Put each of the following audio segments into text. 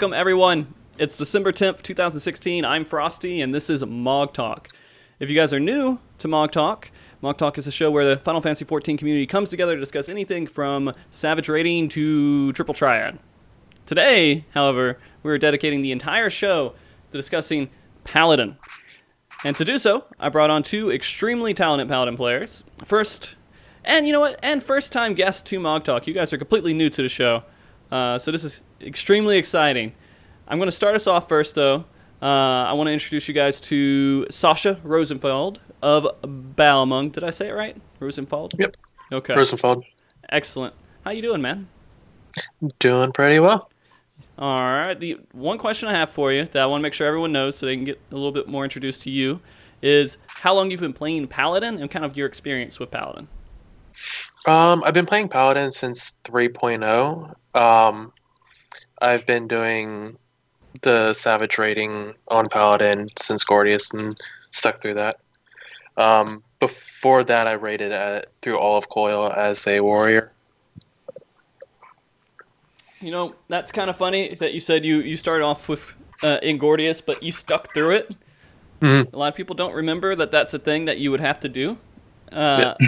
Welcome, everyone. It's December 10th, 2016. I'm Frosty, and this is MogTalk. If you guys are new to MogTalk, MogTalk is a show where the Final Fantasy XIV community comes together to discuss anything from Savage Raiding to Triple Triad. Today, however, we're dedicating the entire show to discussing Paladin. And to do so, I brought on two extremely talented Paladin players. First, and you know what? And first-time guests to MogTalk. You guys are completely new to the show, so this is extremely exciting. I'm going to start us off first, though. I want to introduce you guys to Sasha Rozenfald of Balmung. Did I say it right? Rozenfald? Yep. Okay. Rozenfald. Excellent. How you doing, man? Doing pretty well. All right. The one question I have for you that I want to make sure everyone knows so they can get a little bit more introduced to you is how long you've been playing Paladin and kind of your experience with Paladin. I've been playing Paladin since 3.0. I've been doing the Savage Raiding on Paladin since Gordius and stuck through that. Before that, I raided through all of Coil as a warrior. You know, that's kind of funny that you said you started off with in Gordius, but you stuck through it. Mm-hmm. A lot of people don't remember that that's a thing that you would have to do. Yep.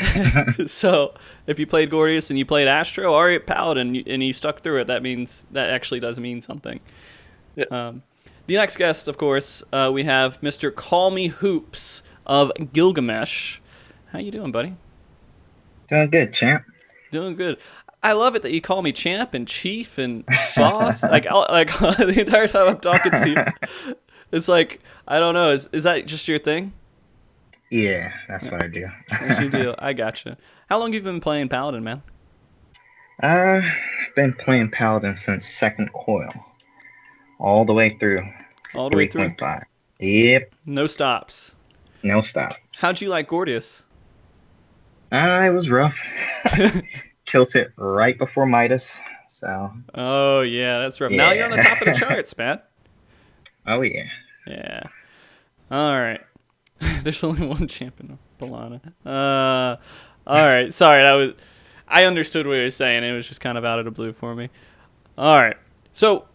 So if you played Gordius and you played Astro or Paladin and you stuck through it, that means that actually does mean something. Yep. The next guest, of course, we have Mr. Call Me Hooops of Gilgamesh. How you doing, buddy? Doing good, champ. Doing good. I love it that you call me champ and chief and boss. like the entire time I'm talking to you, it's like, I don't know. Is that just your thing? Yeah, that's what I do. That's your deal. I gotcha. How long have you been playing Paladin, man? I've been playing Paladin since second coil, all the way through. All the way through? 3.5. Yep. No stops. No stop. How'd you like Gordius? It was rough. Killed it right before Midas, so. Oh yeah, that's rough. Yeah. Now you're on the top of the charts, man. Oh yeah. Yeah. All right. There's only one champion of Balana. All right. Sorry, I understood what you were saying. It was just kind of out of the blue for me. All right. So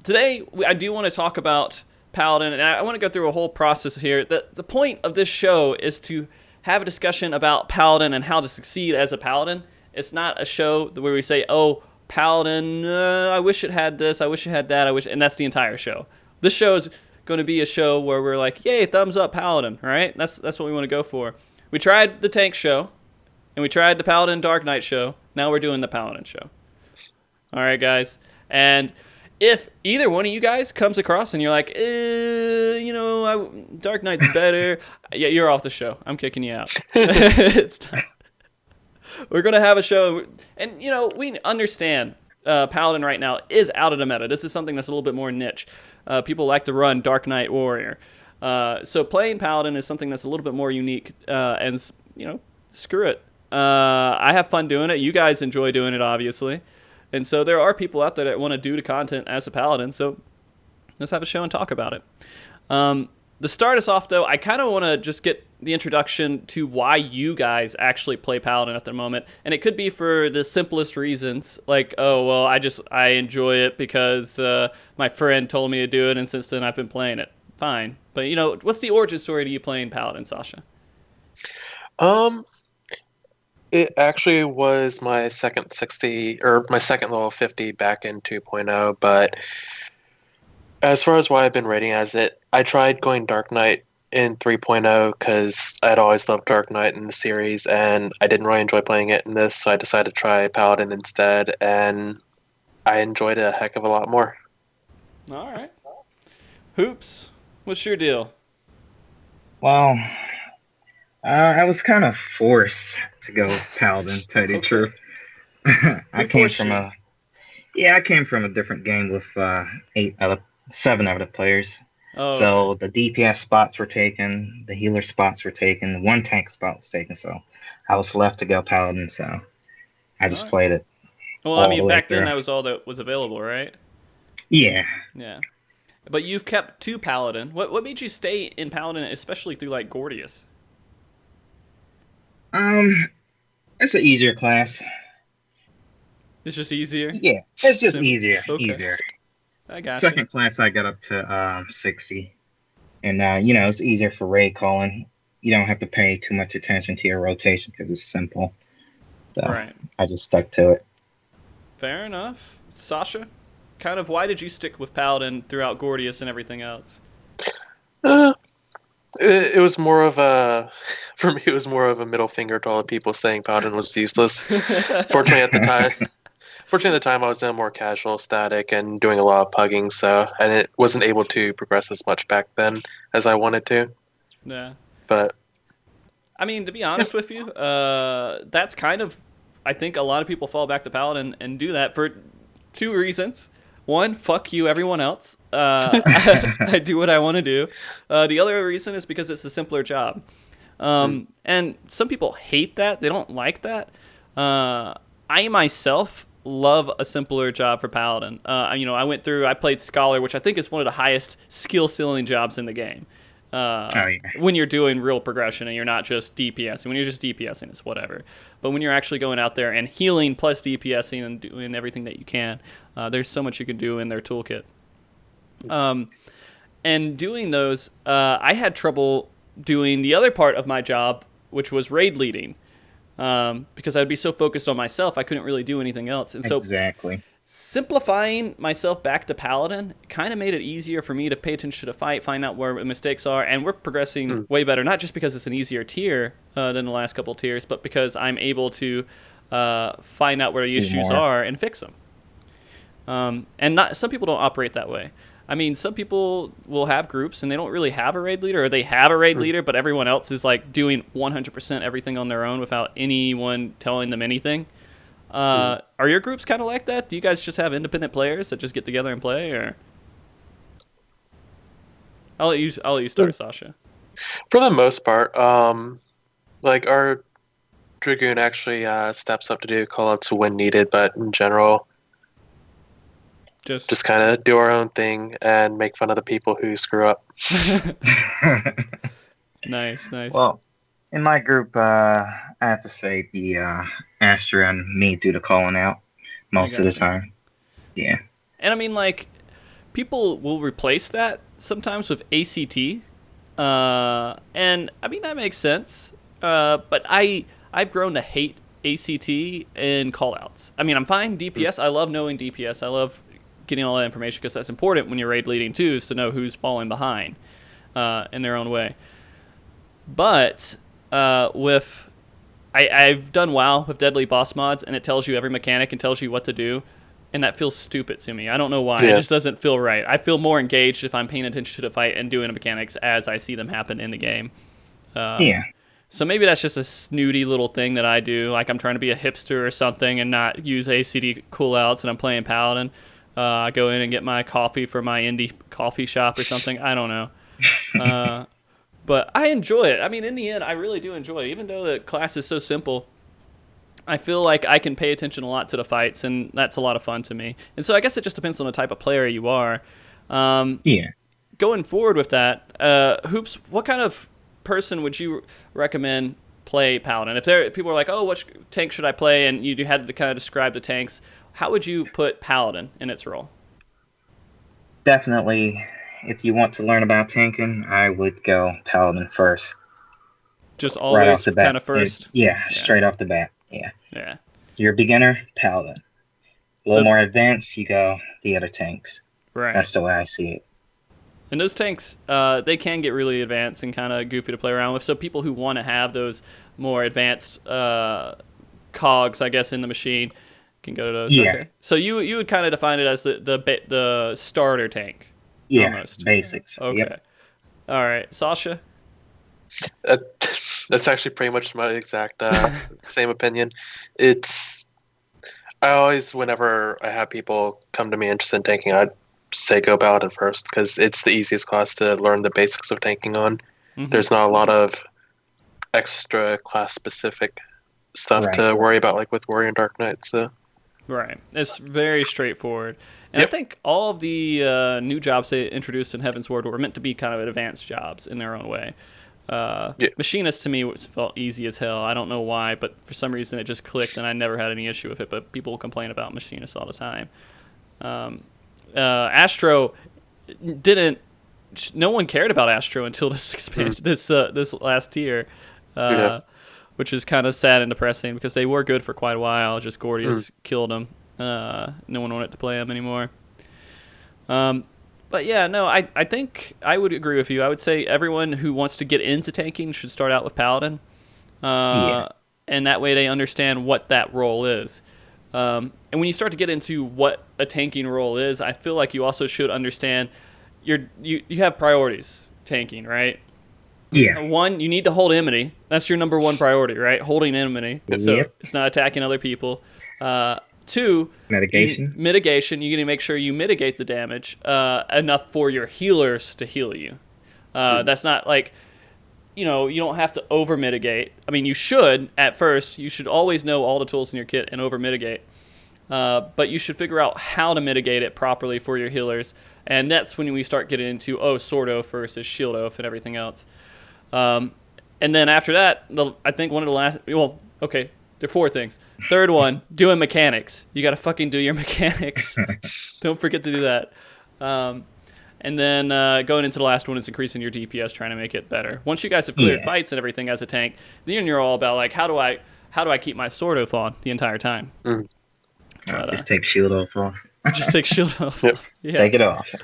today I do want to talk about Paladin, and I want to go through a whole process here. The point of this show is to have a discussion about Paladin and how to succeed as a Paladin. It's not a show where we say, "Oh, Paladin, I wish it had this. I wish it had that. I wish," and that's the entire show. This show is going to be a show where we're like, "Yay, thumbs up, Paladin!" Right? That's what we want to go for. We tried the Tank show, and we tried the Paladin Dark Knight show. Now we're doing the Paladin show. All right, guys. And if either one of you guys comes across and you're like, Dark Knight's better, yeah, you're off the show. I'm kicking you out. It's time. We're going to have a show, and, we understand Paladin right now is out of the meta. This is something that's a little bit more niche. People like to run Dark Knight Warrior. So playing Paladin is something that's a little bit more unique, and, screw it. I have fun doing it. You guys enjoy doing it, obviously. And so there are people out there that want to do the content as a Paladin, so let's have a show and talk about it. To start us off, though, I kind of want to just get the introduction to why you guys actually play Paladin at the moment. And it could be for the simplest reasons, like, oh, well, I enjoy it because my friend told me to do it, and since then I've been playing it. Fine. But, what's the origin story to you playing Paladin, Sasha? It actually was my second 60, or my second level 50 back in 2.0, but as far as why I've been rating as it, I tried going Dark Knight in 3.0 because I'd always loved Dark Knight in the series, and I didn't really enjoy playing it in this, so I decided to try Paladin instead, and I enjoyed it a heck of a lot more. All right. Hoops, what's your deal? Well, I was kind of forced to go Paladin, to tell you the truth. I came from a different game with 7 other players. Oh. So the DPS spots were taken, the healer spots were taken, one tank spot was taken, so I was left to go Paladin, so I just played it. Well, I mean, back then that was all that was available, right? Yeah. Yeah. But you've kept 2 Paladin. What made you stay in Paladin, especially through, like, Gordius? It's an easier class. It's just easier? Yeah, it's just Simple. easier. Okay. Easier. I got you. Second class, I got up to 60. And, it's easier for raid calling. You don't have to pay too much attention to your rotation because it's simple. So Right. I just stuck to it. Fair enough. Sasha, kind of why did you stick with Paladin throughout Gordius and everything else? Uh, it was more of a, for me, it was more of a middle finger to all the people saying Paladin was useless. Fortunately, at the time, I was in a more casual static and doing a lot of pugging, so and it wasn't able to progress as much back then as I wanted to. Yeah. But I mean, to be honest with you, that's kind of, I think a lot of people fall back to Paladin and do that for two reasons. One, fuck you, everyone else. I do what I want to do. The other reason is because it's a simpler job. And some people hate that. They don't like that. I myself love a simpler job for Paladin. I played Scholar, which I think is one of the highest skill ceiling jobs in the game. When you're doing real progression and you're not just DPSing. When you're just DPSing, it's whatever. But when you're actually going out there and healing plus DPSing and doing everything that you can, there's so much you can do in their toolkit. And doing those, I had trouble doing the other part of my job, which was raid leading. Because I'd be so focused on myself, I couldn't really do anything else. And so Exactly. simplifying myself back to Paladin kind of made it easier for me to pay attention to the fight, find out where mistakes are, and we're progressing way better, not just because it's an easier tier than the last couple tiers, but because I'm able to find out where the issues are and fix them. And some people don't operate that way. I mean, some people will have groups and they don't really have a raid leader, or they have a raid leader, but everyone else is like doing 100% everything on their own without anyone telling them anything. Are your groups kind of like that? Do you guys just have independent players that just get together and play, or? I'll let you start, Sasha. for the most part, like our Dragoon actually steps up to do callouts when needed, but in general, just kind of do our own thing and make fun of the people who screw up. Nice. Well, in my group, I have to say the Astra and me do the calling out most of the time. Yeah. And I mean, like, people will replace that sometimes with ACT. And I mean, that makes sense. But I've grown to hate ACT and callouts. I mean, I'm fine DPS. I love knowing DPS. I love getting all that information because that's important when you're raid leading too, is to know who's falling behind in their own way. But I've done WoW with deadly boss mods, and it tells you every mechanic and tells you what to do, and that feels stupid to me. I don't know why. It just doesn't feel right. I feel more engaged if I'm paying attention to the fight and doing the mechanics as I see them happen in the game. So maybe that's just a snooty little thing that I do, like I'm trying to be a hipster or something and not use ACD coolouts, and I'm playing Paladin. I go in and get my coffee from my indie coffee shop or something. I don't know. But I enjoy it. I mean, in the end, I really do enjoy it. Even though the class is so simple, I feel like I can pay attention a lot to the fights, and that's a lot of fun to me. And so I guess it just depends on the type of player you are. Going forward with that, Hoops, what kind of person would you recommend play Paladin? If people are like, oh, what tank should I play, and you had to kind of describe the tanks, how would you put Paladin in its role? Definitely, if you want to learn about tanking, I would go Paladin first. Just always kind of first? Straight off the bat. Yeah. You're a beginner, Paladin. A little more advanced, you go the other tanks. Right. That's the way I see it. And those tanks, they can get really advanced and kind of goofy to play around with. So people who want to have those more advanced cogs, I guess, in the machine can go to those. Yeah. Okay. So you would kind of define it as the starter tank. Yeah, almost. basics. Okay. Yep. All right. Sasha? That's actually pretty much my exact same opinion. I always, whenever I have people come to me interested in tanking, I'd say go Paladin first, because it's the easiest class to learn the basics of tanking on. There's not a lot of extra class specific stuff to worry about, like with Warrior and Dark Knight. So right, it's very straightforward. And I think all of the new jobs they introduced in Heaven's Ward were meant to be kind of advanced jobs in their own way. Machinist to me felt easy as hell. I don't know why, but for some reason it just clicked, and I never had any issue with it. But people complain about Machinist all the time. Astro didn't. No one cared about Astro until this expansion, this last tier, which is kind of sad and depressing because they were good for quite a while. Just Gordius killed them. No one wanted to play them anymore. But yeah, no, I think I would agree with you. I would say everyone who wants to get into tanking should start out with Paladin. And that way they understand what that role is. And when you start to get into what a tanking role is, I feel like you also should understand you have priorities tanking, right? Yeah. One, you need to hold Enmity. That's your number one priority, right? Holding Enmity. So it's not attacking other people. Two, mitigation. You need to make sure you mitigate the damage enough for your healers to heal you. That's not like, you don't have to over mitigate. I mean, you should at first. You should always know all the tools in your kit and over mitigate. But you should figure out how to mitigate it properly for your healers. And that's when we start getting into, sword oath versus shield oath and everything else. And then after that, I think one of the last, there are 4 things. Third one, doing mechanics. You got to fucking do your mechanics. Don't forget to do that. And then going into the last one is increasing your DPS, trying to make it better. Once you guys have cleared fights and everything as a tank, then you're all about like, how do I keep my sword oath on the entire time? Just take shield off. Just take shield off. Yeah. Take it off.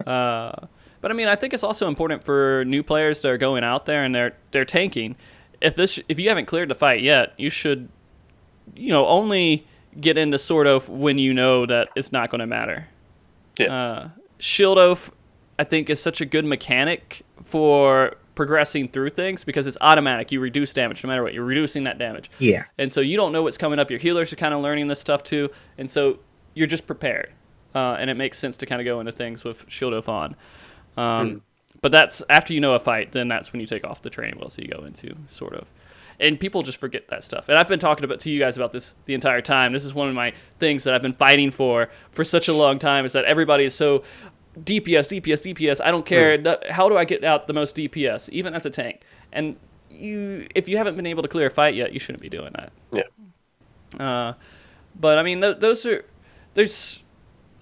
But I mean, I think it's also important for new players that are going out there and they're tanking. If you haven't cleared the fight yet, you should, only get into sword oath when you know that it's not going to matter. Yeah. Shield oath, I think, is such a good mechanic for progressing through things because it's automatic. You reduce damage no matter what. You're reducing that damage. Yeah. And so you don't know what's coming up. Your healers are kind of learning this stuff too. And so you're just prepared. And it makes sense to kind of go into things with shield oath on. But that's after you know a fight, then that's when you take off the training wheel, so you go into sort of. And people just forget that stuff. And I've been talking to you guys about this the entire time. This is one of my things that I've been fighting for such a long time, is that everybody is so DPS. I don't care. How do I get out the most DPS, even as a tank? And if you haven't been able to clear a fight yet, you shouldn't be doing that. Yeah. But I mean, there's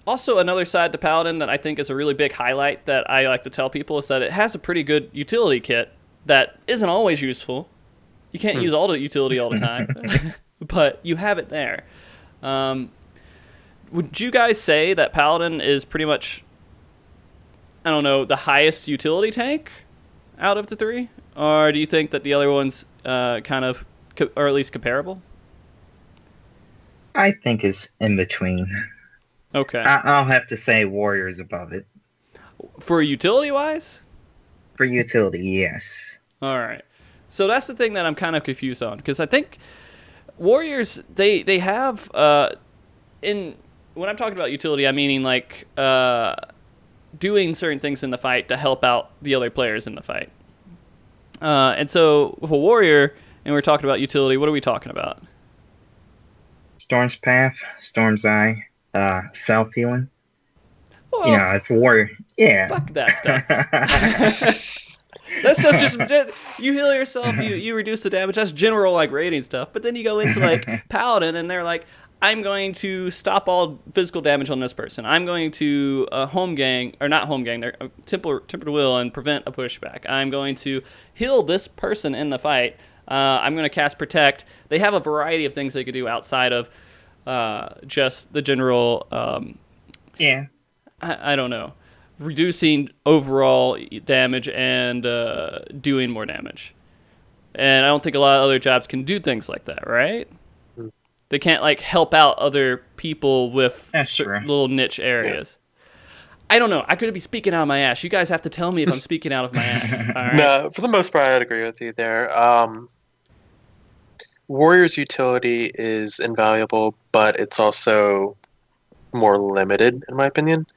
also another side to Paladin that I think is a really big highlight that I like to tell people, is that it has a pretty good utility kit that isn't always useful. You can't use all the utility all the time, but you have it there. Would you guys say that Paladin is pretty much, I don't know, the highest utility tank out of the 3? Or do you think that the other ones kind of, or at least comparable? I think it's in between. Okay. I'll have to say Warrior's above it. For utility-wise? For utility, yes. All right. So that's the thing that I'm kind of confused on, because I think Warriors, they have, when I'm talking about utility, I'm meaning like doing certain things in the fight to help out the other players in the fight. And so with a Warrior, and we're talking about utility, what are we talking about? Storm's Path, Storm's Eye, self-healing. Well, it's a Warrior. Yeah. Fuck that stuff. That stuff just, you heal yourself, you reduce the damage. That's general like rating stuff. But then you go into like Paladin, and they're like, I'm going to stop all physical damage on this person. I'm going to home gang, or not home gang, they're tempered will and prevent a pushback. I'm going to heal this person in the fight. I'm going to cast protect. They have a variety of things they could do outside of just the general. I don't know. Reducing overall damage and doing more damage. And I don't think a lot of other jobs can do things like that, right? They can't like help out other people with little niche areas. Yeah. I don't know. I could be speaking out of my ass. You guys have to tell me if I'm speaking out of my ass. All right? No, for the most part, I'd agree with you there. Warrior's utility is invaluable, but it's also more limited, in my opinion.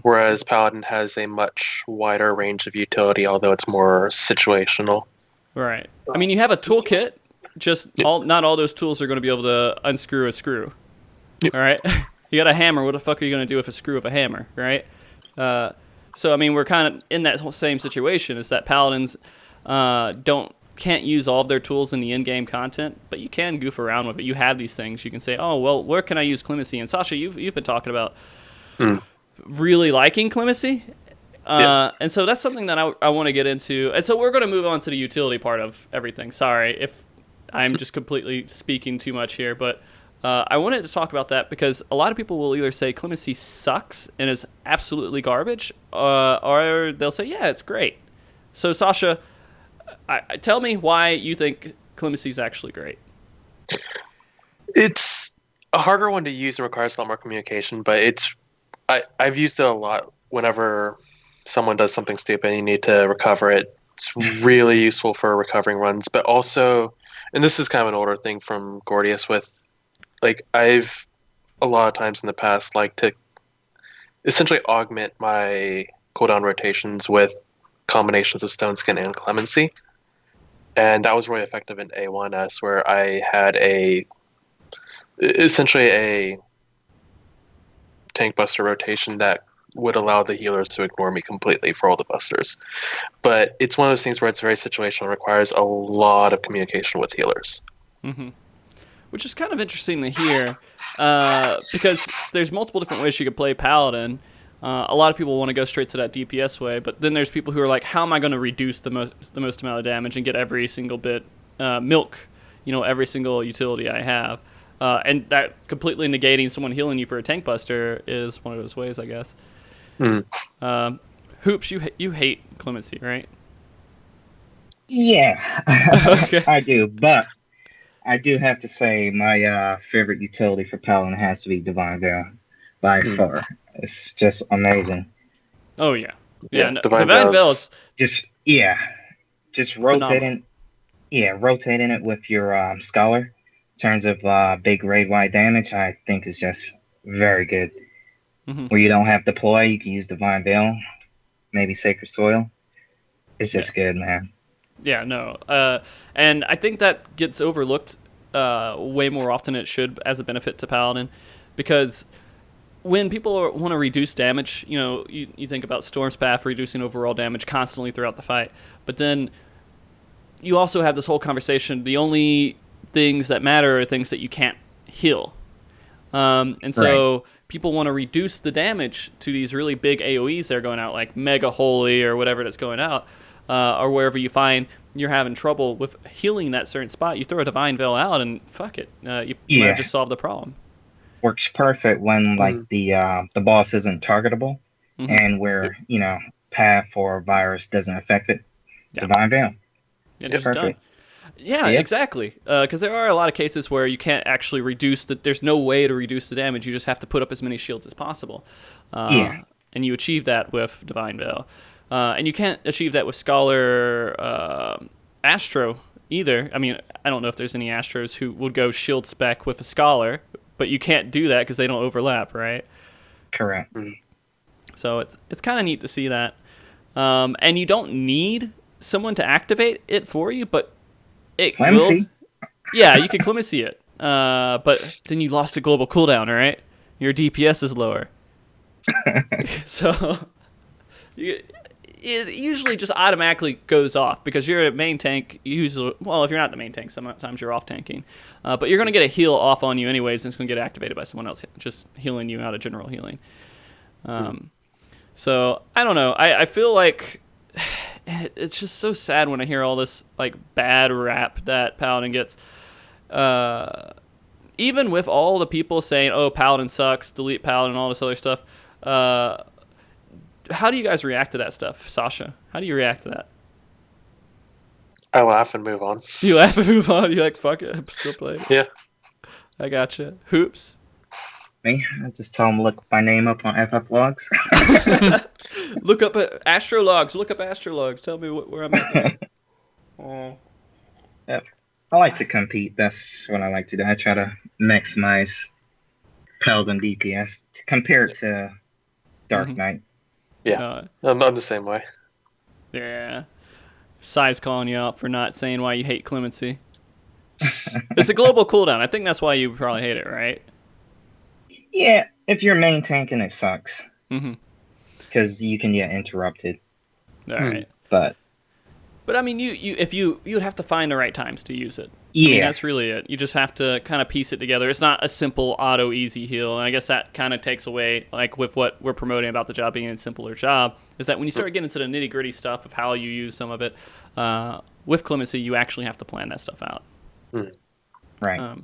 Whereas Paladin has a much wider range of utility, although it's more situational. Right. I mean, you have a toolkit. Not all those tools are going to be able to unscrew a screw. Yep. All right. You got a hammer. What the fuck are you going to do with a screw of a hammer? Right. So I mean, we're kind of in that whole same situation. Is that Paladins can't use all of their tools in the in-game content, but you can goof around with it. You have these things. You can say, oh well, where can I use Clemency? And Sasha, you've been talking about really liking Clemency. And so that's something that I want to get into. And so we're going to move on to the utility part of everything. Sorry if I'm just completely speaking too much here, but I wanted to talk about that because a lot of people will either say Clemency sucks and is absolutely garbage, or they'll say, yeah, it's great. So, Sasha, tell me why you think Clemency is actually great. It's a harder one to use and requires a lot more communication, but I've used it a lot whenever someone does something stupid and you need to recover it. It's really useful for recovering runs, but also, and this is kind of an older thing from Gordius with, like, I've a lot of times in the past like to essentially augment my cooldown rotations with combinations of Stone Skin and Clemency. And that was really effective in A1S, where I had essentially a tank buster rotation that would allow the healers to ignore me completely for all the busters. But it's one of those things where it's very situational, requires a lot of communication with healers. Mm-hmm. Which is kind of interesting to hear, because there's multiple different ways you could play Paladin. A lot of people want to go straight to that DPS way, but then there's people who are like, how am I going to reduce the most amount of damage and get every single bit milk, every single utility I have? And that completely negating someone healing you for a tank buster is one of those ways, I guess. Hoops, you hate Clemency, right? Yeah, Okay. I do, but I do have to say my favorite utility for Paladin has to be Divine Veil by far. It's just amazing. Oh yeah, no, Divine Veil is just phenomenal. rotating it with your Scholar in terms of big raid wide damage. I think is just very good. Mm-hmm. Where you don't have deploy, you can use Divine Veil, maybe Sacred Soil. It's just good, man. Yeah, no. And I think that gets overlooked way more often than it should as a benefit to Paladin, because when people want to reduce damage, you think about Storm's Path reducing overall damage constantly throughout the fight, but then you also have this whole conversation, the only things that matter are things that you can't heal. And so people want to reduce the damage to these really big AoEs that are going out, like Mega Holy or whatever that's going out, or wherever you find you're having trouble with healing that certain spot. You throw a Divine Veil out and fuck it. You might have just solved the problem. Works perfect when the boss isn't targetable and where, Path or Virus doesn't affect it. Yeah. Divine Veil. Yeah, just done. Yeah, exactly. Because there are a lot of cases where you can't actually reduce there's no way to reduce the damage. You just have to put up as many shields as possible. And you achieve that with Divine Veil. And you can't achieve that with Scholar Astro either. I mean, I don't know if there's any Astros who would go shield spec with a Scholar, but you can't do that because they don't overlap, right? Correct. So it's kind of neat to see that. And you don't need someone to activate it for you, but it Clemency. will. Yeah, you can Clemency it. But then you lost a global cooldown, right? Your DPS is lower. So it usually just automatically goes off because you're a main tank. Usually, well, if you're not the main tank, sometimes you're off tanking. But you're going to get a heal off on you anyways, and it's going to get activated by someone else just healing you out of general healing. So I don't know. I feel like it's just so sad when I hear all this like bad rap that Paladin gets. Even with all the people saying, "Oh, Paladin sucks," delete Paladin, all this other stuff. How do you guys react to that stuff, Sasha? How do you react to that? I laugh and move on. You laugh and move on. You're like, fuck it, I'm still playing. Yeah. I gotcha. Hoops. Me? I just tell them to look my name up on FF logs. Look up astrologs. Look up astrologs. Tell me where I'm at. Yep. I like to compete. That's what I like to do. I try to maximize Paladin DPS compared to Dark Knight. Yeah, I'm the same way. Yeah. Sai's calling you out for not saying why you hate Clemency. It's a global cooldown. I think that's why you probably hate it, right? Yeah, if you're main tanking, it sucks. Mm-hmm. Because you can get interrupted. All right. But But I mean, you would have to find the right times to use it. Yeah. I mean, that's really it. You just have to kind of piece it together. It's not a simple auto easy heal, and I guess that kind of takes away, like with what we're promoting about the job being a simpler job, is that when you start getting into the nitty gritty stuff of how you use some of it, with Clemency, you actually have to plan that stuff out. Right.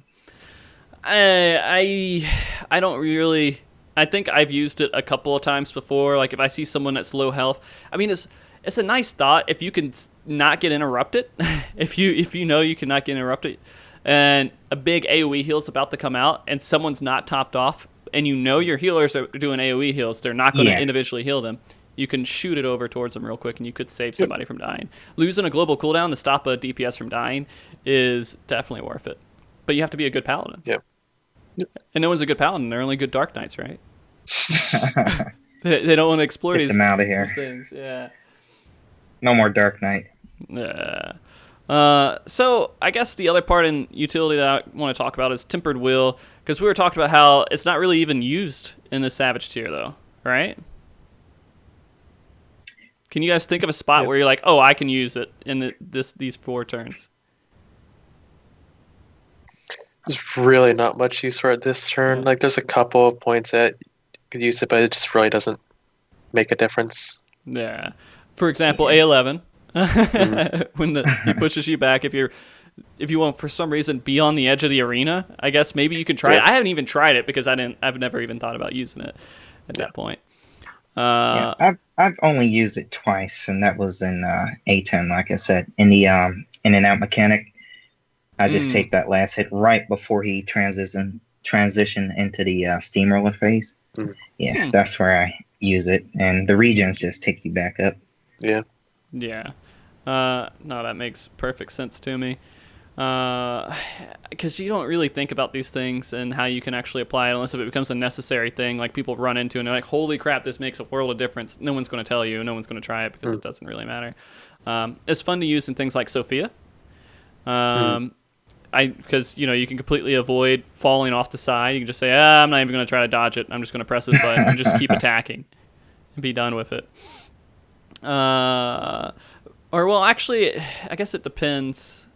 I don't really. I think I've used it a couple of times before. Like if I see someone that's low health, I mean it's a nice thought if you can not get interrupted. if you know you cannot get interrupted, and a big AOE heal's about to come out, and someone's not topped off, and you know your healers are doing AOE heals, they're not going to individually heal them. You can shoot it over towards them real quick, and you could save somebody from dying. Losing a global cooldown to stop a DPS from dying is definitely worth it. But you have to be a good paladin. Yep. And no one's a good paladin. They're only good dark knights, right? they don't want to explore Get them out of here. these things. Yeah. No more Dark Knight. Yeah. So I guess the other part in utility that I want to talk about is Tempered Will, because we were talking about how it's not really even used in the Savage tier, though, right? Can you guys think of a spot where you're like, oh, I can use it in these 4 turns? There's really not much use for it this turn. Like, there's a couple of points that you could use it, but it just really doesn't make a difference. Yeah. For example, A11, when he pushes you back, if you want for some reason be on the edge of the arena, I guess maybe you can try it. I haven't even tried it because I've never even thought about using it at that point. I've only used it twice, and that was in A10, like I said, in the in and out mechanic. I just take that last hit right before he transition into the steamroller phase. Yeah, that's where I use it, and the regions just take you back up. Yeah. No, that makes perfect sense to me. Because you don't really think about these things and how you can actually apply it unless it becomes a necessary thing, like people run into and they're like, holy crap, this makes a world of difference. No one's going to tell you. No one's going to try it because it doesn't really matter. It's fun to use in things like Sophia. Because you can completely avoid falling off the side. You can just say, I'm not even going to try to dodge it. I'm just going to press this button and just keep attacking and be done with it. Actually, I guess it depends.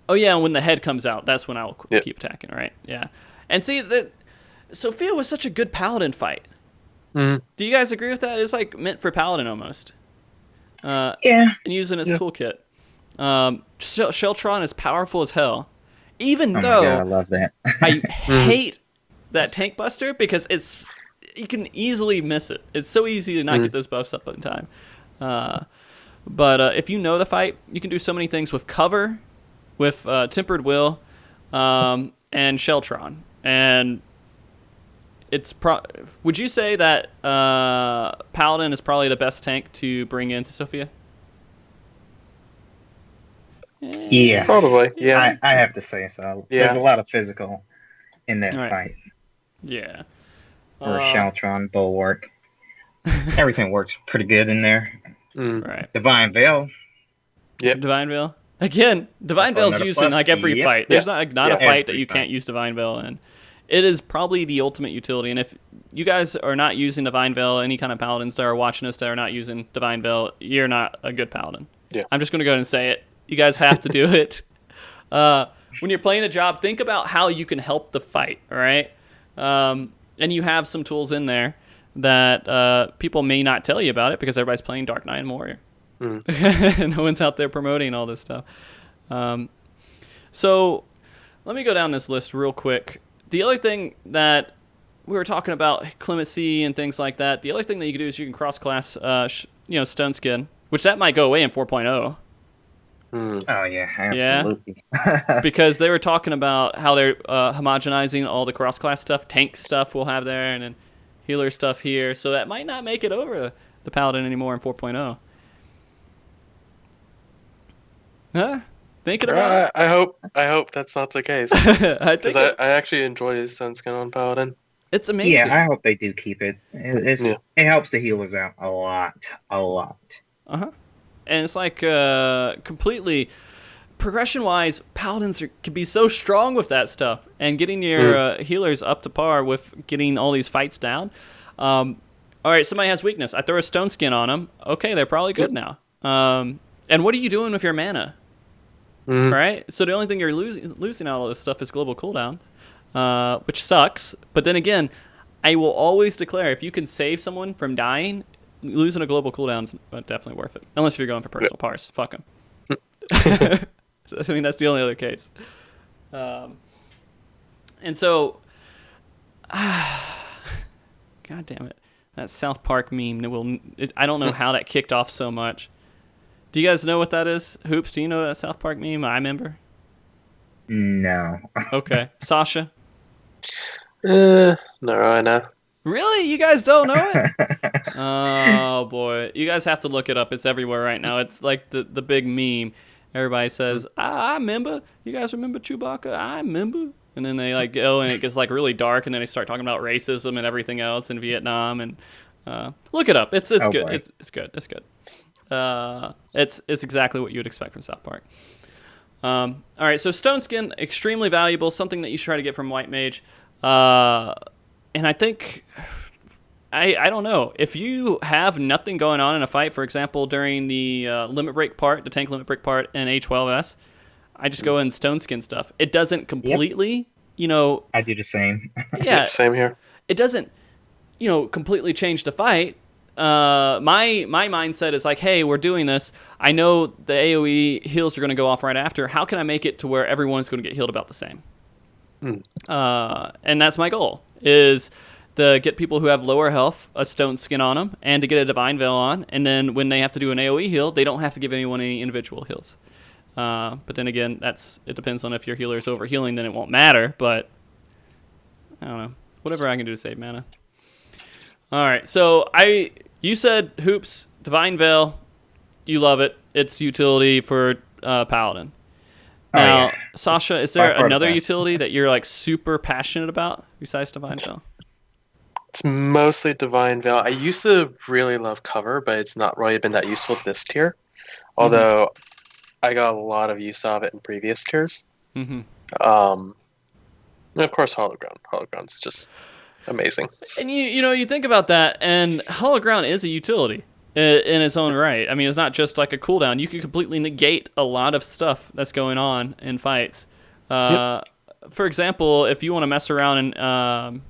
Oh yeah, when the head comes out, that's when I'll keep attacking, right? Yeah. And see, Sophia was such a good paladin fight. Do you guys agree with that? It's like meant for paladin almost. Yeah. And using its toolkit. Sheltron is powerful as hell. Even though God, I love that. I hate that tank buster because you can easily miss it. It's so easy to not get those buffs up in time. But if you know the fight, you can do so many things with cover, with Tempered Will, and Sheltron. And it's would you say that Paladin is probably the best tank to bring into Sophia? Yeah, probably. Yeah, I have to say so. Yeah. There's a lot of physical in that fight. Yeah. Or Sheltron, Bulwark. Everything works pretty good in there. Right. Divine Veil. Yep. Divine Veil. Again, Divine Veil's used in like every fight. There's not a fight that you can't use Divine Veil in. It is probably the ultimate utility. And if you guys are not using Divine Veil, any kind of paladins that are watching us that are not using Divine Veil, you're not a good paladin. Yeah. I'm just going to go ahead and say it. You guys have to do it. When you're playing a job, think about how you can help the fight, all right? And you have some tools in there that people may not tell you about it because everybody's playing Dark Knight and Warrior. No one's out there promoting all this stuff. So let me go down this list real quick. The other thing that we were talking about, Clemency and things like that, the other thing that you can do is you can cross-class Stone Skin, which that might go away in 4.0. Oh, yeah, absolutely. Yeah. Because they were talking about how they're homogenizing all the cross-class stuff. Tank stuff we'll have there, and then healer stuff here. So that might not make it over the Paladin anymore in 4.0. Huh? Thinking about it? I hope that's not the case. Because I actually enjoy the Stone Skin on Paladin. It's amazing. Yeah, I hope they do keep it. It helps the healers out a lot. Uh-huh. And it's like completely progression-wise, Paladins can be so strong with that stuff. And getting your healers up to par with getting all these fights down. All right, somebody has weakness. I throw a Stone Skin on them. Okay, they're probably good now. And what are you doing with your mana? Mm. Right? So the only thing you're losing out of this stuff is global cooldown, which sucks. But then again, I will always declare if you can save someone from dying, losing a global cooldown is definitely worth it. Unless if you're going for personal parse. Fuck them. I mean, that's the only other case. And so, God damn it. That South Park meme, I don't know how that kicked off so much. Do you guys know what that is? Hoops, do you know that South Park meme? I remember. No. Okay. Sasha? No, I know. Really? You guys don't know it? Oh, boy. You guys have to look it up. It's everywhere right now. It's like the big meme. Everybody says, I remember. You guys remember Chewbacca? I remember. And then they like go and it gets like really dark and then they start talking about racism and everything else in Vietnam. And look it up. It's good. Boy. It's good. It's good. It's exactly what you would expect from South Park. All right, so Stone Skin, extremely valuable, something that you should try to get from White Mage. And I think, I don't know, if you have nothing going on in a fight, for example, during the limit break part, the tank limit break part in A12S, I just go in Stone Skin stuff. It doesn't completely, I do the same. yeah, Same here. it doesn't, completely change the fight. My mindset is like, hey, we're doing this. I know the AoE heals are going to go off right after. How can I make it to where everyone's going to get healed about the same? And that's my goal, is to get people who have lower health a Stone Skin on them and to get a Divine Veil on. And then when they have to do an AoE heal, they don't have to give anyone any individual heals. But then again, it depends on if your healer is over healing, then it won't matter. But I don't know. Whatever I can do to save mana. All right, so you said Hoops, Divine Veil, you love it. It's utility for Paladin. Now, yeah. Sasha, is there another utility that you're like super passionate about besides Divine Veil? It's mostly Divine Veil. I used to really love cover, but it's not really been that useful this tier. Although I got a lot of use of it in previous tiers. Mm-hmm. And of course, Hallowed Ground. Hallowed Ground's just amazing. And you think about that, and Hallowed Ground is a utility in its own right. I mean, it's not just like a cooldown. You can completely negate a lot of stuff that's going on in fights. For example, if you want to mess around in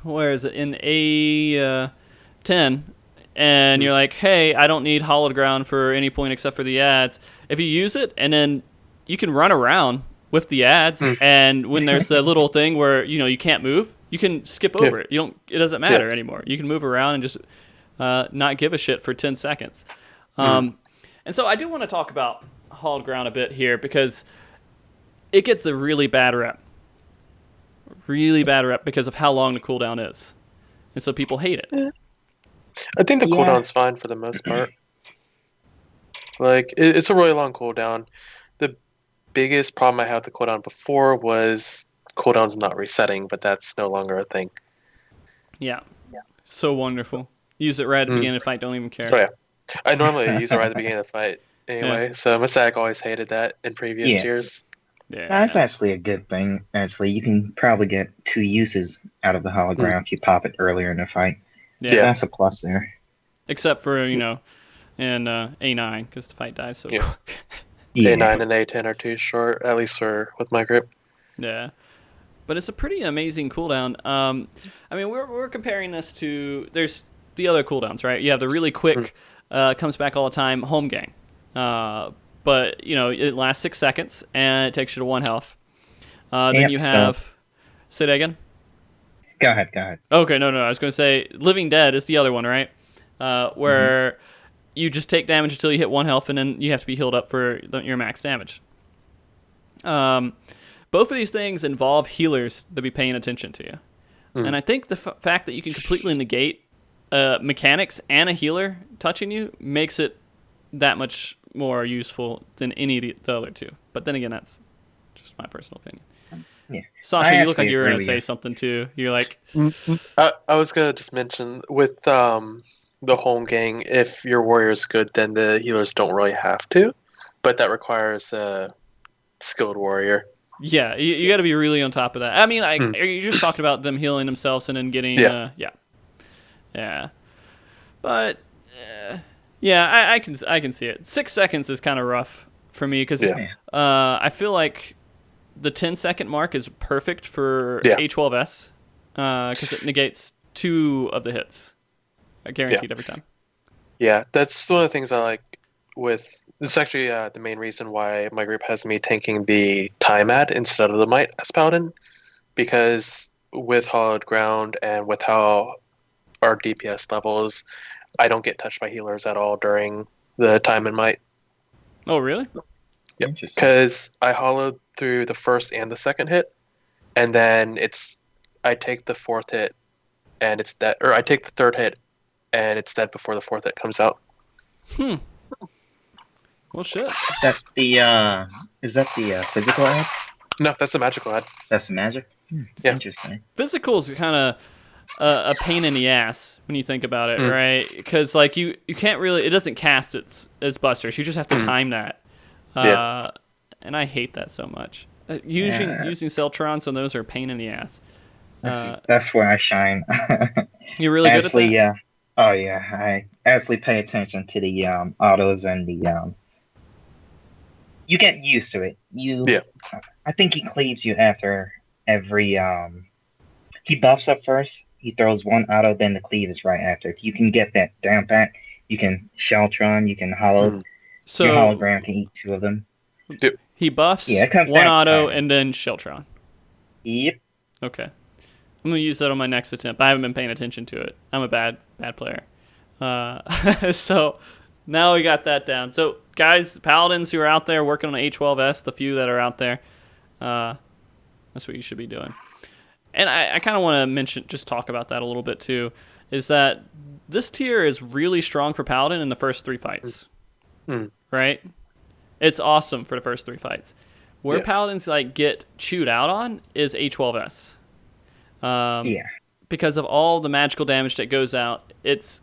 where is it, in A10, and you're like, hey, I don't need Hallowed Ground for any point except for the ads. If you use it, and then you can run around with the ads, and when there's a little thing where you can't move, you can skip over it. It doesn't matter anymore. You can move around and just not give a shit for 10 seconds. And so I do want to talk about Hallowed Ground a bit here because it gets a really bad rep. Really bad rep because of how long the cooldown is. And so people hate it. I think the cooldown's fine for the most part. Like, it's a really long cooldown. The biggest problem I had with the cooldown before was cooldown's not resetting, but that's no longer a thing. Yeah. So wonderful. Use it right at the beginning of the fight, don't even care. Oh, yeah. I normally use it right at the beginning of the fight anyway, so Mosaic always hated that in previous years. Yeah. That's actually a good thing. Actually, you can probably get 2 uses out of the Hallowed Ground if you pop it earlier in the fight. Yeah. That's a plus there. Except for, in A9, because the fight dies so quick. A9 and A10 are too short, at least with my group. Yeah. But it's a pretty amazing cooldown. I mean, we're comparing this to, there's the other cooldowns, right? You have the really quick, comes back all the time, home gang. But, it lasts 6 seconds, and it takes you to 1 health. Then you have... Say that again? Go ahead. Okay, no. I was going to say Living Dead is the other one, right? Where you just take damage until you hit 1 health, and then you have to be healed up for your max damage. Both of these things involve healers to be paying attention to you. And I think the fact that you can completely negate mechanics and a healer touching you makes it that much more useful than any of the other two. But then again, that's just my personal opinion. Yeah. Sasha, you look like you were going to say something too. You're like... I was going to just mention, with the home gang, if your warrior's good, then the healers don't really have to. But that requires a skilled warrior. Yeah, you got to be really on top of that. I mean, you just talked about them healing themselves and then getting... Yeah. But... Yeah, I can see it. 6 seconds is kind of rough for me because I feel like the 10-second mark is perfect for A12S because it negates 2 of the hits, guaranteed every time. Yeah, that's one of the things I like with. It's actually the main reason why my group has me tanking the time ad instead of the might as Paladin, because with Hallowed Ground and with how our DPS levels, I don't get touched by healers at all during the time and might. Oh, really? Yep. Because I hollowed through the first and the second hit, and then I take the fourth hit, and it's dead, or I take the third hit, and it's dead before the fourth hit comes out. Well, shit. Is that the physical ad? No, that's the magical ad. That's the magic? Yeah. Interesting. Physical is kind of a pain in the ass when you think about it, right? Because like you can't really, it doesn't cast its busters. You just have to time that. And I hate that so much. Using Celtrons on those are a pain in the ass. That's where I shine. You're really good at that? Yeah. Oh yeah, I actually pay attention to the autos and the. You get used to it. I think he cleaves you after every. He buffs up first. He throws one auto, then the cleave is right after. If you can get that down pat, you can Sheltron, you can hollow. So your hologram can eat 2 of them. Yep. He buffs it comes one down to auto time. and then Sheltron. Yep. Okay. I'm going to use that on my next attempt. I haven't been paying attention to it. I'm a bad player. So now we got that down. So guys, Paladins who are out there working on A12S, the few that are out there, that's what you should be doing. And I kind of want to talk about that a little bit too, is that this tier is really strong for Paladin in the first 3 fights. Right? It's awesome for the first 3 fights. Where Paladins like get chewed out on is A12S. Because of all the magical damage that goes out, it's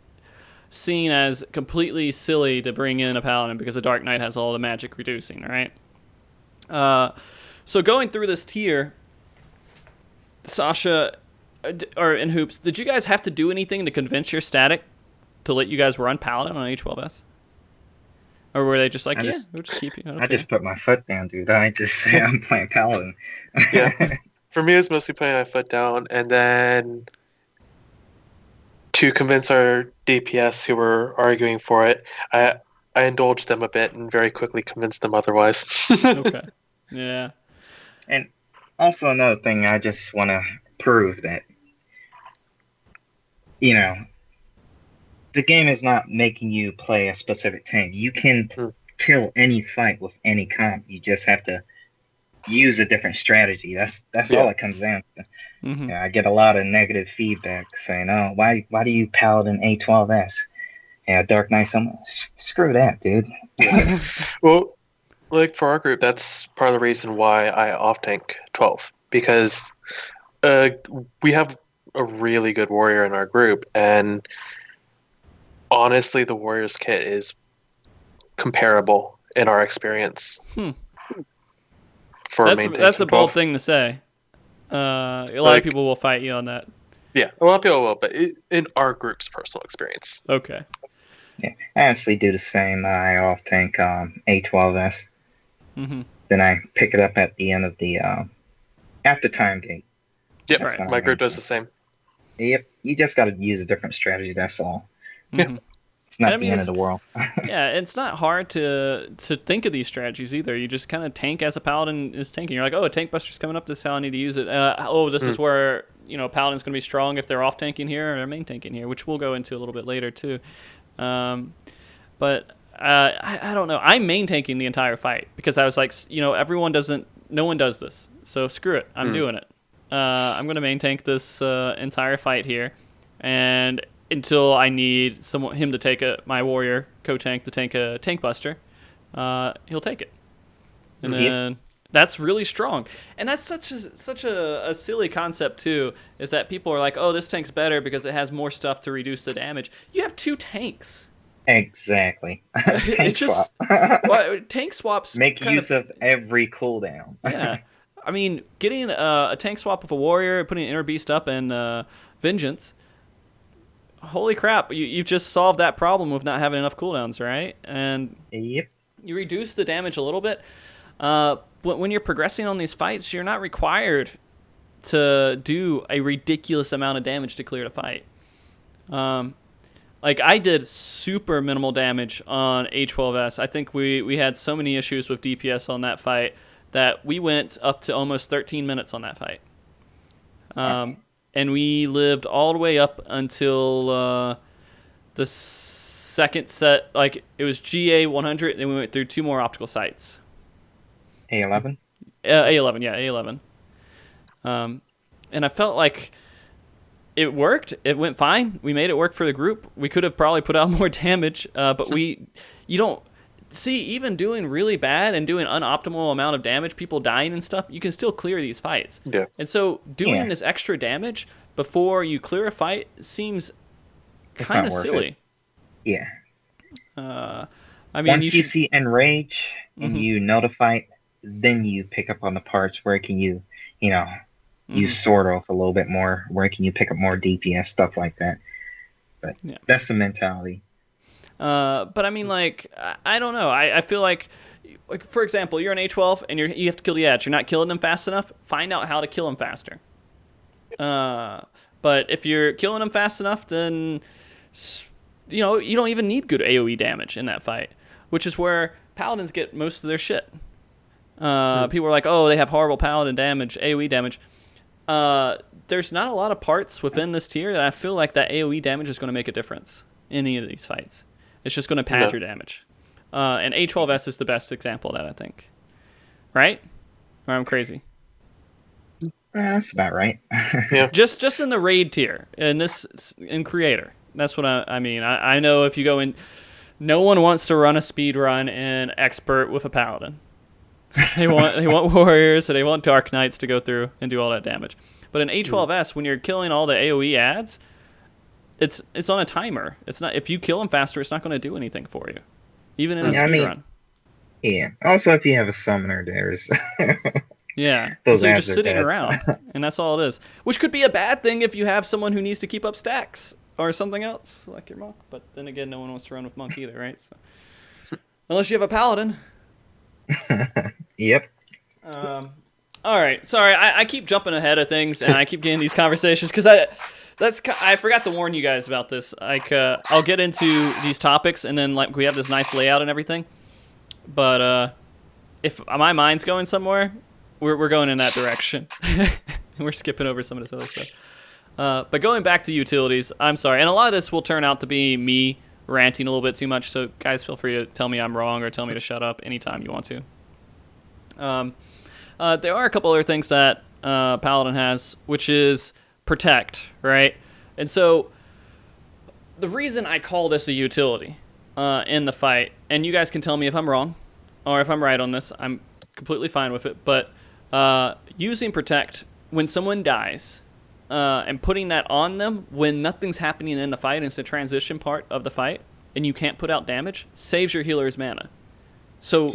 seen as completely silly to bring in a Paladin because a Dark Knight has all the magic reducing, right? So going through this tier, Sasha or in Hoops, did you guys have to do anything to convince your static to let you guys run Paladin on A12S? Or were they just like, we'll just keep you? Okay. I just put my foot down, dude. I just say I'm playing Paladin. Yeah. For me, it was mostly putting my foot down, and then to convince our DPS who were arguing for it, I indulged them a bit and very quickly convinced them otherwise. Okay. Yeah. And also another thing, I just want to prove that, the game is not making you play a specific tank. You can kill any fight with any comp. You just have to use a different strategy. That's all it comes down to. I get a lot of negative feedback saying, "Oh, why do you Paladin A12S?" Dark Knight. Screw that, dude. Well, like for our group, that's part of the reason why I off tank 12, because we have a really good warrior in our group, and honestly, the warrior's kit is comparable in our experience. That's a bold thing to say. A lot of people will fight you on that. Yeah, a lot of people will, but in our group's personal experience. Okay. Yeah, I actually do the same. I off tank A12S. Then I pick it up at the end of the after time gate. Yep, right. My group does the same. Yep, you just got to use a different strategy. That's all. Yeah. It's not the end of the world. Yeah, it's not hard to think of these strategies either. You just kind of tank as a Paladin is tanking. You're like, oh, a tank buster's coming up. This is how I need to use it. This is where Paladin's going to be strong if they're off tanking here or they're main tanking here, which we'll go into a little bit later too. But I don't know. I'm main tanking the entire fight because I was like, no one does this. So screw it. I'm doing it. I'm going to main tank this entire fight here. And until I need him to take my warrior co-tank to tank a tank buster, he'll take it. And then that's really strong. And that's such a silly concept too, is that people are like, oh, this tank's better because it has more stuff to reduce the damage. You have 2 tanks. Exactly. Tank swap. Tank swaps make use of every cooldown. Yeah. I mean, getting a tank swap with a warrior, putting an inner beast up and vengeance, holy crap, you just solved that problem with not having enough cooldowns, right? And Yep. you reduce the damage a little bit. When you're progressing on these fights, you're not required to do a ridiculous amount of damage to clear the fight. Like, I did super minimal damage on A12S. I think we had so many issues with DPS on that fight that we went up to almost 13 minutes on that fight. And we lived all the way up until the second set. Like, it was GA 100, and then we went through 2 more optical sites. A11? A11, yeah, A11. And I felt like it worked. It went fine. We made it work for the group. We could have probably put out more damage, but you don't see, even doing really bad and doing unoptimal amount of damage, people dying and stuff, you can still clear these fights. Yeah. And so doing this extra damage before you clear a fight seems kind of silly. Yeah. I mean, once you see Enrage and you notify, then you pick up on the parts where can you use Sword Oath a little bit more, where can you pick up more DPS, stuff like that. But that's the mentality. But I mean, like, I don't know. I feel like, for example, you're an A12 and you have to kill the Edge. You're not killing them fast enough. Find out how to kill them faster. But if you're killing them fast enough, then you don't even need good AoE damage in that fight, which is where Paladins get most of their shit. People are like, oh, they have horrible Paladin damage, AoE damage. There's not a lot of parts within this tier that I feel like that AoE damage is going to make a difference in any of these fights. It's just going to pad your damage. And A12S is the best example of that, I think. Right? Or I'm crazy? That's about right. Yeah. Just in the raid tier, in creator. That's what I mean. I know if you go in, no one wants to run a speed run in expert with a paladin. They want warriors, and they want dark knights to go through and do all that damage. But in A12S, when you're killing all the AoE adds, it's on a timer. It's not, if you kill them faster, it's not going to do anything for you, even in a speed run. Yeah. Also, if you have a summoner, there's yeah. So you're just sitting around, and that's all it is. Which could be a bad thing if you have someone who needs to keep up stacks or something else, like your monk. But then again, no one wants to run with monk either, right? So, unless you have a paladin. Yep. All right. Sorry, I keep jumping ahead of things, and I keep getting these conversations because I forgot to warn you guys about this. Like, I'll get into these topics, and then like we have this nice layout and everything. But if my mind's going somewhere, we're going in that direction. We're skipping over some of this other stuff. But going back to utilities, I'm sorry, and a lot of this will turn out to be me ranting a little bit too much. So guys, feel free to tell me I'm wrong or tell me to shut up anytime you want to. There are a couple other things that Paladin has, which is protect, right? And so the reason I call this a utility in the fight, and you guys can tell me if I'm wrong or if I'm right on this, I'm completely fine with it, but using protect when someone dies and putting that on them when nothing's happening in the fight and it's a transition part of the fight and you can't put out damage saves your healer's mana. So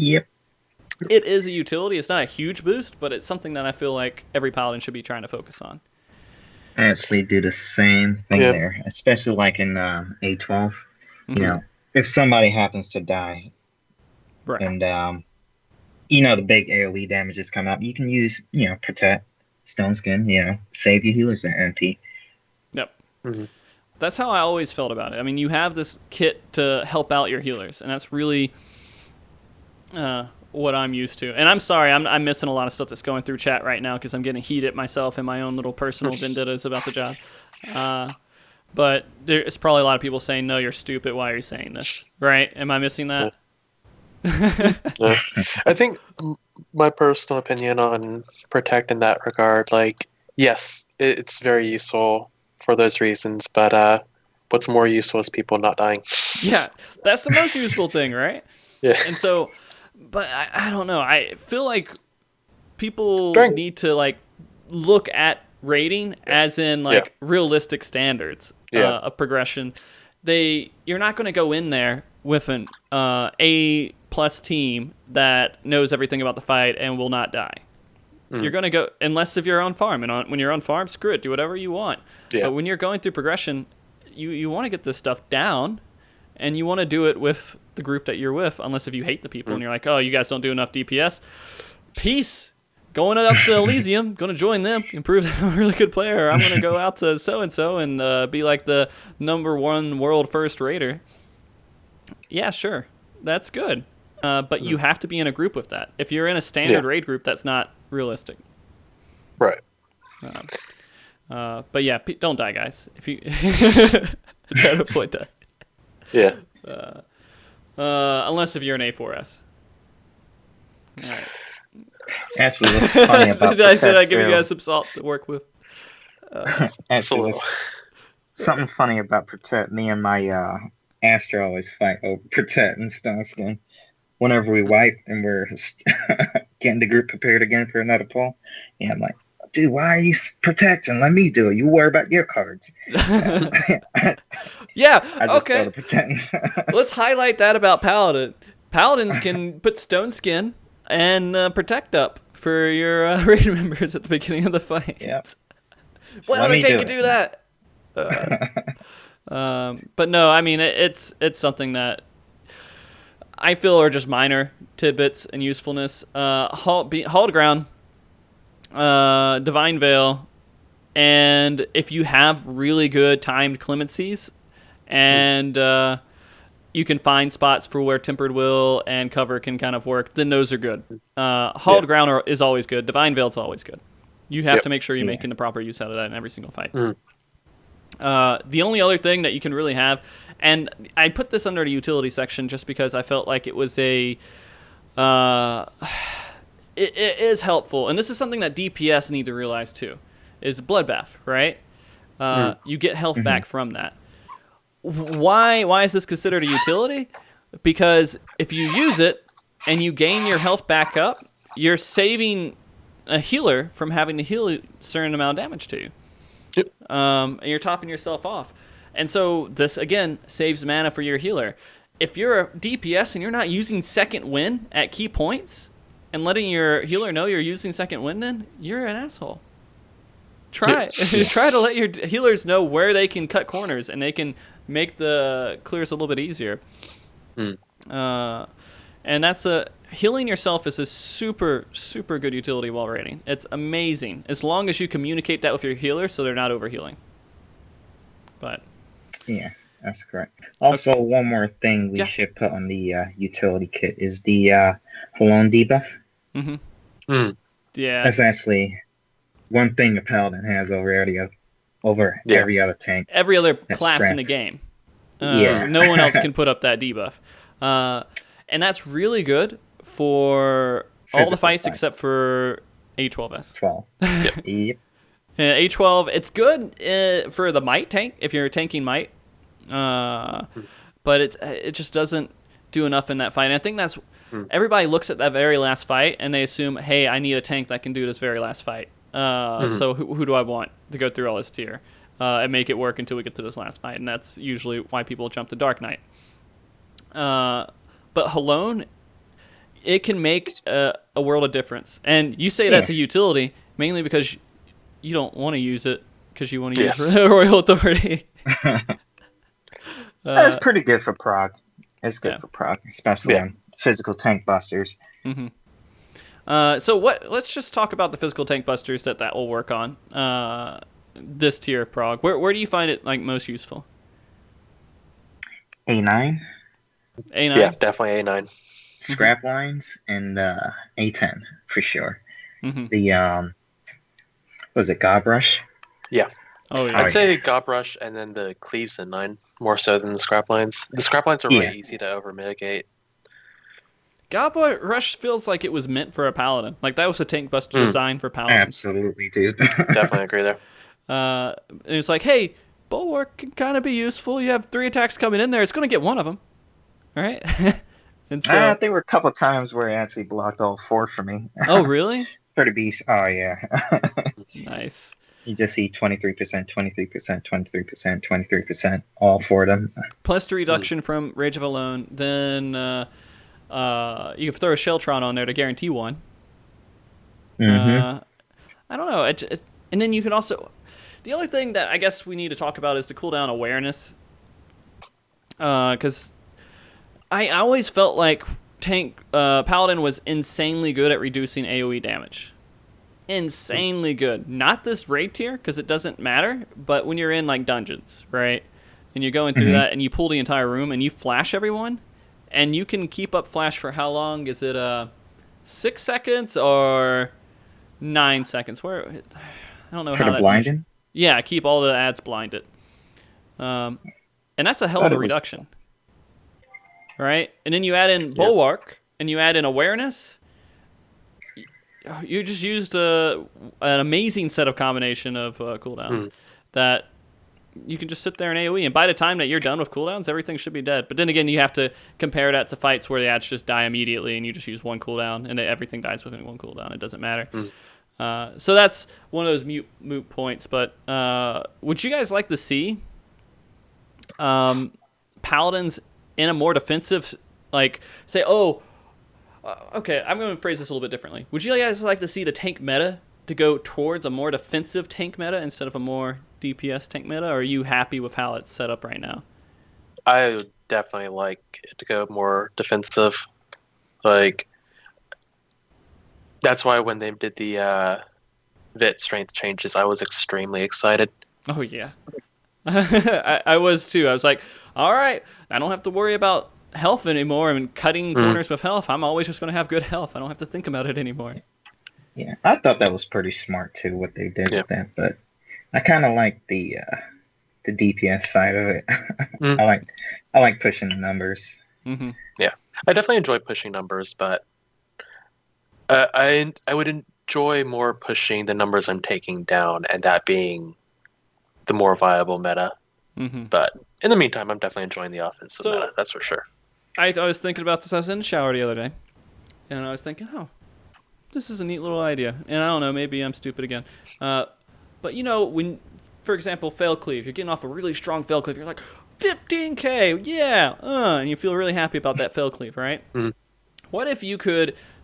it is a utility. It's not a huge boost, but it's something that I feel like every paladin should be trying to focus on. I actually do the same thing there, especially like in A12. You know, if somebody happens to die, and the big AoE damage is coming up, you can use protect, stone skin, save your healers at MP. Yep. That's how I always felt about it. I mean, you have this kit to help out your healers, and that's really what I'm used to. And I'm sorry, I'm missing a lot of stuff that's going through chat right now because I'm getting heated myself in my own little personal vendettas about the job. But there's probably a lot of people saying, no, you're stupid. Why are you saying this? Right? Am I missing that? Yeah. I think my personal opinion on protect in that regard, like, yes, it's very useful for those reasons, but what's more useful is people not dying. Yeah, that's the most useful thing, right? Yeah. And so, but I don't know. I feel like people need to like look at rating as in like realistic standards of progression. You're not going to go in there with an A+ team that knows everything about the fight and will not die. You're going to go, unless if you're on farm, and when you're on farm, screw it, do whatever you want. But when you're going through progression, you want to get this stuff down, and you want to do it with the group that you're with, unless if you hate the people and you're like, oh, you guys don't do enough DPS. Peace. Going up to Elysium, going to join them, improve that I'm a really good player. I'm going to go out to so-and-so and be like the #1 world first raider. Yeah, sure. That's good. But you have to be in a group with that. If you're in a standard raid group, that's not realistic. Right. But yeah, don't die, guys. If you try to avoid that. Yeah. Unless if you're an A4S. All right. Actually, what's funny about did I give you guys some salt to work with? Actually, something funny about Protect. Me and my Astra always fight over Protect and Stone Skin. Whenever we wipe and we're getting the group prepared again for another pull, yeah, I'm like, dude, why are you protecting? Let me do it. You worry about your cards. Yeah, I just okay. Let's highlight that about Paladin. Paladins can put Stone Skin and protect up for your raid members at the beginning of the fight. Yep. What other tank can do that? But no, I mean it's something that I feel are just minor tidbits and usefulness. Hallowed Ground, Divine Veil, and if you have really good timed clemencies, and you can find spots for where Tempered Will and cover can kind of work, then those are good. Hallowed Ground is always good. Divine Veil is always good. You have to make sure you're making the proper use out of that in every single fight. The only other thing that you can really have, and I put this under the utility section just because I felt like it was it is helpful, and this is something that DPS need to realize too, is Bloodbath, right? You get health back from that. Why is this considered a utility? Because if you use it and you gain your health back up, you're saving a healer from having to heal a certain amount of damage to you. Yep. And you're topping yourself off. And so this, again, saves mana for your healer. If you're a DPS and you're not using second wind at key points and letting your healer know you're using second wind, then you're an asshole. Try to let your healers know where they can cut corners and they can make the clears a little bit easier. And that's healing yourself is a super, super good utility while raiding. It's amazing. As long as you communicate that with your healer so they're not overhealing. But yeah, that's correct. Also, one more thing we should put on the utility kit is the Hallowed debuff. Yeah. That's actually one thing a Paladin has over every other tank. Every other class in the game. No one else can put up that debuff. And that's really good for all the fights except for A12S. 12. Yep. A12, it's good for the might tank if you're tanking might. But it just doesn't do enough in that fight. And I think that's everybody looks at that very last fight and they assume, hey, I need a tank that can do this very last fight. So who do I want to go through all this tier and make it work until we get to this last fight? And that's usually why people jump to Dark Knight. But Hallowed, it can make a world of difference. And you say that's a utility mainly because you don't want to use it because you want to use Royal Authority. That's pretty good for prog. It's good for prog, especially on physical tank busters. So let's just talk about the physical tank busters that will work on this tier of prog. Where do you find it like most useful? A9. A9? Yeah, definitely A9. Scrap lines and A10 for sure. The was it Gobrush? Yeah. Oh yeah. I'd say Gobrush and then the cleaves in 9 more so than the scrap lines. The scrap lines are really easy to over mitigate. Gobrush feels like it was meant for a Paladin. Like that was a tank buster designed for Paladins. Absolutely, dude. Definitely agree there. And it's like, hey, Bulwark can kind of be useful. You have 3 attacks coming in there. It's going to get one of them. All right? And so, there were a couple of times where it actually blocked all 4 for me. Oh, really? Pretty beast. Oh, yeah. Nice. You just see 23%, 23%, 23%, 23%, all 4 of them. Plus the reduction from Rage of Alone. Then you can throw a Sheltron on there to guarantee 1. I don't know. And then you can also... The other thing that I guess we need to talk about is the cooldown awareness. Because I always felt like Paladin was insanely good at reducing AoE damage. Insanely good. Not this raid tier, because it doesn't matter, but when you're in like dungeons, right? And you're going through that and you pull the entire room and you flash everyone, and you can keep up flash for how long? Is it 6 seconds or 9 seconds? Where I don't know For how the that blinding? Yeah, keep all the ads blinded. And that's a hell of a reduction. Right? And then you add in Bulwark, and you add in Awareness. You just used an amazing set of combination of cooldowns that you can just sit there in AoE, and by the time that you're done with cooldowns, everything should be dead. But then again, you have to compare that to fights where the ads just die immediately, and you just use one cooldown, and everything dies within one cooldown. It doesn't matter. So that's one of those moot points. But would you guys like to see Paladins in a more defensive, like, say, okay, I'm going to phrase this a little bit differently. Would you guys like to see the tank meta to go towards a more defensive tank meta instead of a more DPS tank meta, or are you happy with how it's set up right now? I would definitely like it to go more defensive. Like, that's why when they did the Vit strength changes, I was extremely excited. Oh, yeah. I was too. I was like, all right, I don't have to worry about health anymore and cutting corners with health. I'm always just going to have good health. I don't have to think about it anymore. Yeah, I thought that was pretty smart too, what they did with that. But I kind of like the DPS side of it. I like pushing the numbers. Yeah, I definitely enjoy pushing numbers, but I would enjoy more pushing the numbers I'm taking down, and that being the more viable meta. But in the meantime, I'm definitely enjoying the offensive meta. That's for sure. I was thinking about this. I was in the shower the other day, and I was thinking, this is a neat little idea. And I don't know, maybe I'm stupid again. But, you know, when, for example, fail cleave, you're getting off a really strong fail cleave, you're like, 15k, yeah, and you feel really happy about that fail cleave, right? What if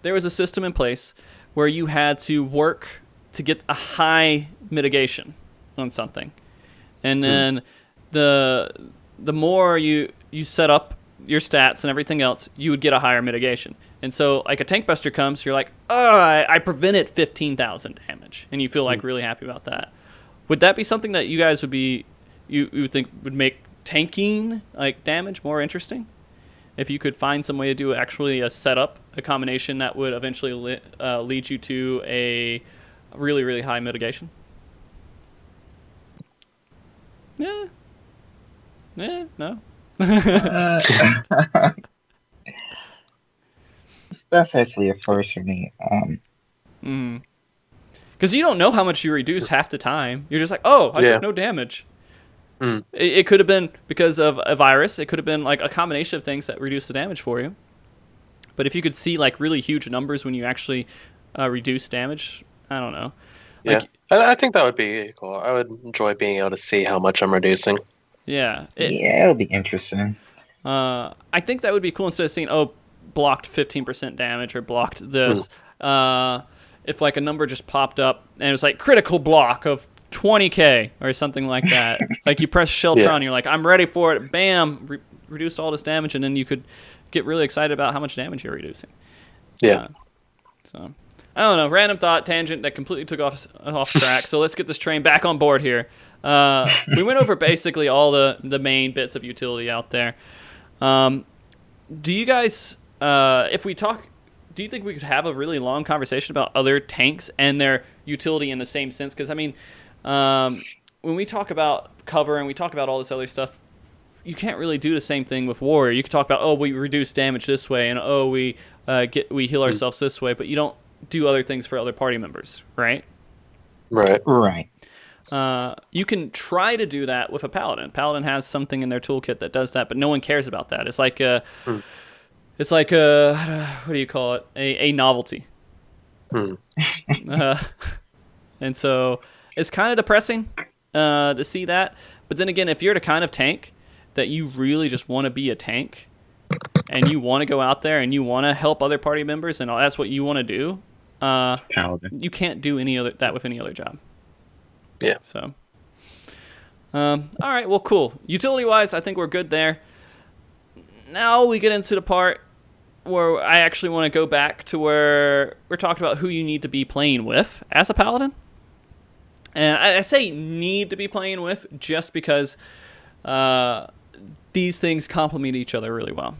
there was a system in place where you had to work to get a high mitigation on something, and then the more you set up your stats and everything else, you would get a higher mitigation. And so, like, a tank buster comes, you're like, I prevented 15,000 damage, and you feel like really happy about that. Would that be something that you guys would be you would think would make tanking like damage more interesting? If you could find some way to do actually a setup, a combination that would eventually lead you to a really, really high mitigation. No. That's actually a first for me. Because you don't know how much you reduce half the time. You're just like, I took no damage. It could have been because of a virus. It could have been like a combination of things that reduce the damage for you. But if you could see like really huge numbers when you actually reduce damage, I don't know. Yeah, I think that would be cool. I would enjoy being able to see how much I'm reducing. Yeah. It'll be interesting. I think that would be cool instead of saying, blocked 15% damage or blocked this. If like a number just popped up and it was like critical block of 20k or something like that. Like you press Sheltron, you're like, I'm ready for it. Bam, reduce all this damage, and then you could get really excited about how much damage you're reducing. Yeah. So I don't know. Random thought tangent that completely took off track. So let's get this train back on board here. We went over basically all the main bits of utility out there. Do you guys, do you think we could have a really long conversation about other tanks and their utility in the same sense? Because, I mean, when we talk about cover and we talk about all this other stuff, you can't really do the same thing with warrior. You can talk about, we reduce damage this way, and we heal ourselves this way, but you don't do other things for other party members, right? Right. You can try to do that with a paladin. Paladin has something in their toolkit that does that, but no one cares about that. It's like what do you call it? A novelty. And so it's kind of depressing to see that. But then again, if you're the kind of tank that you really just want to be a tank, and you want to go out there and you want to help other party members, and that's what you want to do, Paladin. you can't do that with any other job. Yeah. So, All right, well, cool. Utility-wise, I think we're good there. Now we get into the part where I actually want to go back to where we're talking about who you need to be playing with as a paladin. And I say need to be playing with just because these things complement each other really well.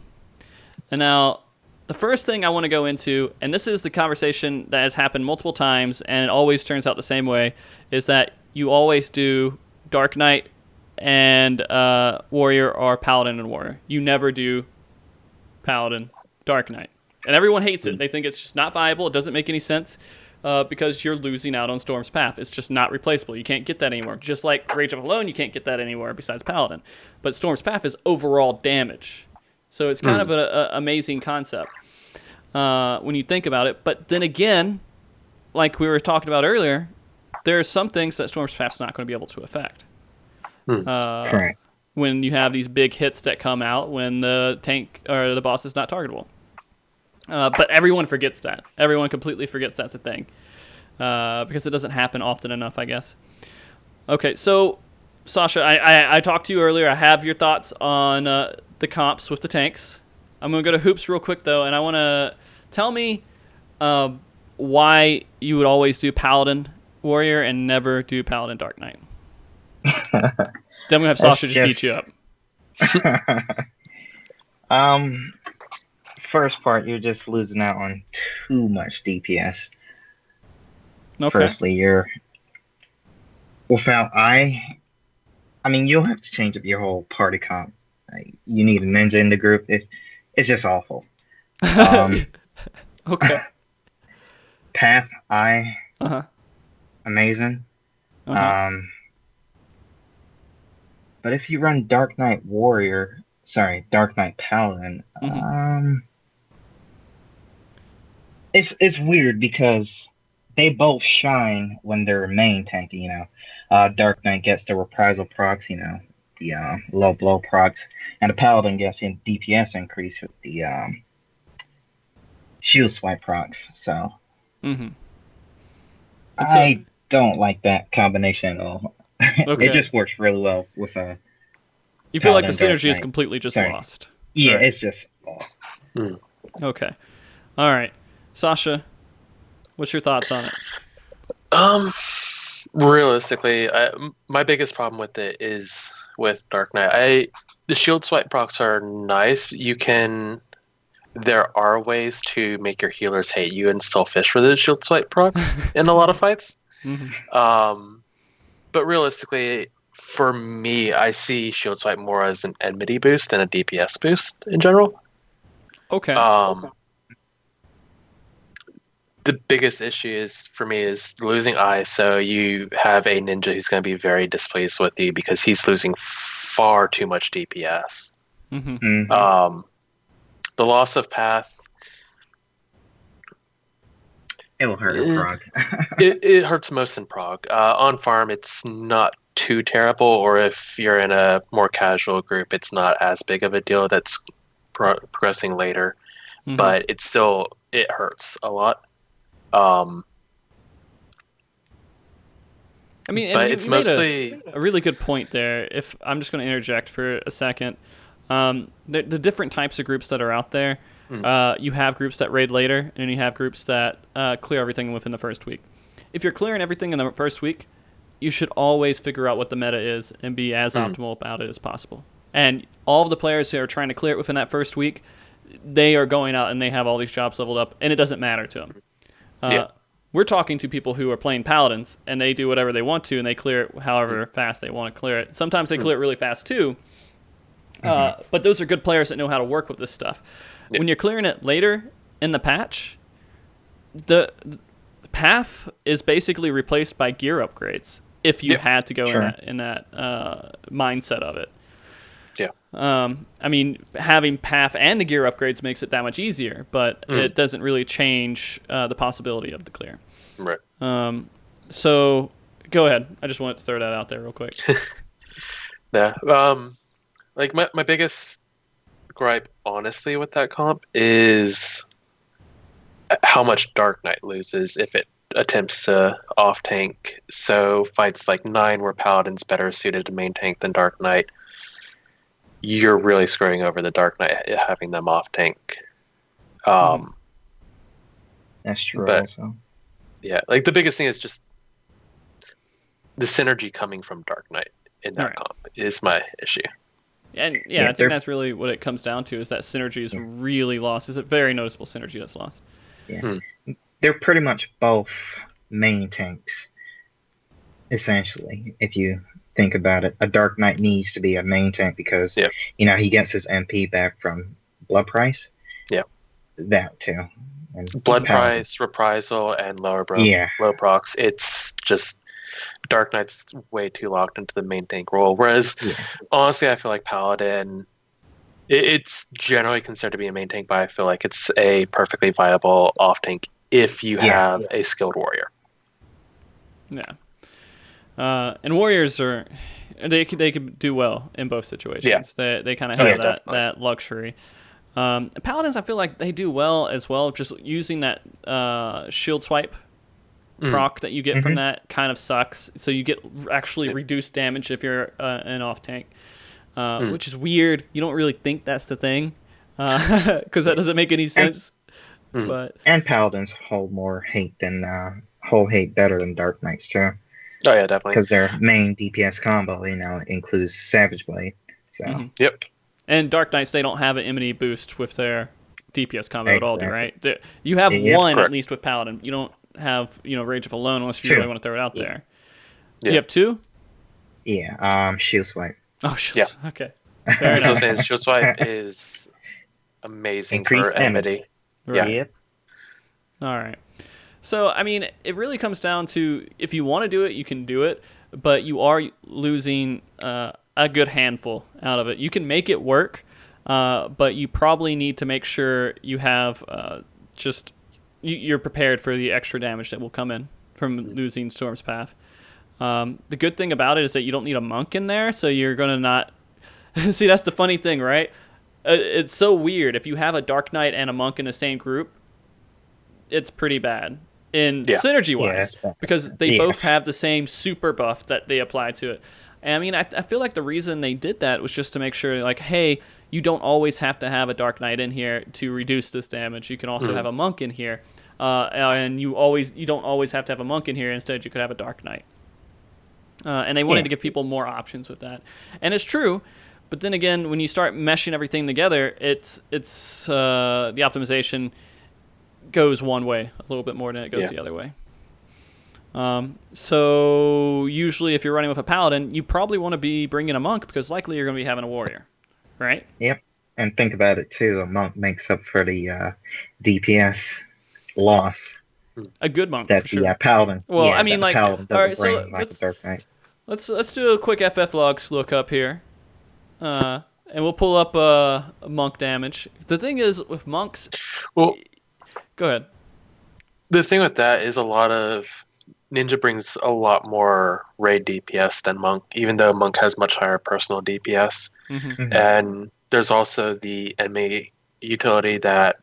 And now, the first thing I want to go into, and this is the conversation that has happened multiple times, and it always turns out the same way, is that you always do Dark Knight and Warrior or Paladin and Warrior. You never do Paladin, Dark Knight. And everyone hates it. They think it's just not viable. It doesn't make any sense because you're losing out on Storm's Path. It's just not replaceable. You can't get that anymore. Just like Rage of Alone, you can't get that anywhere besides Paladin. But Storm's Path is overall damage. So it's kind of an amazing concept when you think about it. But then again, like we were talking about earlier, there are some things that Storm's Path's not going to be able to affect. Correct. When you have these big hits that come out when the tank or the boss is not targetable. But everyone forgets that. Everyone completely forgets that's a thing. Because it doesn't happen often enough, I guess. Okay, so, Sasha, I talked to you earlier. I have your thoughts on the comps with the tanks. I'm going to go to Hoops real quick, though, and I want to tell me why you would always do Paladin Warrior and never do Paladin Dark Knight. Then we have Sasha just beat you up. First part, you're just losing out on too much DPS. Okay. Firstly, you're without I mean, you'll have to change up your whole party comp. You need a ninja in the group. It's just awful. Okay. Path, amazing. But if you run Dark Knight Paladin, it's weird because they both shine when they're main tanky, Dark Knight gets the reprisal procs, the low blow procs, and the Paladin gets a DPS increase with the shield swipe procs. So I don't like that combination at all. Okay. It just works really well with a. You feel like the Paladin synergy is completely just lost. Yeah, right? It's just lost. Okay. All right. Sasha, what's your thoughts on it? Realistically, my biggest problem with it is with Dark Knight. The shield swipe procs are nice. There are ways to make your healers hate you and still fish for the shield swipe procs in a lot of fights. But realistically, for me, I see shield swipe more as an enmity boost than a DPS boost in general. Okay. The biggest issue for me is losing eye. So you have a ninja who's going to be very displeased with you because he's losing far too much DPS. The loss of path. It will hurt in Prog. it hurts most in Prog. On farm, it's not too terrible, or if you're in a more casual group, it's not as big of a deal. That's progressing later, but it hurts a lot. I mean, but you it's made mostly a really good point there. If I'm just going to interject for a second, the different types of groups that are out there. You have groups that raid later, and you have groups that clear everything within the first week. If you're clearing everything in the first week, you should always figure out what the meta is and be as optimal about it as possible. And all of the players who are trying to clear it within that first week, they are going out and they have all these jobs leveled up, and it doesn't matter to them. We're talking to people who are playing Paladins, and they do whatever they want to, and they clear it however fast they want to clear it. Sometimes they clear it really fast, too. But those are good players that know how to work with this stuff. When you're clearing it later in the patch, the path is basically replaced by gear upgrades if you had to go in that mindset of it. I mean, having path and the gear upgrades makes it that much easier, but it doesn't really change the possibility of the clear. Right. So go ahead. I just wanted to throw that out there real quick. Yeah. Like my biggest gripe, honestly, with that comp is how much Dark Knight loses if it attempts to off tank. So fights like 9 where Paladin's better suited to main tank than Dark Knight, you're really screwing over the Dark Knight having them off tank. That's true. But also, yeah, like the biggest thing is just the synergy coming from Dark Knight in that comp is my issue. And yeah, I think that's really what it comes down to, is that synergy is really lost. It's a very noticeable synergy that's lost. Yeah. They're pretty much both main tanks, essentially. If you think about it, a Dark Knight needs to be a main tank because he gets his MP back from Blood Price. Yeah, that too. And Blood Price, Reprisal, and low procs. It's just Dark Knight's way too locked into the main tank role. Whereas, honestly, I feel like Paladin, it's generally considered to be a main tank, but I feel like it's a perfectly viable off tank if you have a skilled warrior. Yeah. And warriors they could do well in both situations. They kind of have that luxury. Paladins, I feel like they do well as well. Just using that shield swipe proc that you get from that kind of sucks. So you get actually reduced damage if you're an off tank, which is weird. You don't really think that's the thing because that doesn't make any sense. But Paladins hold more hate than hold hate better than Dark Knights too. Oh yeah, definitely. Because their main DPS combo, includes Savage Blade. So And Dark Knights, they don't have an Enmity boost with their DPS combo at all, right? You have one at least with Paladin. You don't have Rage of Alone unless you really want to throw it out there. You have 2? Yeah, Shield Swipe. Oh, Shield Swipe. Okay. Fair enough. Shield Swipe is amazing for Enmity. Right. Yep. All right. So, I mean, it really comes down to, if you want to do it, you can do it, but you are losing a good handful out of it. You can make it work, but you probably need to make sure you have you're prepared for the extra damage that will come in from losing Storm's Path. The good thing about it is that you don't need a monk in there, so you're going to not... See, that's the funny thing, right? It's so weird. If you have a Dark Knight and a monk in the same group, it's pretty bad in synergy-wise, because they both have the same super buff that they apply to it. And I mean, I feel like the reason they did that was just to make sure, like, hey, you don't always have to have a Dark Knight in here to reduce this damage. You can also have a monk in here, and you don't always have to have a monk in here. Instead, you could have a Dark Knight. And they wanted to give people more options with that, and it's true. But then again, when you start meshing everything together, it's the optimization goes one way a little bit more than it goes the other way. So usually if you're running with a Paladin, you probably want to be bringing a monk because likely you're going to be having a warrior, right? Yep. And think about it too. A monk makes up for the DPS loss. A good monk, that for sure. The Paladin. Well, I mean, like, all right, so let's do a quick FF logs look up here, and we'll pull up monk damage. The thing is with monks. Well, go ahead. The thing with that is a lot of Ninja brings a lot more raid DPS than Monk, even though Monk has much higher personal DPS. And there's also the enemy utility that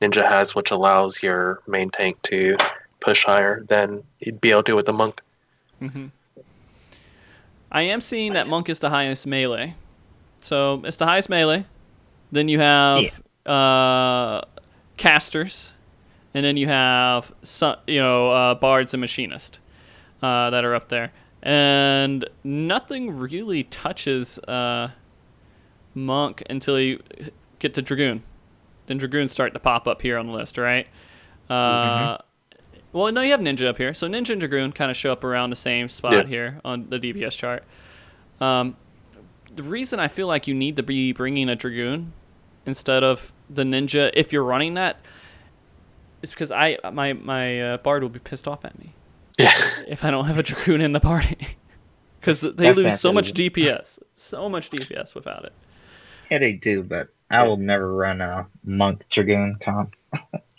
Ninja has, which allows your main tank to push higher than he'd be able to with the Monk. I am seeing that Monk is the highest melee. So it's the highest melee. Then you have casters. And then you have bards and machinists that are up there, and nothing really touches monk until you get to dragoon. Then dragoons start to pop up here on the list, right? Well, no, you have ninja up here, so ninja and dragoon kind of show up around the same spot here on the DPS chart. The reason I feel like you need to be bringing a dragoon instead of the ninja, if you're running that, it's because my bard will be pissed off at me if I don't have a dragoon in the party, because they lose so much DPS, without it. Yeah, they do, but I will never run a monk dragoon comp.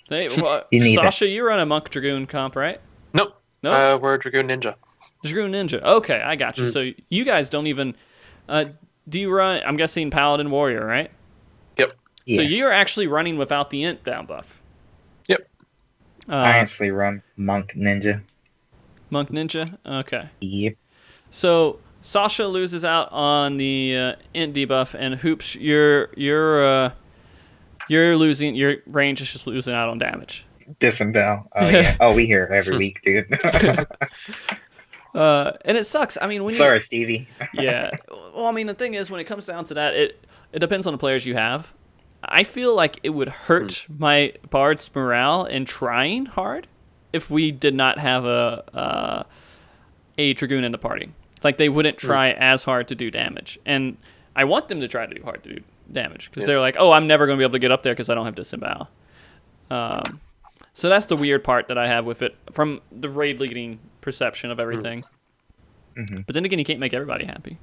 Hey, Sasha, you run a monk dragoon comp, right? Nope. We're a dragoon ninja. Dragoon ninja. Okay, I got you. So you guys don't even. Do you run? I'm guessing Paladin warrior, right? Yep. So you're actually running without the int down buff. I actually run Monk Ninja. Monk Ninja? Okay. Yep. So Sasha loses out on the int debuff, and Hoops, you're losing. Your range is just losing out on damage. Disembowel. Oh yeah. Oh, we hear it every week, dude. And it sucks. I mean, when Sorry, Stevie. Yeah. Well, I mean, the thing is, when it comes down to that, it depends on the players you have. I feel like it would hurt my bard's morale in trying hard if we did not have a Dragoon in the party. Like, they wouldn't try as hard to do damage. And I want them to try to do hard to do damage, because they're like, oh, I'm never going to be able to get up there because I don't have disembowel. So that's the weird part that I have with it from the raid leading perception of everything. Mm-hmm. But then again, you can't make everybody happy.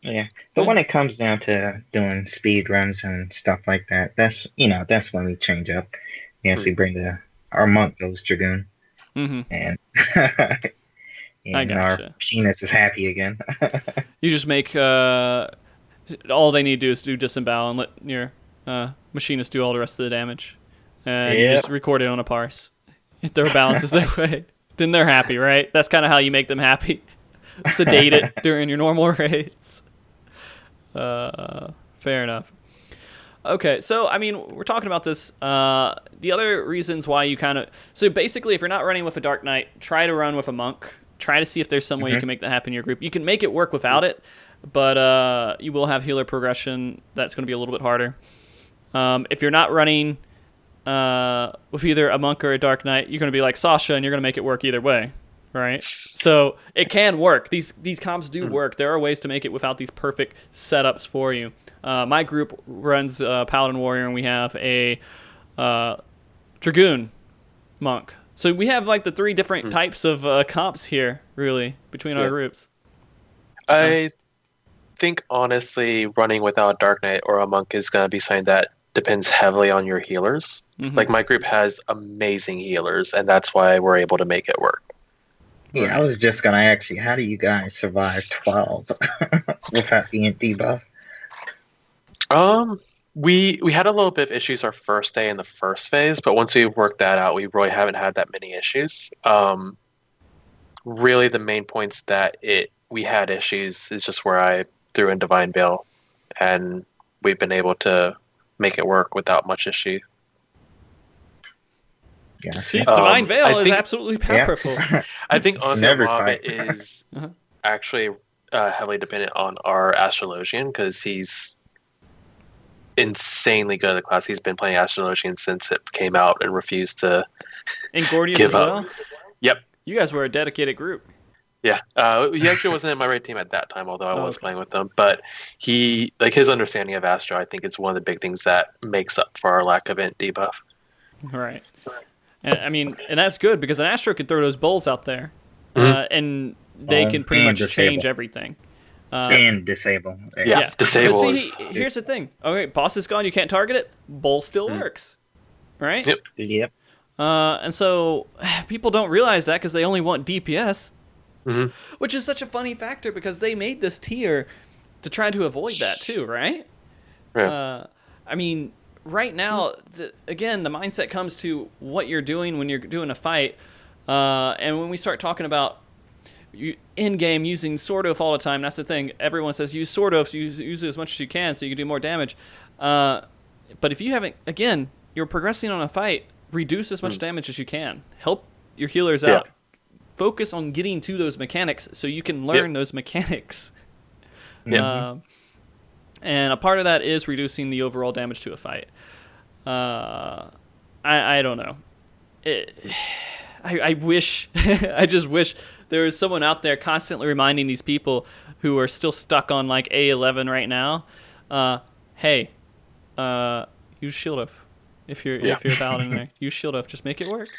Yeah. But when it comes down to doing speed runs and stuff like that, that's when we change up. Yes, we bring our monk goes Dragoon. Mm-hmm. And I gotcha. Our machinist is happy again. You just make all they need to do is do disembowel and let your machinist do all the rest of the damage. And you just record it on a parse. If their balance is their way, then they're happy, right? That's kind of how you make them happy. Sedate it during your normal raids. Fair enough. Okay, so, I mean, we're talking about this. The other reasons why you kind of... So, basically, if you're not running with a Dark Knight, try to run with a Monk. Try to see if there's some way you can make that happen in your group. You can make it work without it, but you will have healer progression. That's going to be a little bit harder. If you're not running with either a Monk or a Dark Knight, you're going to be like Sasha, and you're going to make it work either way. Right? So it can work. These comps do work. There are ways to make it without these perfect setups for you. My group runs Paladin Warrior, and we have a Dragoon Monk. So we have like the three different types of comps here, really, between our groups. I think, honestly, running without a Dark Knight or a Monk is going to be something that depends heavily on your healers. Like, my group has amazing healers, and that's why we're able to make it work. Yeah, I was just gonna ask you, how do you guys survive 12 without the debuff? We had a little bit of issues our first day in the first phase, but once we worked that out, we really haven't had that many issues. Really, the main points that we had issues is just where I threw in Divine Veil, and we've been able to make it work without much issue. Yeah. See, Divine Veil is absolutely powerful. I think honestly, Mob is actually heavily dependent on our Astrologian, because he's insanely good at the class. He's been playing Astrologian since it came out and refused to and Gordius give as up. well? Yep. You guys were a dedicated group. Yeah. He actually wasn't in my raid team at that time, although I was playing with them. But his understanding of Astro, I think, is one of the big things that makes up for our lack of int debuff. Right. And, I mean, and that's good, because an Astro can throw those bowls out there, and they can pretty much change everything. And disable. Yeah, disable. But see, here's the thing. Okay, boss is gone, you can't target it. Bowl still works. Right? Yep. And so people don't realize that because they only want DPS, which is such a funny factor, because they made this tier to try to avoid that too, right? Yeah. I mean, right now, again, the mindset comes to what you're doing when you're doing a fight. And when we start talking about in-game using Sword Oath all the time, that's the thing. Everyone says use Sword Oath, use it as much as you can so you can do more damage. But if you haven't, again, you're progressing on a fight, reduce as much damage as you can. Help your healers out. Focus on getting to those mechanics so you can learn those mechanics. And a part of that is reducing the overall damage to a fight. I don't know. I wish, I just wish there was someone out there constantly reminding these people who are still stuck on like A11 right now. Hey, use Shield Oath. If you're Paladin there, use Shield Oath. Just make it work.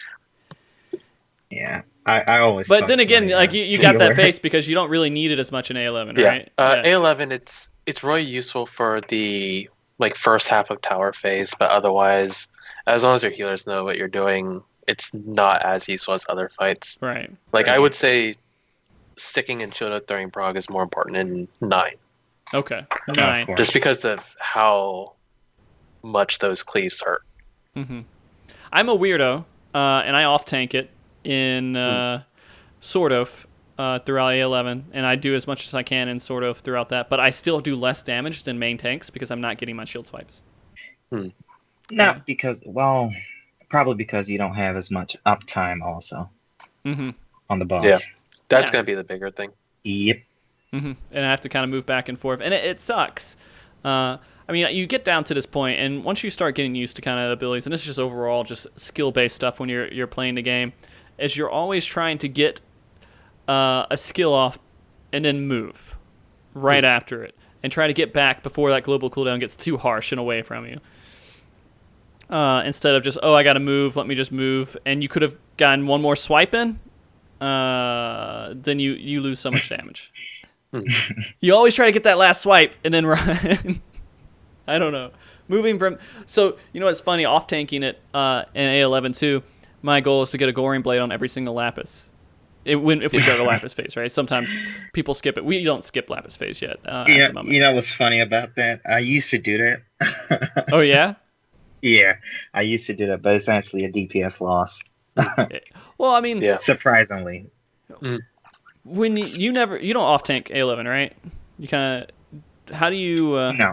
Yeah, I always. But then again, like you got that face because you don't really need it as much in A11, right? A11, it's really useful for the first half of tower phase, but otherwise, as long as your healers know what you're doing, it's not as useful as other fights. Right. I would say sticking in Shield Oath during Prog is more important in 9. Okay. 9. Just because of how much those cleaves hurt. I'm a weirdo. and I off tank it in sort of throughout A11, and I do as much as I can in sort of throughout that. But I still do less damage than main tanks because I'm not getting my shield swipes. Not because, well, probably because you don't have as much uptime also on the boss. Yeah, that's gonna be the bigger thing. Yep. And I have to kind of move back and forth, and it sucks. I mean, you get down to this point, and once you start getting used to kind of abilities, and this is just overall just skill-based stuff when you're playing the game, is you're always trying to get a skill off and then move right after it, and try to get back before that global cooldown gets too harsh and away from you. Instead of just, I gotta move, let me just move, and you could have gotten one more swipe in, then you lose so much damage. You always try to get that last swipe and then run. I don't know. Moving from... So, you know what's funny? Off-tanking it in A11 too, my goal is to get a Goring Blade on every single Lapis. If we go to Lapis phase, right? Sometimes people skip it. We don't skip Lapis phase yet. Yeah, you know what's funny about that? I used to do that. Oh, yeah? Yeah, I used to do that, but it's actually a DPS loss. Well, I mean... Yeah. Surprisingly. When you don't off tank A11, right? You kind of how do you? No.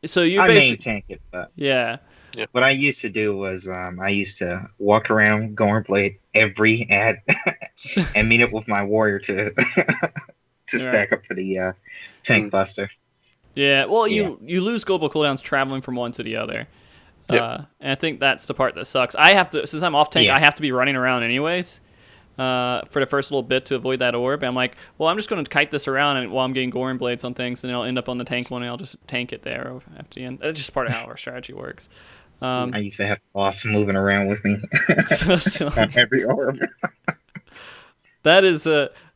So you I basically main tank it, but yeah. What I used to do was I used to walk around Goring Blade every ad and meet up with my warrior to stack up for the tank buster. Yeah. Well, you lose global cooldowns traveling from one to the other. And I think that's the part that sucks. I have to, since I'm off tank, I have to be running around anyways. For the first little bit to avoid that orb. I'm like, well, I'm just going to kite this around and while I'm getting Goring Blades on things, and I'll end up on the tank one, and I'll just tank it there after the end. That's just part of how our strategy works. I used to have boss moving around with me so, on every orb. That is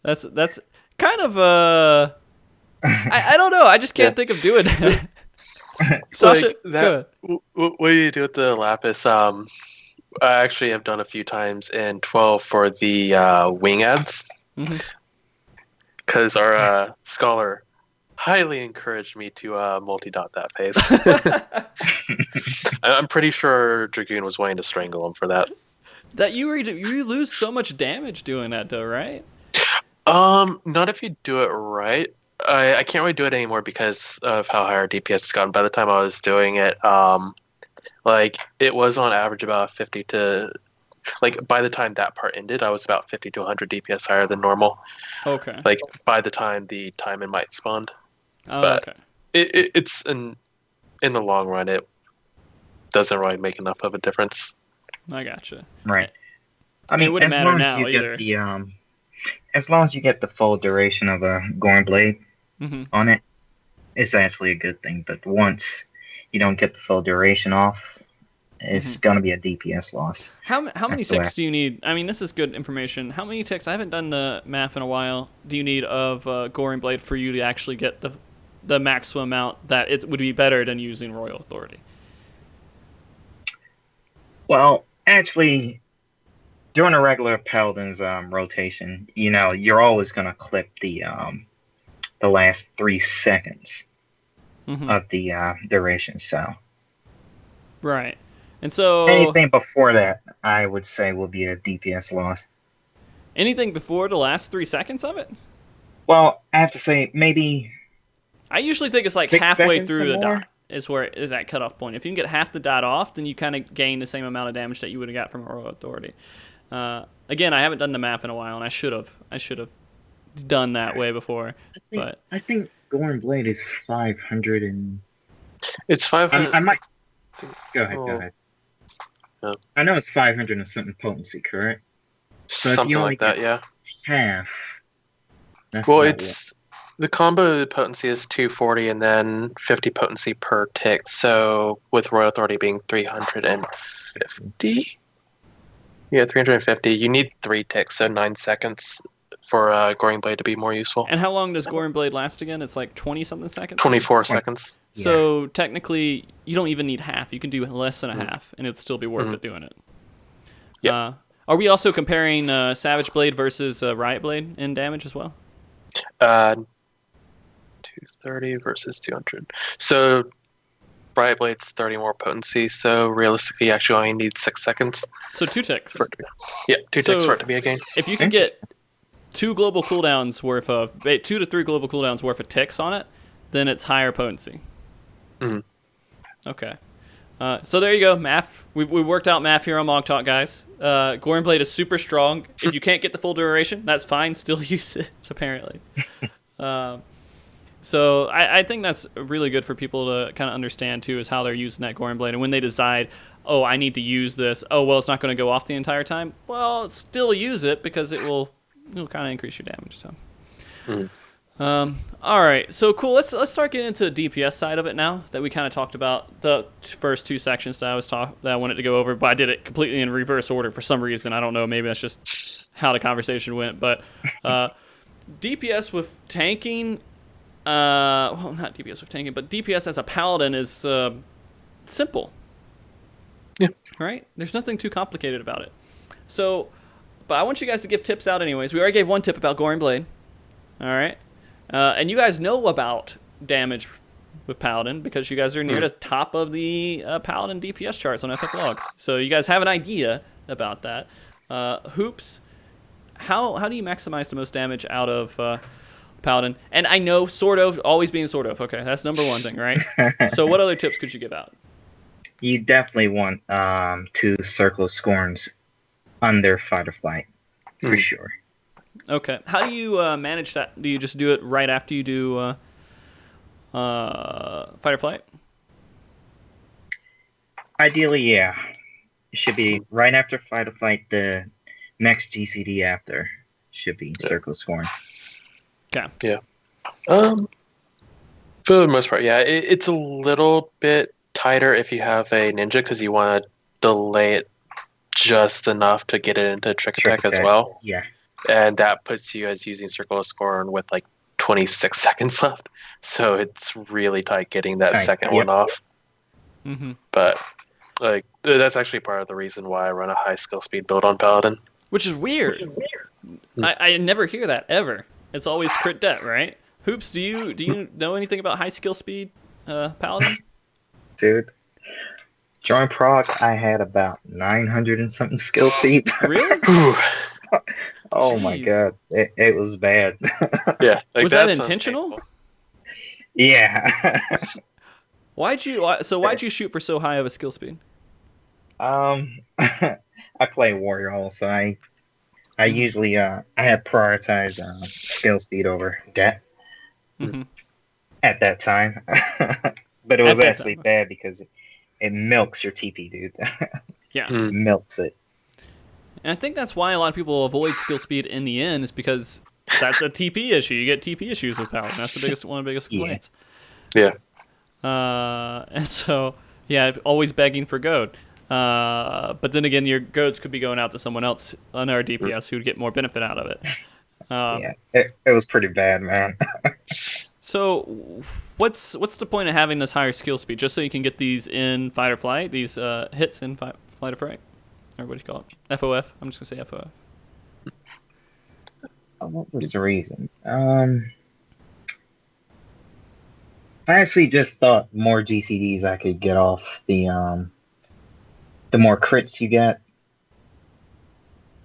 that's kind of I don't know. I just can't think of doing it. Sasha, like that, what do you do with the Lapis? I actually have done a few times in 12 for the wing ads, because our scholar highly encouraged me to multi-dot that phase. I'm pretty sure Dragoon was wanting to strangle him for that. That you lose so much damage doing that though, right? Not if you do it right. I can't really do it anymore because of how high our DPS has gotten. By the time I was doing it, like it was on average about 50 to, like by the time that part ended, I was about 50 to 100 DPS higher than normal. Okay. Like by the time the time in might spawned. Oh, but okay. It's in the long run, it doesn't really make enough of a difference. I gotcha. Right. I mean, it wouldn't as matter long now as you either. get the as long as you get the full duration of a Goring Blade on it, it's actually a good thing. But once you don't get the full duration off, it's gonna be a DPS loss. How many ticks do you need? I mean, this is good information. How many ticks? I haven't done the math in a while. Do you need of Goring Blade for you to actually get the maximum amount that it would be better than using Royal Authority? Well, actually, during a regular Paladin's rotation, you're always gonna clip the last 3 seconds of the duration. So right. And so anything before that, I would say, will be a DPS loss. Anything before the last 3 seconds of it? Well, I have to say, maybe. I usually think it's like halfway through the dot is where is that cutoff point. If you can get half the dot off, then you kind of gain the same amount of damage that you would have got from a Royal Authority. Again, I haven't done the map in a while, and I should have done that way before. I think Goring Blade is 500 and. It's 500. I might. Go ahead. Yeah. I know it's 500 and something potency, correct? So something like that, yeah. Half. Well, the combo potency is 240 and then 50 potency per tick. So with Royal Authority being 350, yeah, 350. You need 3 ticks, so 9 seconds for Goring Blade to be more useful. And how long does Goring Blade last again? It's like 20-something seconds? 24 seconds. So technically, you don't even need half. You can do less than a half, and it'd still be worth it doing it. Yeah. Are we also comparing Savage Blade versus Riot Blade in damage as well? 230 versus 200. So Bright Blade's 30 more potency, so realistically, you actually only need 6 seconds. So 2 ticks. Yeah, 2 ticks for it to be a gain. If you can get 2 global cooldowns worth of 2 to 3 global cooldowns worth of ticks on it, then it's higher potency. Okay. So there you go, math. We worked out math here on MogTalk, guys. Goring Blade is super strong. If you can't get the full duration, that's fine. Still use it, apparently. So I think that's really good for people to kind of understand, too, is how they're using that Goring Blade. And when they decide, oh, I need to use this. Oh, well, it's not going to go off the entire time. Well, still use it because it will kind of increase your damage. So. All right, so cool. Let's start getting into the DPS side of it now that we kind of talked about the first 2 sections that I wanted to go over, but I did it completely in reverse order for some reason. I don't know. Maybe that's just how the conversation went. But DPS with tanking, well, not DPS with tanking, but DPS as a paladin is simple. Yeah. Right? There's nothing too complicated about it. So, but I want you guys to give tips out anyways. We already gave one tip about Goring Blade. All right. And you guys know about damage with Paladin because you guys are near the top of the Paladin DPS charts on FF Logs. So you guys have an idea about that. Hooops, how do you maximize the most damage out of Paladin? And I know sort of, always being sort of. Okay, that's number one thing, right? So what other tips could you give out? You definitely want 2 Circle of Scorns under Fight or Flight, for sure. Okay. How do you manage that? Do you just do it right after you do Fight or Flight? Ideally, yeah. It should be right after Fight or Flight. The next GCD after should be Circle of Scorn. Okay. Yeah. For the most part, yeah. It's a little bit tighter if you have a ninja because you want to delay it just enough to get it into trick attack as well. Yeah. And that puts you as using Circle of Scorn with like 26 seconds left. So it's really tight getting that second one off. But like that's actually part of the reason why I run a high skill speed build on Paladin. Which is weird. I never hear that ever. It's always crit det, right? Hoops, do you know anything about high skill speed Paladin? Dude. During Prog, I had about 900 and something skill speed. Really? Oh my god, it was bad. Yeah, like was that intentional? Yeah. Why'd you shoot for so high of a skill speed? I play warrior also. I usually I had prioritized skill speed over det at that time, but it was actually bad because it milks your TP, dude. Yeah, milks it. And I think that's why a lot of people avoid skill speed in the end, is because that's a TP issue. You get TP issues with Paladin. That's one of the biggest complaints. Yeah. And so, yeah, always begging for goad. But then again, your goads could be going out to someone else on our DPS who would get more benefit out of it. Yeah, it was pretty bad, man. So, what's the point of having this higher skill speed? Just so you can get these in Fight or Flight, these hits in Flight or Fright? Or what do you call it? FOF? I'm just going to say FOF. What was the reason? I actually just thought more GCDs I could get off the more crits you get.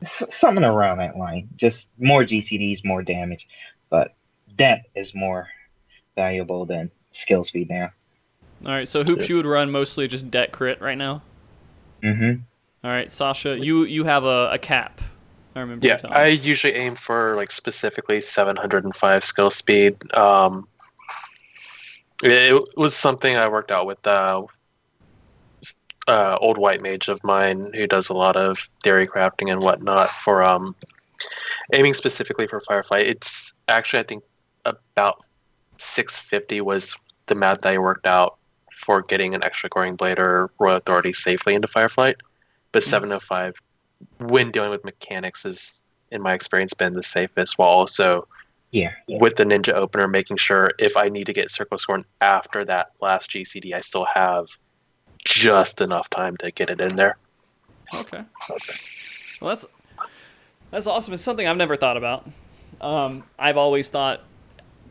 Something around that line. Just more GCDs, more damage. But that is more valuable than skill speed now. All right, so Hoops, you would run mostly just det crit right now? Mm-hmm. All right, Sasha, you have a cap. I remember. Yeah, I usually aim for like specifically 705 skill speed. It was something I worked out with old white mage of mine who does a lot of theory crafting and whatnot for aiming specifically for Firefly. It's actually, I think, about 650 was the math that I worked out for getting an extra Goring Blade or Royal Authority safely into Fireflight. But 705, when dealing with mechanics, is, in my experience, been the safest, while also with the Ninja Opener, making sure if I need to get Circle Scorn after that last GCD, I still have just enough time to get it in there. Okay. Well, that's awesome. It's something I've never thought about. I've always thought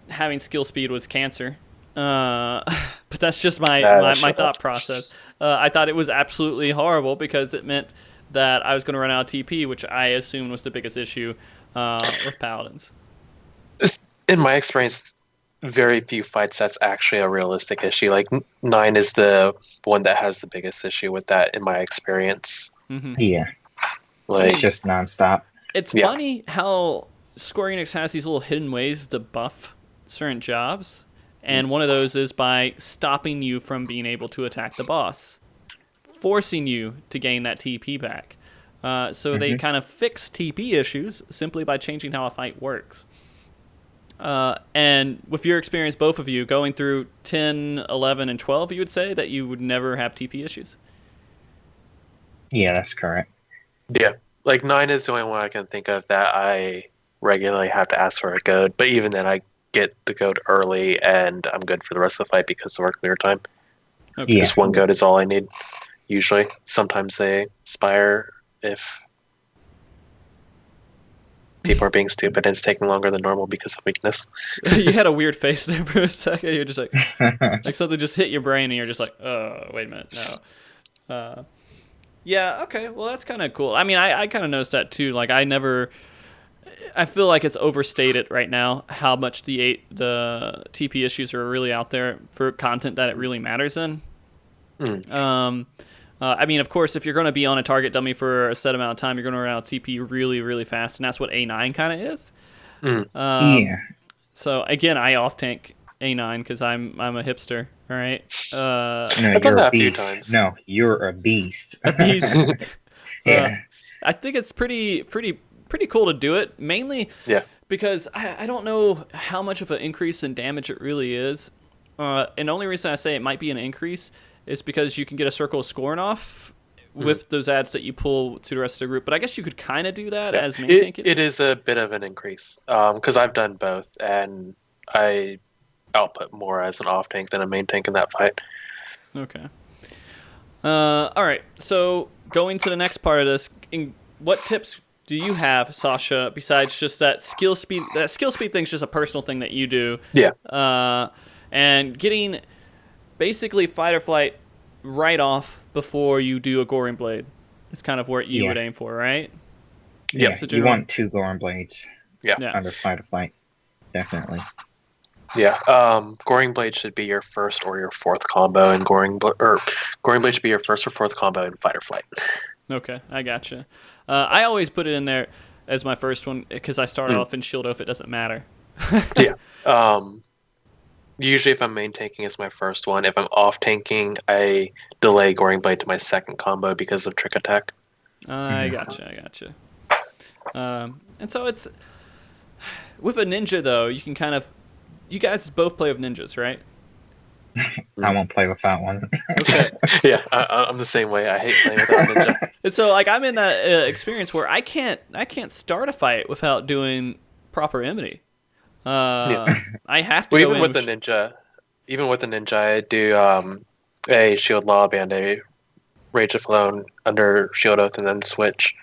having skill speed was cancer. but that's just my thought process. I thought it was absolutely horrible because it meant that I was going to run out of TP, which I assumed was the biggest issue with Paladins. In my experience, very few fights that's actually a realistic issue. Like 9 is the one that has the biggest issue with that in my experience. Mm-hmm. Yeah. Like, it's just nonstop. It's funny how Square Enix has these little hidden ways to buff certain jobs, and one of those is by stopping you from being able to attack the boss, forcing you to gain that TP back. So they kind of fix TP issues simply by changing how a fight works. And with your experience, both of you, going through 10, 11, and 12, you would say that you would never have TP issues? Yeah, that's correct. Yeah. Like 9 is the only one I can think of that I regularly have to ask for a goad. But even then, I get the goad early, and I'm good for the rest of the fight because of our clear time. Okay. Yeah. Just one goad is all I need, usually. Sometimes they expire if people are being stupid and it's taking longer than normal because of weakness. You had a weird face there for a second. You're just like something just hit your brain, and you're just like, oh, wait a minute, no. Yeah, okay, well, that's kind of cool. I mean, I kind of noticed that too. Like, I feel like it's overstated right now how much the TP issues are really out there for content that it really matters in. I mean, of course, if you're going to be on a target dummy for a set amount of time, you're going to run out of TP really, really fast, and that's what A9 kind of is. Yeah. So again, I off tank A9 because I'm a hipster. All right. No, I've done you're that a a few beast. times. No, you're a beast. A beast. Yeah. I think it's pretty cool to do it, mainly because I don't know how much of an increase in damage it really is. And the only reason I say it might be an increase is because you can get a circle of scoring off with those ads that you pull to the rest of the group. But I guess you could kind of do that as main tank. It is a bit of an increase because I've done both, and I output more as an off tank than a main tank in that fight. Okay. All right. So going to the next part of this, what tips do you have, Sasha, besides just that skill speed? That skill speed thing's just a personal thing that you do. Yeah. And getting basically fight or flight right off before you do a Goring Blade is kind of what you would aim for, right? Yeah, So you want 2 Goring Blades. Yeah. Under fight or flight. Definitely. Yeah. Goring Blade should be your first or your fourth combo, and Goring Blade should be your first or fourth combo in fight or flight. Okay, I gotcha. I always put it in there as my first one because I start off in shield if it doesn't matter. Yeah. Usually if I'm main tanking, it's my first one. If I'm off tanking, I delay Goring Blade to my second combo because of trick attack. I gotcha. And so it's with a ninja though. You can kind of, you guys both play with ninjas, right? I won't play without one. Okay. Yeah, I'm the same way. I hate playing without ninja. And so like I'm in that experience where I can't start a fight without doing proper Enmity. I have to go even with the ninja, I do a shield lob and a rage of flown under shield oath and then switch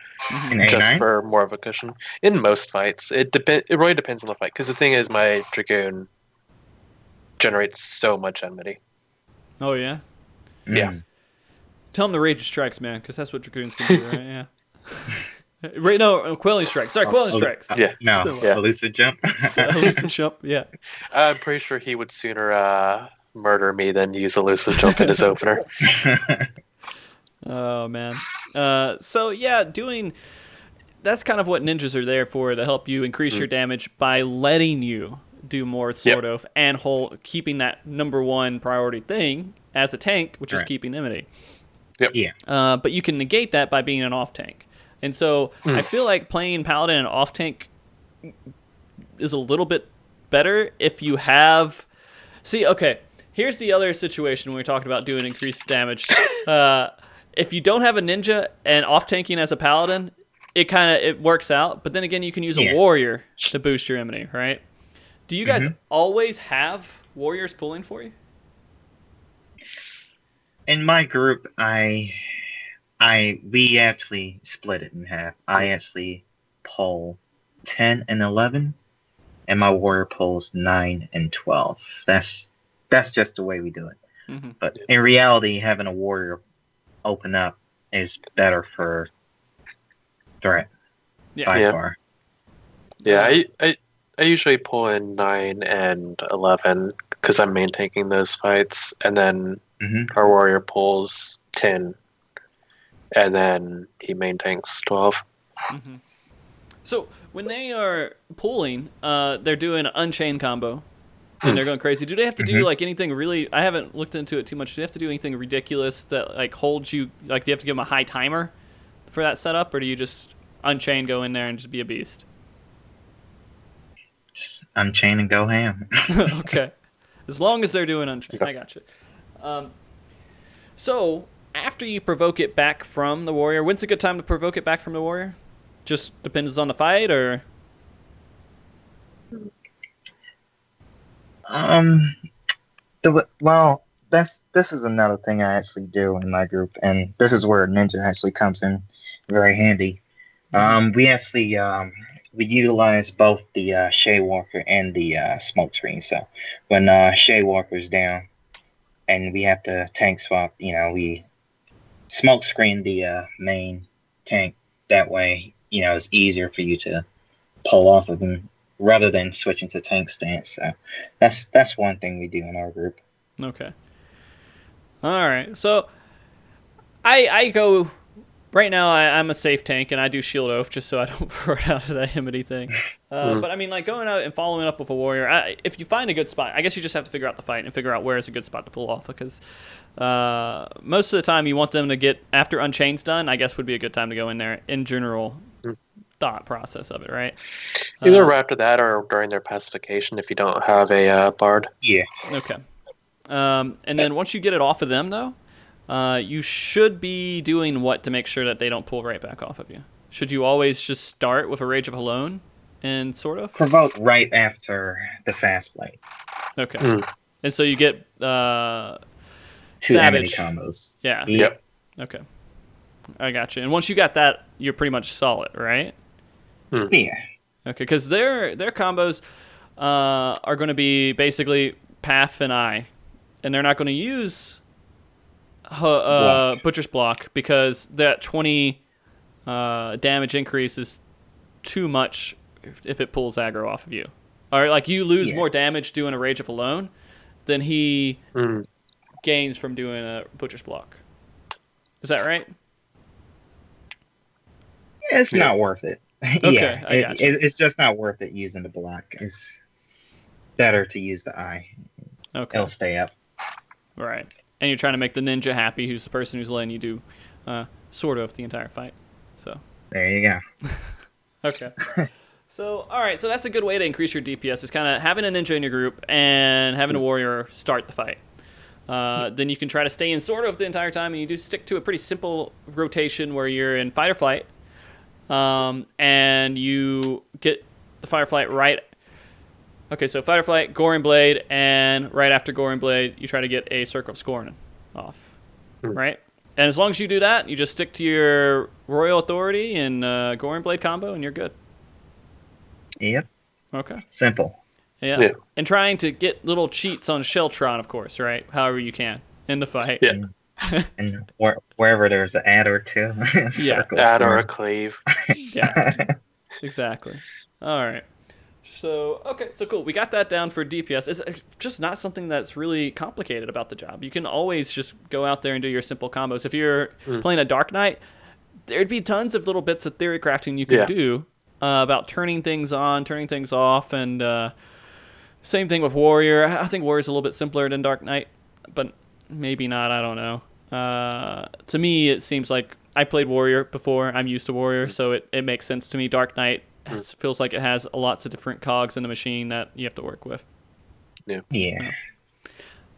just for more of a cushion. In most fights, it really depends on the fight because the thing is, my dragoon generates so much enmity. Oh yeah. Yeah. Tell him the rage of strikes, man, because that's what dragoons can do, right? Yeah. Right, no, quelling strikes. Sorry, quelling strikes. Yeah. No, elusive jump. Elusive jump, yeah. I'm pretty sure he would sooner murder me than use elusive jump in his opener. Oh, man. So, yeah, that's kind of what ninjas are there for, to help you increase your damage by letting you do more sort of, and keeping that number one priority thing as a tank, which is keeping enmity. Yep. Yeah. But you can negate that by being an off tank. And so I feel like playing Paladin and off tank is a little bit better if you have... See, okay, here's the other situation when we're talking about doing increased damage. If you don't have a ninja and off tanking as a Paladin, it works out. But then again, you can use a warrior to boost your enmity, right? Do you guys always have warriors pulling for you? In my group, we actually split it in half. I actually pull 10 and 11, and my warrior pulls 9 and 12. That's just the way we do it. But in reality, having a warrior open up is better for threat by far. Yeah, I usually pull in 9 and 11 because I'm main tanking those fights, and then our warrior pulls 10, and then he main tanks 12. So when they are pulling, they're doing an Unchained combo, and they're going crazy. Do they have to do like anything really? I haven't looked into it too much. Do they have to do anything ridiculous that like holds you? Like, do you have to give them a high timer for that setup, or do you just Unchain, go in there, and just be a beast? Just Unchain and go ham. Okay, as long as they're doing Unchain, I got you. So after you provoke it back from the warrior, when's a good time to provoke it back from the warrior? Just depends on the fight, or well, this is another thing I actually do in my group, and this is where Ninja actually comes in very handy. We actually we utilize both the Shea Walker and the smoke screen. So when Shea Walker's down and we have to tank swap, we smoke screen the main tank. That way, it's easier for you to pull off of him rather than switching to tank stance. So that's one thing we do in our group. Okay. All right. So I go right now. I'm a safe tank and I do shield oath just so I don't run out of that Enmity thing. But I mean, like going out and following up with a warrior. If you find a good spot, I guess you just have to figure out the fight and figure out where is a good spot to pull off, because most of the time you want them to get after Unchained's done. I guess would be a good time to go in there in general. Thought process of it, right? Either right after that or during their pacification if you don't have a bard. Yeah. Okay. And then once you get it off of them, though, you should be doing what to make sure that they don't pull right back off of you? Should you always just start with a Rage of Alone and sort of? Provoke right after the Fast Blade. Okay. And so you get two Enmity Savage combos. Yeah. Yep. Okay. I got you. And once you got that, you're pretty much solid, right? Yeah. Okay, because their combos are going to be basically Path and I, and they're not going to use Butcher's Block because that 20 damage increase is too much if it pulls aggro off of you. Or like you lose more damage doing a Rage of Alone than he gains from doing a Butcher's Block. Is that right? It's not worth it. Okay, I got you. It's just not worth it using the block. It's better to use the eye. Okay. It'll stay up. Right. And you're trying to make the ninja happy, who's the person who's letting you do sort of the entire fight. So there you go. Okay. So, all right. So that's a good way to increase your DPS is kind of having a ninja in your group and having a warrior start the fight. Then you can try to stay in sort of the entire time, and you do stick to a pretty simple rotation where you're in fight or flight. And you get the fight or flight right. Okay, so fight or flight, Goring Blade, and right after Goring Blade, you try to get a Circle of Scorn off, right? And as long as you do that, you just stick to your Royal Authority and Goring Blade combo, and you're good. Yep. Okay. Simple. Yeah. And trying to get little cheats on Sheltron, of course, right? However you can in the fight. Yeah. And wherever there's an add or two. Add or a cleave. Yeah. Exactly. All right. So, okay, so cool. We got that down for DPS. It's just not something that's really complicated about the job. You can always just go out there and do your simple combos. If you're playing a Dark Knight, there'd be tons of little bits of theory crafting you could do about turning things on, turning things off, and same thing with Warrior. I think Warrior's a little bit simpler than Dark Knight, but maybe not. I don't know. To me, it seems like I played Warrior before. I'm used to Warrior, so it makes sense to me. Dark Knight feels like it has lots of different cogs in the machine that you have to work with. Yeah.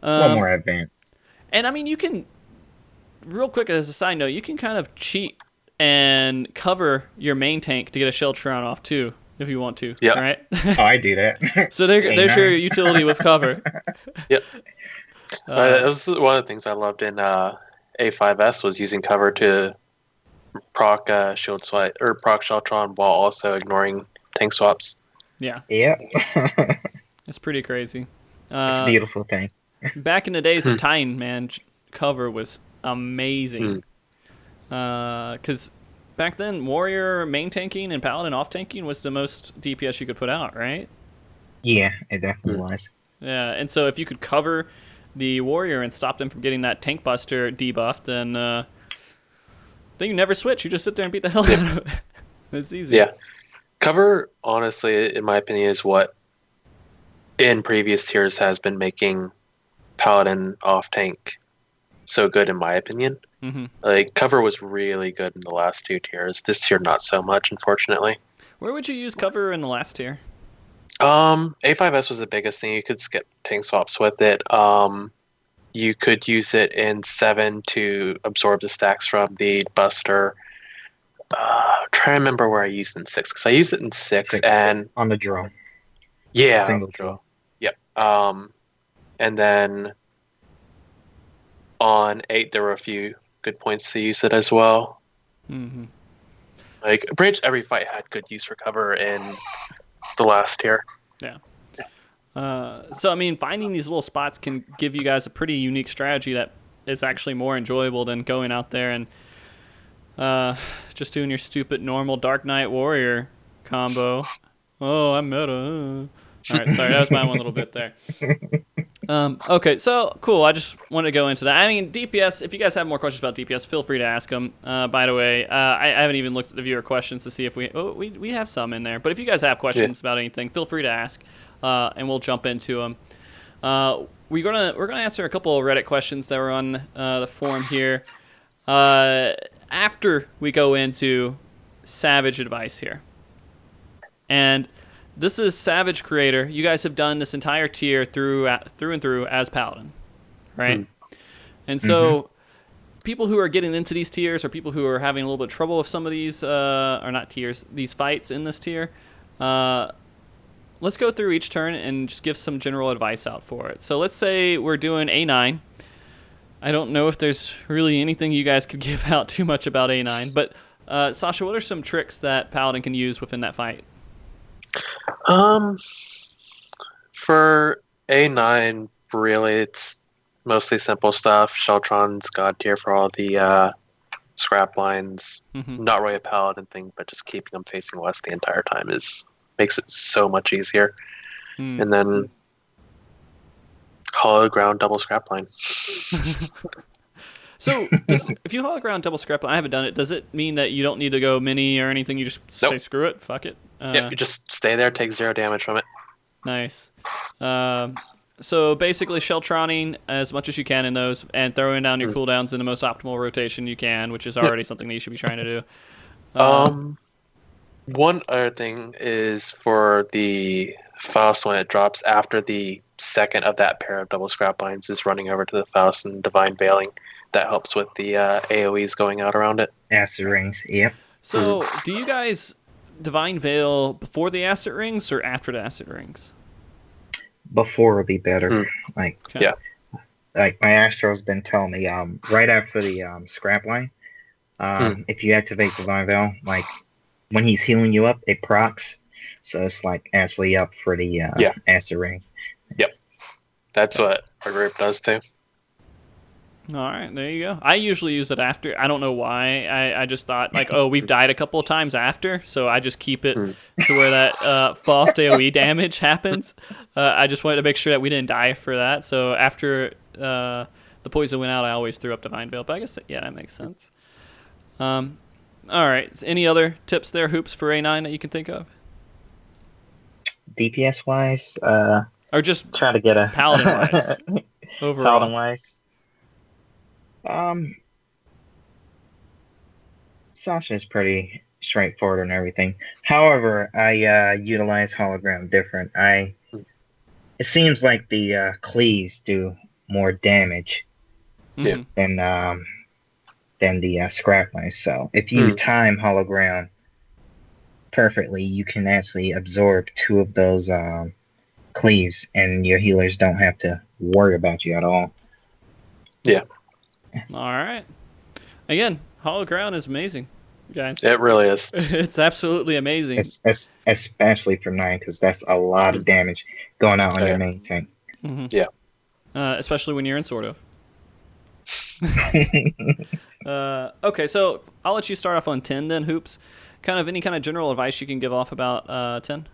A little more advanced. And I mean, you can, real quick as a side note, you can kind of cheat and cover your main tank to get a Sheltron off too, if you want to. Yeah. Right? Oh, I do that. So there's your utility with cover. Yep. That was one of the things I loved in A5S was using cover to proc shield swipe or proc Sheltron while also ignoring tank swaps. Yeah. Yep. It's pretty crazy. It's a beautiful thing. Back in the days of Titan, man, cover was amazing. Because back then, warrior main tanking and paladin off tanking was the most DPS you could put out, right? Yeah, it definitely was. Yeah, and so if you could cover the warrior and stop them from getting that tank buster debuff, then you never switch. You just sit there and beat the hell out of it. It's easy. Yeah. Cover, honestly, in my opinion, is what in previous tiers has been making Paladin off tank so good, in my opinion. Like, cover was really good in the last 2 tiers. This tier, not so much, unfortunately. Where would you use cover in the last tier? A5S was the biggest thing. You could skip tank swaps with it. You could use it in 7 to absorb the stacks from the buster. Try to remember where I used it in 6, because I used it in 6 and on the draw. Yeah, Single draw. Yep. And then on 8 there were a few good points to use it as well. Like, pretty much every fight had good use for cover in the last tier. Yeah. So I mean, finding these little spots can give you guys a pretty unique strategy that is actually more enjoyable than going out there and just doing your stupid normal Dark Knight Warrior combo. Oh, I'm meta. All right, sorry, that was my one little bit there. Okay, so cool. I just wanted to go into that. I mean, DPS, if you guys have more questions about DPS, feel free to ask them. By the way, I haven't even looked at the viewer questions to see if we have some in there. But if you guys have questions about anything, feel free to ask, and we'll jump into them. We're gonna answer a couple of Reddit questions that were on the forum here after we go into Savage advice here. And this is Savage Creator. You guys have done this entire tier through and through as Paladin, right? And so people who are getting into these tiers, or people who are having a little bit of trouble with some of these, or not tiers, these fights in this tier, let's go through each turn and just give some general advice out for it. So let's say we're doing A9. I don't know if there's really anything you guys could give out too much about A9, but Sasha, what are some tricks that Paladin can use within that fight? For A9, really, it's mostly simple stuff. Sheltron's god tier for all the scrap lines. Not really a Paladin thing, but just keeping them facing west the entire time makes it so much easier. And then Hallowed Ground double scrap line. So, if you Hallowed Ground double scrap line, I haven't done it, does it mean that you don't need to go mini or anything? You just say, screw it, fuck it? Yep, you just stay there, take 0 damage from it. Nice. So, basically, Sheltroning as much as you can in those, and throwing down your cooldowns in the most optimal rotation you can, which is already something that you should be trying to do. One other thing is for the Faust, when it drops after the second of that pair of double scrap lines is running over to the Faust and Divine Veiling. That helps with the AoEs going out around it. Acid rings, yep. So, do you guys Divine Veil before the acid rings or after the acid rings? Before would be better. Like my Astro's been telling me right after the scrap line, if you activate Divine Veil, like when he's healing you up, it procs. So it's like actually up for the acid ring. Yep. That's what our group does too. All right, there you go. I usually use it after. I don't know why. I just thought, like, oh, we've died a couple of times after, so I just keep it to where that false AoE damage happens. I just wanted to make sure that we didn't die for that. So after the poison went out, I always threw up Divine Veil. But I guess, that makes sense. All right. So any other tips there, Hoops, for A9 that you can think of? DPS-wise? Or just try to get a... Paladin-wise. Overall. Paladin-wise? Sasha's pretty straightforward and everything. However, I utilize Hallowed Ground different. It seems like the cleaves do more damage than the scrap lines. So if you time Hallowed Ground perfectly, you can actually absorb 2 of those cleaves, and your healers don't have to worry about you at all. Yeah. All right. Again, Hallowed Ground is amazing, guys. It really is. It's absolutely amazing. Especially for 9, because that's a lot of damage going out on your main tank. Yeah. especially when you're in sort of. Okay, so I'll let you start off on 10 then, Hoops. Any kind of general advice you can give off about 10?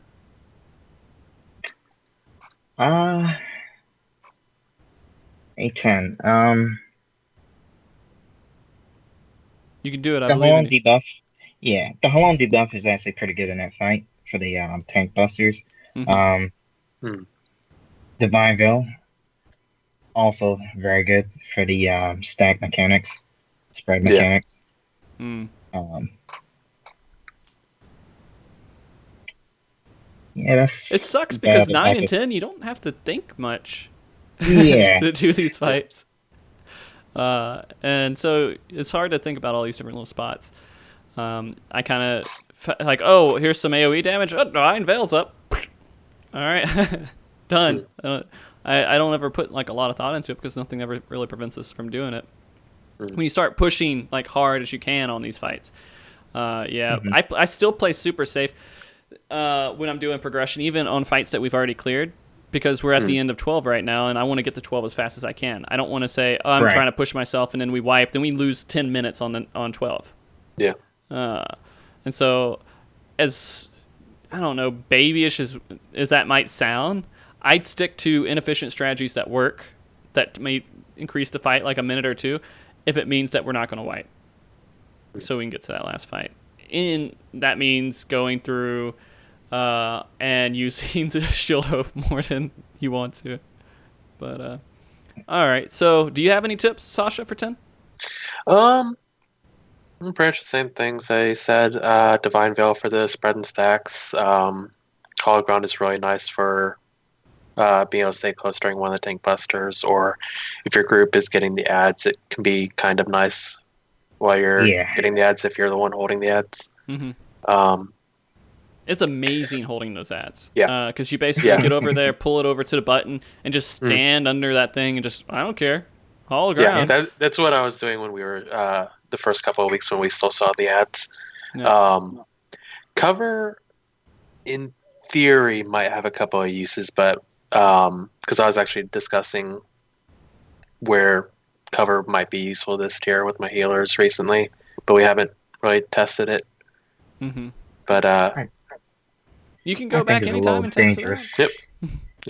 A10. You can do it, I The believe in Hallowed you. debuff. Yeah, the Hallowed debuff is actually pretty good in that fight for the tank busters. Mhm. Divine Veil, also very good for the stack mechanics, spread mechanics. Mm. Yeah, that's It sucks bad because 9 about and it. 10, you don't have to think much Yeah, to do these fights. And so it's hard to think about all these different little spots. I kind of like, oh, here's some AoE damage. Oh, Divine Veil's up. All right, done. I don't ever put like a lot of thought into it because nothing ever really prevents us from doing it. When you start pushing like hard as you can on these fights, I still play super safe when I'm doing progression, even on fights that we've already cleared, because we're at the end of 12 right now, and I want to get to 12 as fast as I can. I don't want to say, oh, I'm trying to push myself, and then we wipe, then we lose 10 minutes on 12. Yeah. And so, as I don't know, babyish as that might sound, I'd stick to inefficient strategies that work, that may increase the fight like a minute or two, if it means that we're not going to wipe, so we can get to that last fight. And that means going through and using the shield oath more than you want to. But all right. So, do you have any tips, Sasha, for 10? Pretty much the same things I said. Divine Veil for the spread and stacks. Hallowed Ground is really nice for being able to stay close during one of the tank busters, or if your group is getting the ads, it can be kind of nice while you're getting the ads if you're the one holding the ads. It's amazing holding those ads. Yeah. Because you basically get over there, pull it over to the button, and just stand under that thing and just, I don't care. Hallowed Ground. Yeah, that's what I was doing when we were the first couple of weeks when we still saw the ads. Yeah. Cover, in theory, might have a couple of uses, but because I was actually discussing where cover might be useful this tier with my healers recently, but we haven't really tested it. But you can go back anytime and test it out. Yep.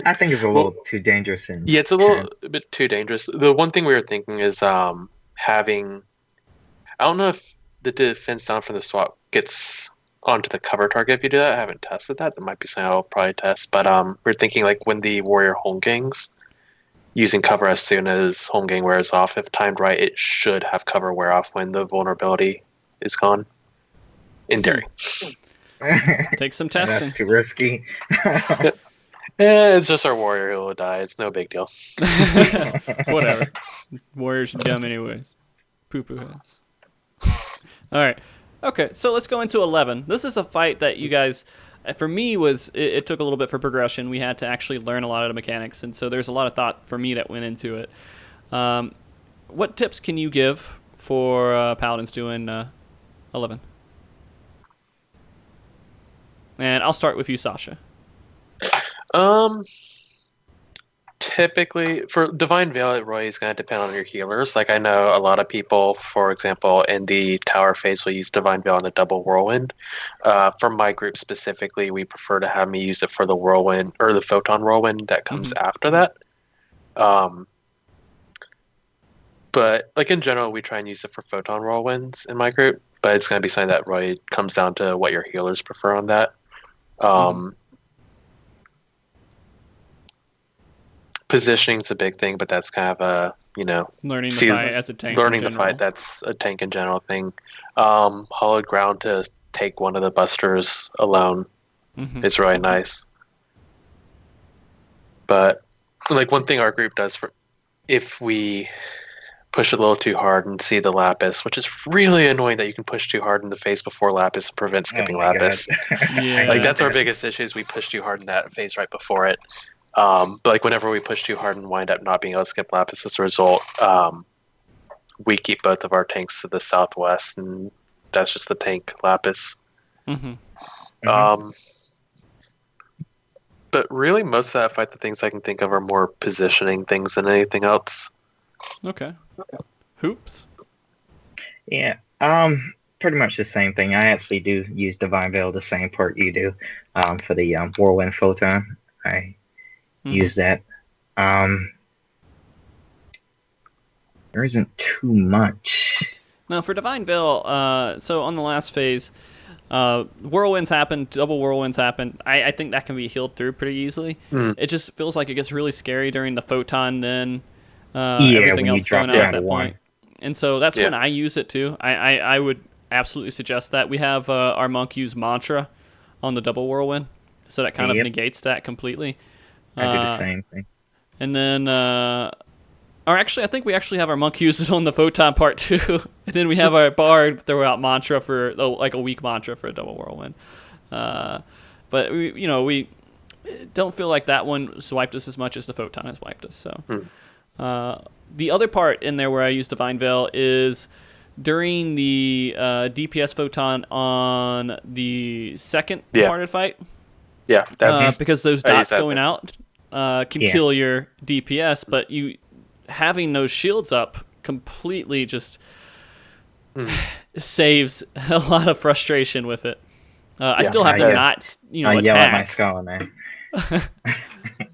I think it's a little too dangerous. Yeah, it's a little bit too dangerous. The one thing we were thinking is having... I don't know if the defense down from the swap gets onto the cover target if you do that. I haven't tested that. That might be something I'll probably test. But we're thinking like when the warrior home gangs, using cover as soon as home gang wears off. If timed right, it should have cover wear off when the vulnerability is gone. In theory. Take some testing. That's too risky. It's just our warrior who will die. It's no big deal. Whatever. Warriors are dumb anyways. Poo-poo heads. All right. Okay, so let's go into 11. This is a fight that you guys, for me, it took a little bit for progression. We had to actually learn a lot of the mechanics, and so there's a lot of thought for me that went into it. What tips can you give for Paladins doing 11? And I'll start with you, Sasha. Typically, for Divine Veil, it really is going to depend on your healers. Like, I know a lot of people, for example, in the tower phase will use Divine Veil on the double whirlwind. For my group specifically, we prefer to have me use it for the whirlwind, or the photon whirlwind that comes after that. But, like, in general, we try and use it for photon whirlwinds in my group, but it's going to be something that really comes down to what your healers prefer on that. Positioning's a big thing, but that's kind of a, learning the fight as a tank. Learning the fight, that's a tank in general thing. Hallowed Ground to take one of the busters alone is really nice. But like one thing our group does if we push it a little too hard and see the Lapis, which is really annoying that you can push too hard in the phase before Lapis and prevent skipping Lapis. Yeah. Like that's our biggest issue is we push too hard in that phase right before it. But like whenever we push too hard and wind up not being able to skip Lapis as a result, we keep both of our tanks to the southwest, and that's just the tank Lapis. But really, most of that fight, the things I can think of are more positioning things than anything else. Okay. Hoops. Yeah. Pretty much the same thing. I actually do use Divine Veil the same part you do. For the Whirlwind Photon, I use that. There isn't too much. Now for Divine Veil, so on the last phase, whirlwinds happen, double whirlwinds happen. I think that can be healed through pretty easily. It just feels like it gets really scary during the photon, then everything else going out at that point. And so that's when I use it too. I would absolutely suggest that. We have our monk use Mantra on the double whirlwind, so that kind of negates that completely. I do the same thing. And then, or actually, I think we actually have our monk use it on the photon part too. And then we have our bard throw out Mantra for like a weak Mantra for a double whirlwind. But we don't feel like that one swiped us as much as the photon has wiped us. So the other part in there where I use Divine Veil is during the DPS photon on the second part of the fight. Yeah, that's because those dots going out can kill your DPS, but you having those shields up completely just saves a lot of frustration with it. I still have to not, I attack. yell at my scholar, man.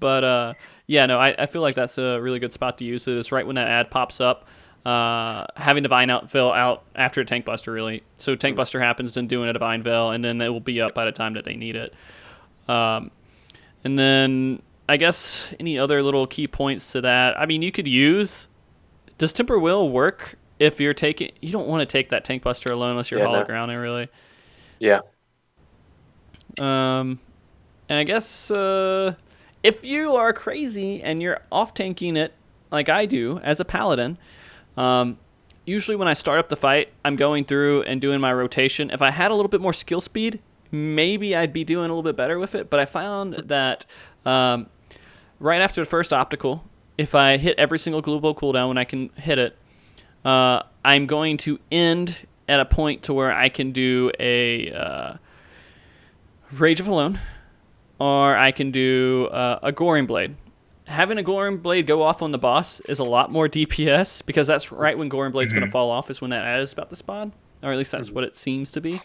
But I feel like that's a really good spot to use it. It's right when that ad pops up. Having Divine Veil out after a Tank Buster, really. So Tank Buster happens, then doing a Divine Veil, and then it will be up by the time that they need it. And then I guess any other little key points to that? I mean, you could use... Does Temper Will work if you're taking... You don't want to take that Tank Buster alone unless you're Hallowed Ground, really. Yeah. And I guess if you are crazy and you're off-tanking it like I do as a Paladin, usually when I start up the fight, I'm going through and doing my rotation. If I had a little bit more skill speed, maybe I'd be doing a little bit better with it. But I found that right after the first optical, if I hit every single global cooldown when I can hit it, I'm going to end at a point to where I can do a Rage of Alone, or I can do a Goring Blade. Having a Goring Blade go off on the boss is a lot more DPS, because that's right when Goring Blade's going to fall off, is when that ad is about to spawn, or at least that's what it seems to be.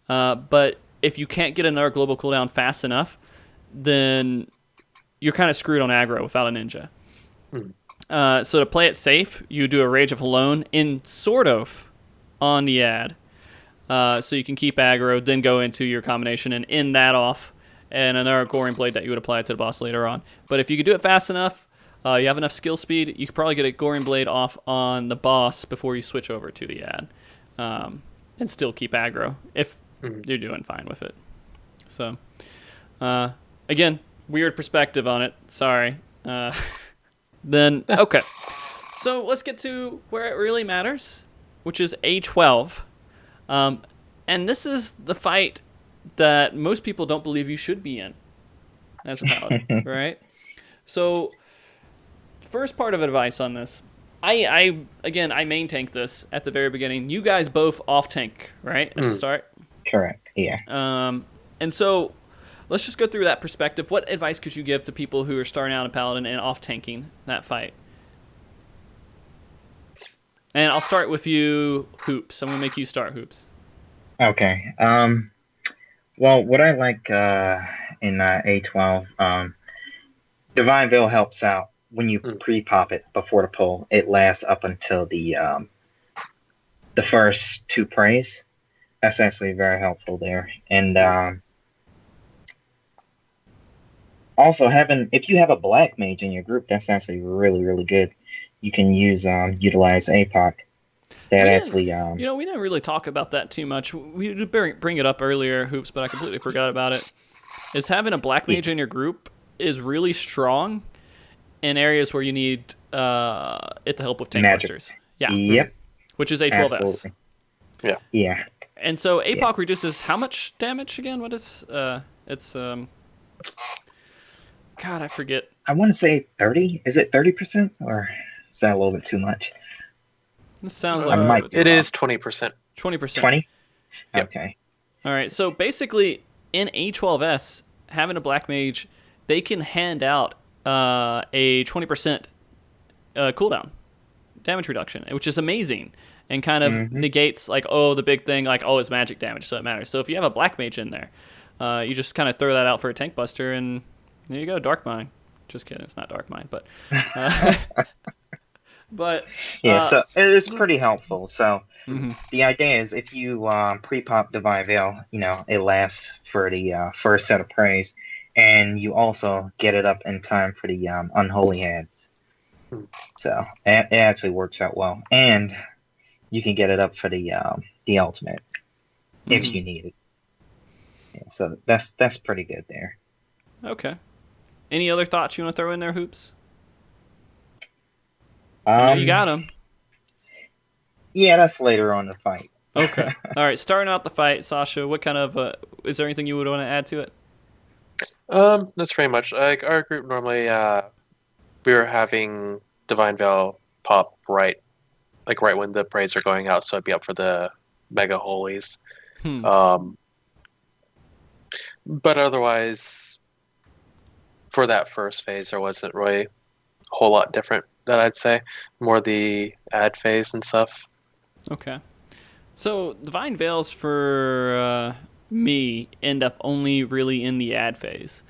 But if you can't get another global cooldown fast enough, then you're kind of screwed on aggro without a ninja. So to play it safe, you do a Rage of Alone in sort of on the ad. So you can keep aggro, then go into your combination and end that off, and another Goring Blade that you would apply to the boss later on. But if you could do it fast enough, you have enough skill speed, you could probably get a Goring Blade off on the boss before you switch over to the ad, and still keep aggro if you're doing fine with it. So, again, weird perspective on it. Sorry. Then, okay. So let's get to where it really matters, which is A12. And this is the fight that most people don't believe you should be in as a Paladin, right? So, first part of advice on this. I main tank this at the very beginning. You guys both off tank, right, at the start? Correct, yeah. And so, let's just go through that perspective. What advice could you give to people who are starting out in Paladin and off tanking that fight? And I'll start with you, Hoops. I'm going to make you start, Hoops. Okay. Well, what I like in A12, Divine Veil helps out when you pre-pop it before the pull. It lasts up until the first two prays. That's actually very helpful there. And also, if you have a black mage in your group, that's actually really, really good. You can utilize APOC. We didn't really talk about that too much. We did bring it up earlier, Hoops, but I completely forgot about it. Is having a black mage in your group is really strong in areas where you need it to help with tank busters. Yeah. Yep. Which is A12S. Absolutely. Yeah. Yeah. And so APOC reduces how much damage again? What is it's God, I forget. I want to say 30. Is it 30% or is that a little bit too much? This sounds like it is 20%. 20%. 20? Yep. Okay. All right. So basically, in A12S, having a black mage they can hand out a 20% cooldown damage reduction, which is amazing, and kind of negates like, oh, the big thing, like, oh, it's magic damage, so it matters. So if you have a black mage in there, you just kind of throw that out for a tank buster, and there you go, Dark Mine. Just kidding, it's not Dark Mine, but but yeah, so it's pretty helpful. So the idea is if you pre-pop Divine Veil, you know, it lasts for the first set of praise, and you also get it up in time for the Unholy Heads. So it actually works out well, and you can get it up for the ultimate if you need it. Yeah, so that's pretty good there. Okay. Any other thoughts you want to throw in there, Hoops? I know you got them. Yeah, that's later on in the fight. Okay. All right. Starting out the fight, Sasha, what kind of is there anything you would want to add to it? That's pretty much like our group normally. We were having Divine Veil pop right when the praise are going out, so I'd be up for the Mega Holies. But otherwise, for that first phase, there wasn't really a whole lot different that I'd say. More the ad phase and stuff. Okay. So Divine Veils for me end up only really in the ad phase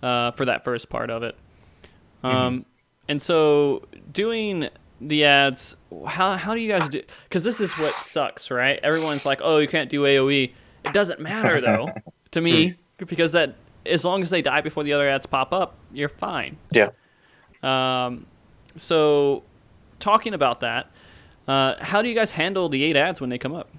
for that first part of it. And so doing the ads, how do you guys do? Because this is what sucks, right? Everyone's like, oh, you can't do AoE. It doesn't matter, though, to me, because that as long as they die before the other ads pop up, you're fine. Yeah. So talking about that, how do you guys handle the 8 ads when they come up?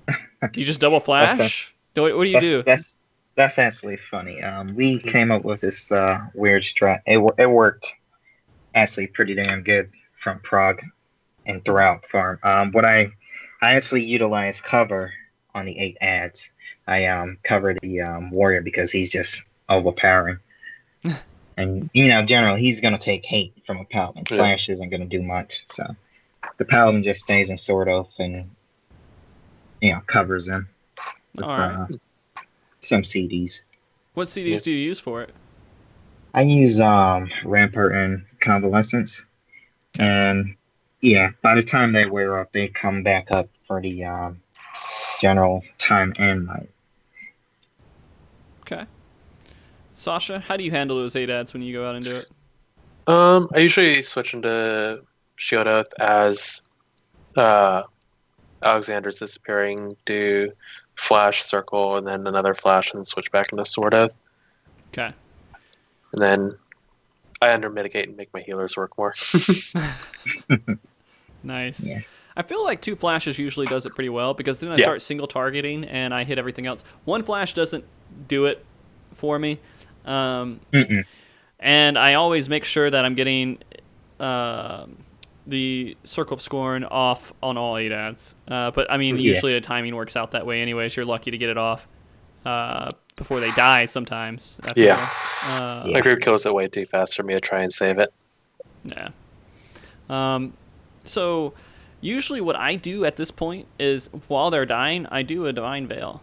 Do you just double flash? What do you do? That's actually funny. We came up with this weird strat. It worked actually pretty damn good from Prog and throughout farm. What I actually utilized cover on the 8 ads. I covered the warrior because he's just overpowering. And, you know, generally, he's going to take hate from a paladin. Flash isn't going to do much. So the paladin just stays in Sword Oath and, you know, covers him with some CDs. What CDs do you use for it? I use Rampart and Convalescence. Okay. And, yeah, by the time they wear off, they come back up for the general time and light. Okay. Sasha, how do you handle those 8 ads when you go out and do it? I usually switch into Shield Oath as Alexander's disappearing, do flash, circle, and then another flash, and then switch back into Sword Oath. Okay. And then I under mitigate and make my healers work more. Nice. Yeah. I feel like 2 flashes usually does it pretty well, because then I start single targeting and I hit everything else. 1 flash doesn't do it for me. And I always make sure that I'm getting the Circle of Scorn off on all 8 ads. But I mean, usually the timing works out that way anyways. You're lucky to get it off before they die sometimes. My group kills it way too fast for me to try and save it. Yeah. So usually what I do at this point is while they're dying, I do a Divine Veil.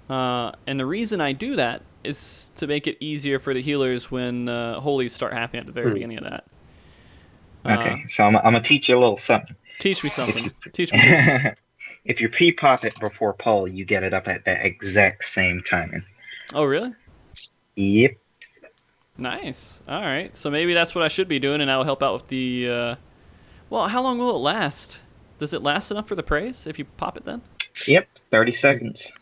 And the reason I do that is to make it easier for the healers when holies start happening at the very beginning of that. Okay, so I'm going to teach you a little something. Teach me something. Teach me. If you pre-pop it before pull, you get it up at that exact same timing. Oh, really? Yep. Nice. All right. So maybe that's what I should be doing, and that will help out with the... Well, how long will it last? Does it last enough for the praise if you pop it then? Yep, 30 seconds.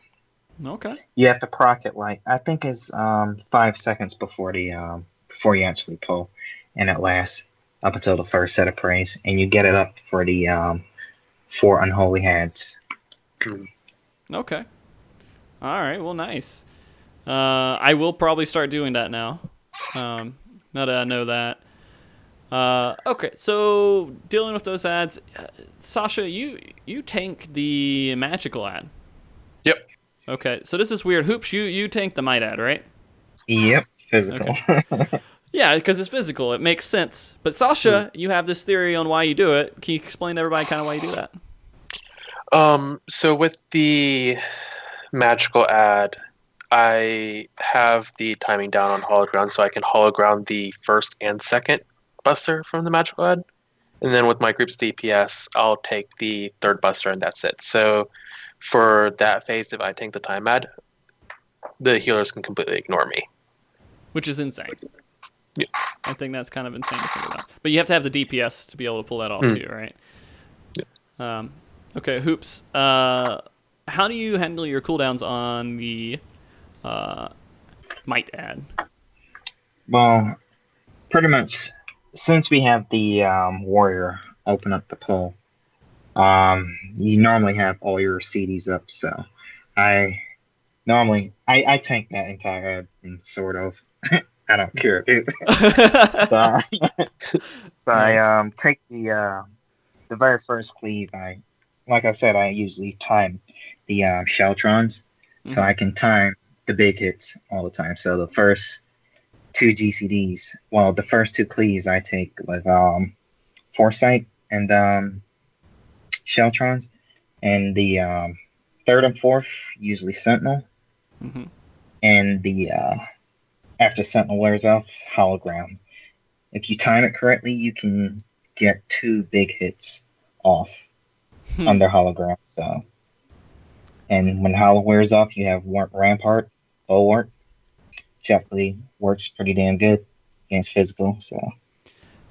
Okay. You have to proc it like, I think it's 5 seconds before the before you actually pull, and it lasts up until the first set of praise, and you get it up for the 4 unholy heads. Okay. All right. Well, nice. I will probably start doing that now. Now that I know that. Okay. So dealing with those ads, Sasha, you tank the magical ad. Yep. Okay. So this is weird. Hoops, you tank the might ad, right? Yep. Physical. Okay. Yeah, because it's physical. It makes sense. But Sasha, you have this theory on why you do it. Can you explain to everybody kind of why you do that? So with the magical ad, I have the timing down on Hallowed Ground, so I can Hallowed Ground the first and second buster from the magical ad. And then with my group's DPS, I'll take the third buster, and that's it. So for that phase, if I take the time ad, the healers can completely ignore me. Which is insane. Yeah. I think that's kind of insane to think about. But you have to have the DPS to be able to pull that off too, right? Yeah. Okay, Hoops. How do you handle your cooldowns on the might ad? Well, pretty much since we have the warrior open up the pull, you normally have all your CDs up, so I tank that entire ad, sort of. I don't care. so, I take the very first cleave. Like I said, I usually time the Sheltrons, so I can time the big hits all the time. So the first two GCDs, well, the first two cleaves I take with Foresight and Sheltrons, and the third and fourth usually Sentinel, and the after Sentinel wears off, Hallowed Ground. If you time it correctly, you can get 2 big hits off on their Hallowed Ground. So, and when Hollow wears off, you have Rampart, Bulwark. Definitely works pretty damn good against physical. So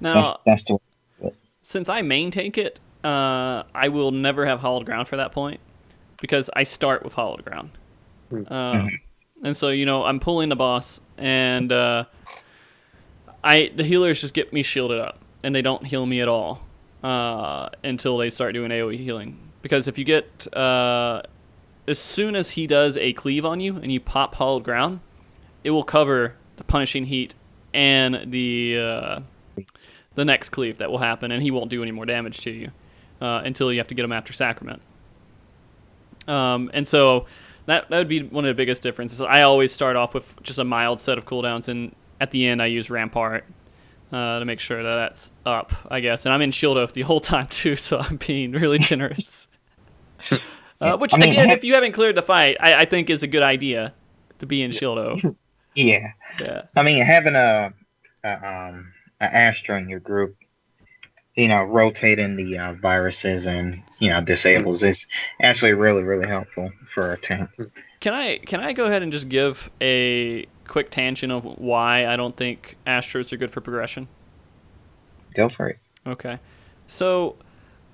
now, that's the way. Since I main tank it, I will never have Hallowed Ground for that point because I start with Hallowed Ground. And so, I'm pulling the boss, and the healers just get me shielded up, and they don't heal me at all until they start doing AoE healing. Because if you get, as soon as he does a cleave on you, and you pop Hallowed Ground, it will cover the punishing heat and the next cleave that will happen, and he won't do any more damage to you until you have to get him after Sacrament. And so that would be one of the biggest differences. I always start off with just a mild set of cooldowns, and at the end I use Rampart to make sure that that's up, I guess. And I'm in Shield Oath the whole time too, so I'm being really generous. Which, again, if you haven't cleared the fight, I think is a good idea to be in Shield Oath. Yeah. I mean, having a Astra in your group, rotating the viruses and disables is actually really, really helpful for our team. Can I go ahead and just give a quick tangent of why I don't think Astros are good for progression? Go for it. Okay. So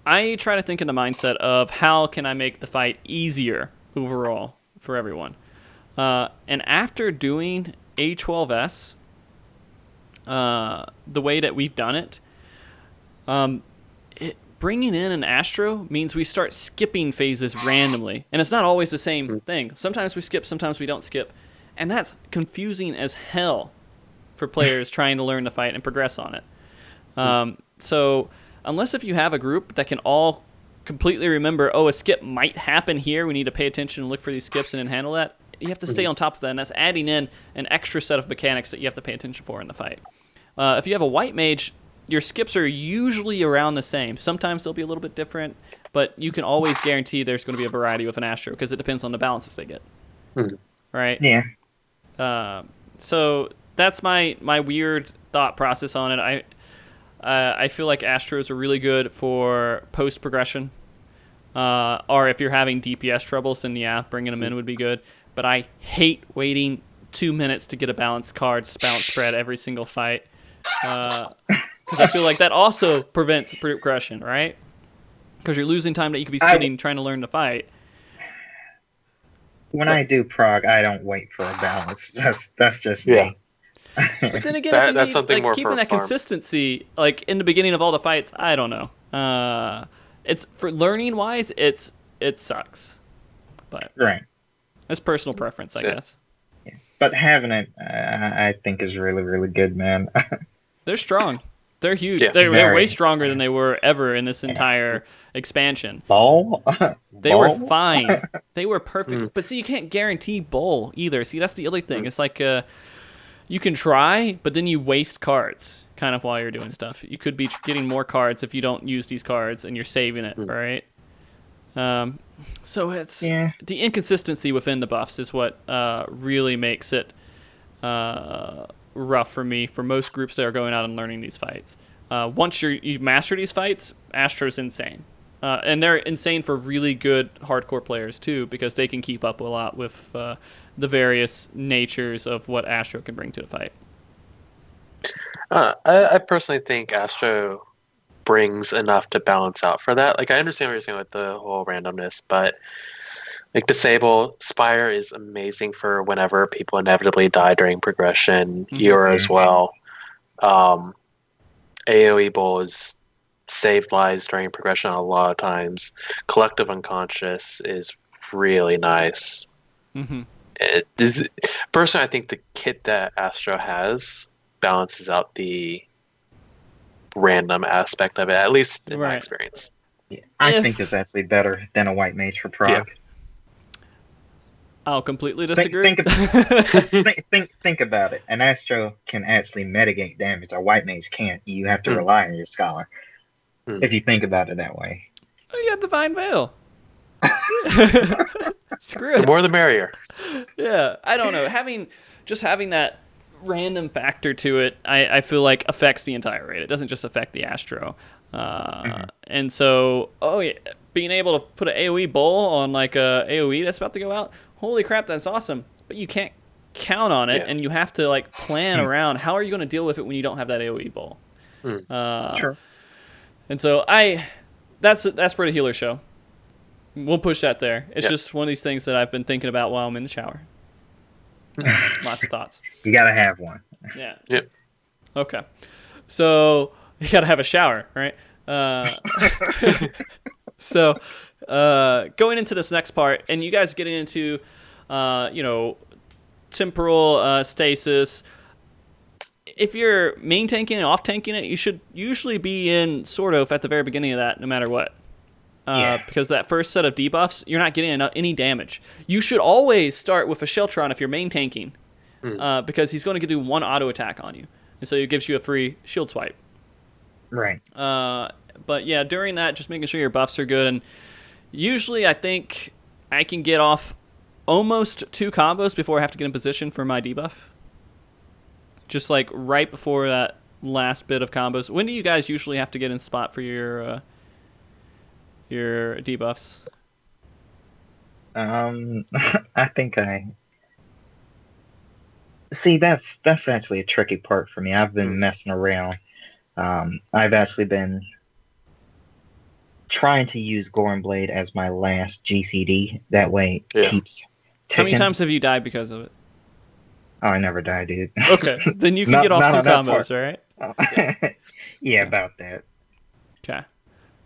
I try to think in the mindset of how can I make the fight easier overall for everyone. And after doing A12S, the way that we've done it, bringing in an Astro means we start skipping phases randomly. And it's not always the same thing. Sometimes we skip, sometimes we don't skip. And that's confusing as hell for players trying to learn the fight and progress on it. So unless if you have a group that can all completely remember, a skip might happen here, we need to pay attention and look for these skips and then handle that, you have to stay on top of that, and that's adding in an extra set of mechanics that you have to pay attention for in the fight. If you have a white mage, your skips are usually around the same. Sometimes they'll be a little bit different, but you can always guarantee there's going to be a variety with an Astro because it depends on the balances they get. Right? Yeah. So that's my weird thought process on it. I feel like Astros are really good for post-progression. Or if you're having DPS troubles, then bringing them in would be good. But I hate waiting 2 minutes to get a balanced card, balance spread every single fight. Because I feel like that also prevents progression, right? Because you're losing time that you could be spending trying to learn to fight. When I do prog, I don't wait for a balance. That's just me. But then again, that's something more keeping that consistency, like in the beginning of all the fights, I don't know. It's for learning wise, it sucks. But that's personal preference, I guess. Yeah. But having it, I think, is really, really good, man. They're strong. They're huge. Yeah. They're way stronger than they were ever in this entire expansion. They were fine. They were perfect. But see, you can't guarantee bowl either. See, that's the other thing. It's like you can try, but then you waste cards kind of while you're doing stuff. You could be getting more cards if you don't use these cards and you're saving it, right? So it's the inconsistency within the buffs is what really makes it rough for me, for most groups that are going out and learning these fights. Once you master these fights, Astro's insane. And they're insane for really good hardcore players too, because they can keep up a lot with the various natures of what Astro can bring to the fight. I personally think Astro brings enough to balance out for that. Like, I understand what you're saying with the whole randomness, but like Disable, Spire is amazing for whenever people inevitably die during progression. Eura as well. AoE Bowl is saved lives during progression a lot of times. Collective Unconscious is really nice. It is, personally, I think the kit that Astro has balances out the random aspect of it, at least in my experience. Yeah, I think it's actually better than a white mage for prog. Yeah. I'll completely disagree. Think about it. An Astro can actually mitigate damage. A white mage can't. You have to rely on your scholar. If you think about it that way. Oh, you got Divine Veil. Screw it. The more the merrier. Yeah, I don't know. Having that random factor to it, I feel like affects the entire raid. It doesn't just affect the Astro. And so, being able to put an AoE bowl on like a AoE that's about to go out, holy crap, that's awesome. But you can't count on it, and you have to like plan around how are you going to deal with it when you don't have that AoE bowl. Sure. And so that's for the healer show. We'll push that there. It's just one of these things that I've been thinking about while I'm in the shower. Lots of thoughts. You gotta have one. Yeah. Yep. Okay. So you gotta have a shower, right? So going into this next part, and you guys getting into, temporal stasis. If you're main tanking and off tanking it, you should usually be in sort of at the very beginning of that, no matter what. Because that first set of debuffs, you're not getting any damage. You should always start with a Sheltron if you're main tanking, because he's going to do one auto attack on you, and so it gives you a free shield swipe. Right. But yeah, during that, just making sure your buffs are good, and usually I think I can get off almost 2 combos before I have to get in position for my debuff. Just like right before that last bit of combos. When do you guys usually have to get in spot for your debuffs? I think see that's actually a tricky part for me. I've been messing around. I've actually been trying to use Goring Blade as my last GCD. That way it keeps ticking. How many times have you died because of it? Oh, I never die, dude. Okay, then you can get off 2 combos, right? Yeah, about that. Okay,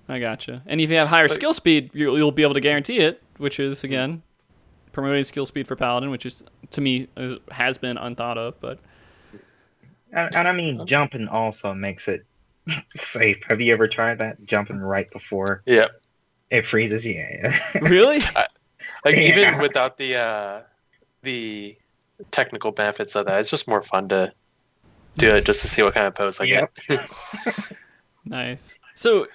I gotcha. And if you have higher skill speed, you'll be able to guarantee it, which is, again, promoting skill speed for Paladin, which is, to me, has been unthought of. But and I mean, jumping also makes it safe. Have you ever tried that? Jumping right before it freezes? Yeah. Really? Even without the technical benefits of that, it's just more fun to do it just to see what kind of pose I get. Nice. So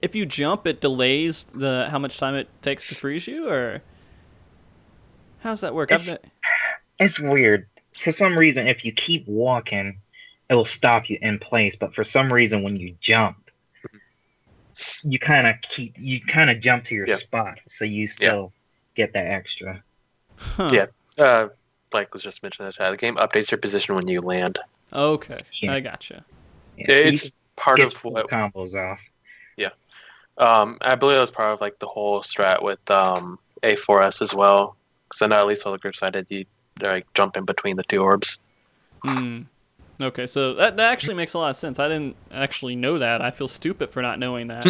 if you jump, it delays how much time it takes to freeze you, or how's that work? It's weird. For some reason, if you keep walking, it will stop you in place. But for some reason, when you jump, you kind of jump to your spot, so you still get that extra. Huh. Yeah. Like was just mentioned in the chat, the game updates your position when you land. Okay, I gotcha. Yeah, it's part of what combos off. Yeah, I believe it was part of like the whole strat with A4S as well. Because I know at least all the groups I did, you like jump in between the 2 orbs. Okay, so that actually makes a lot of sense. I didn't actually know that. I feel stupid for not knowing that.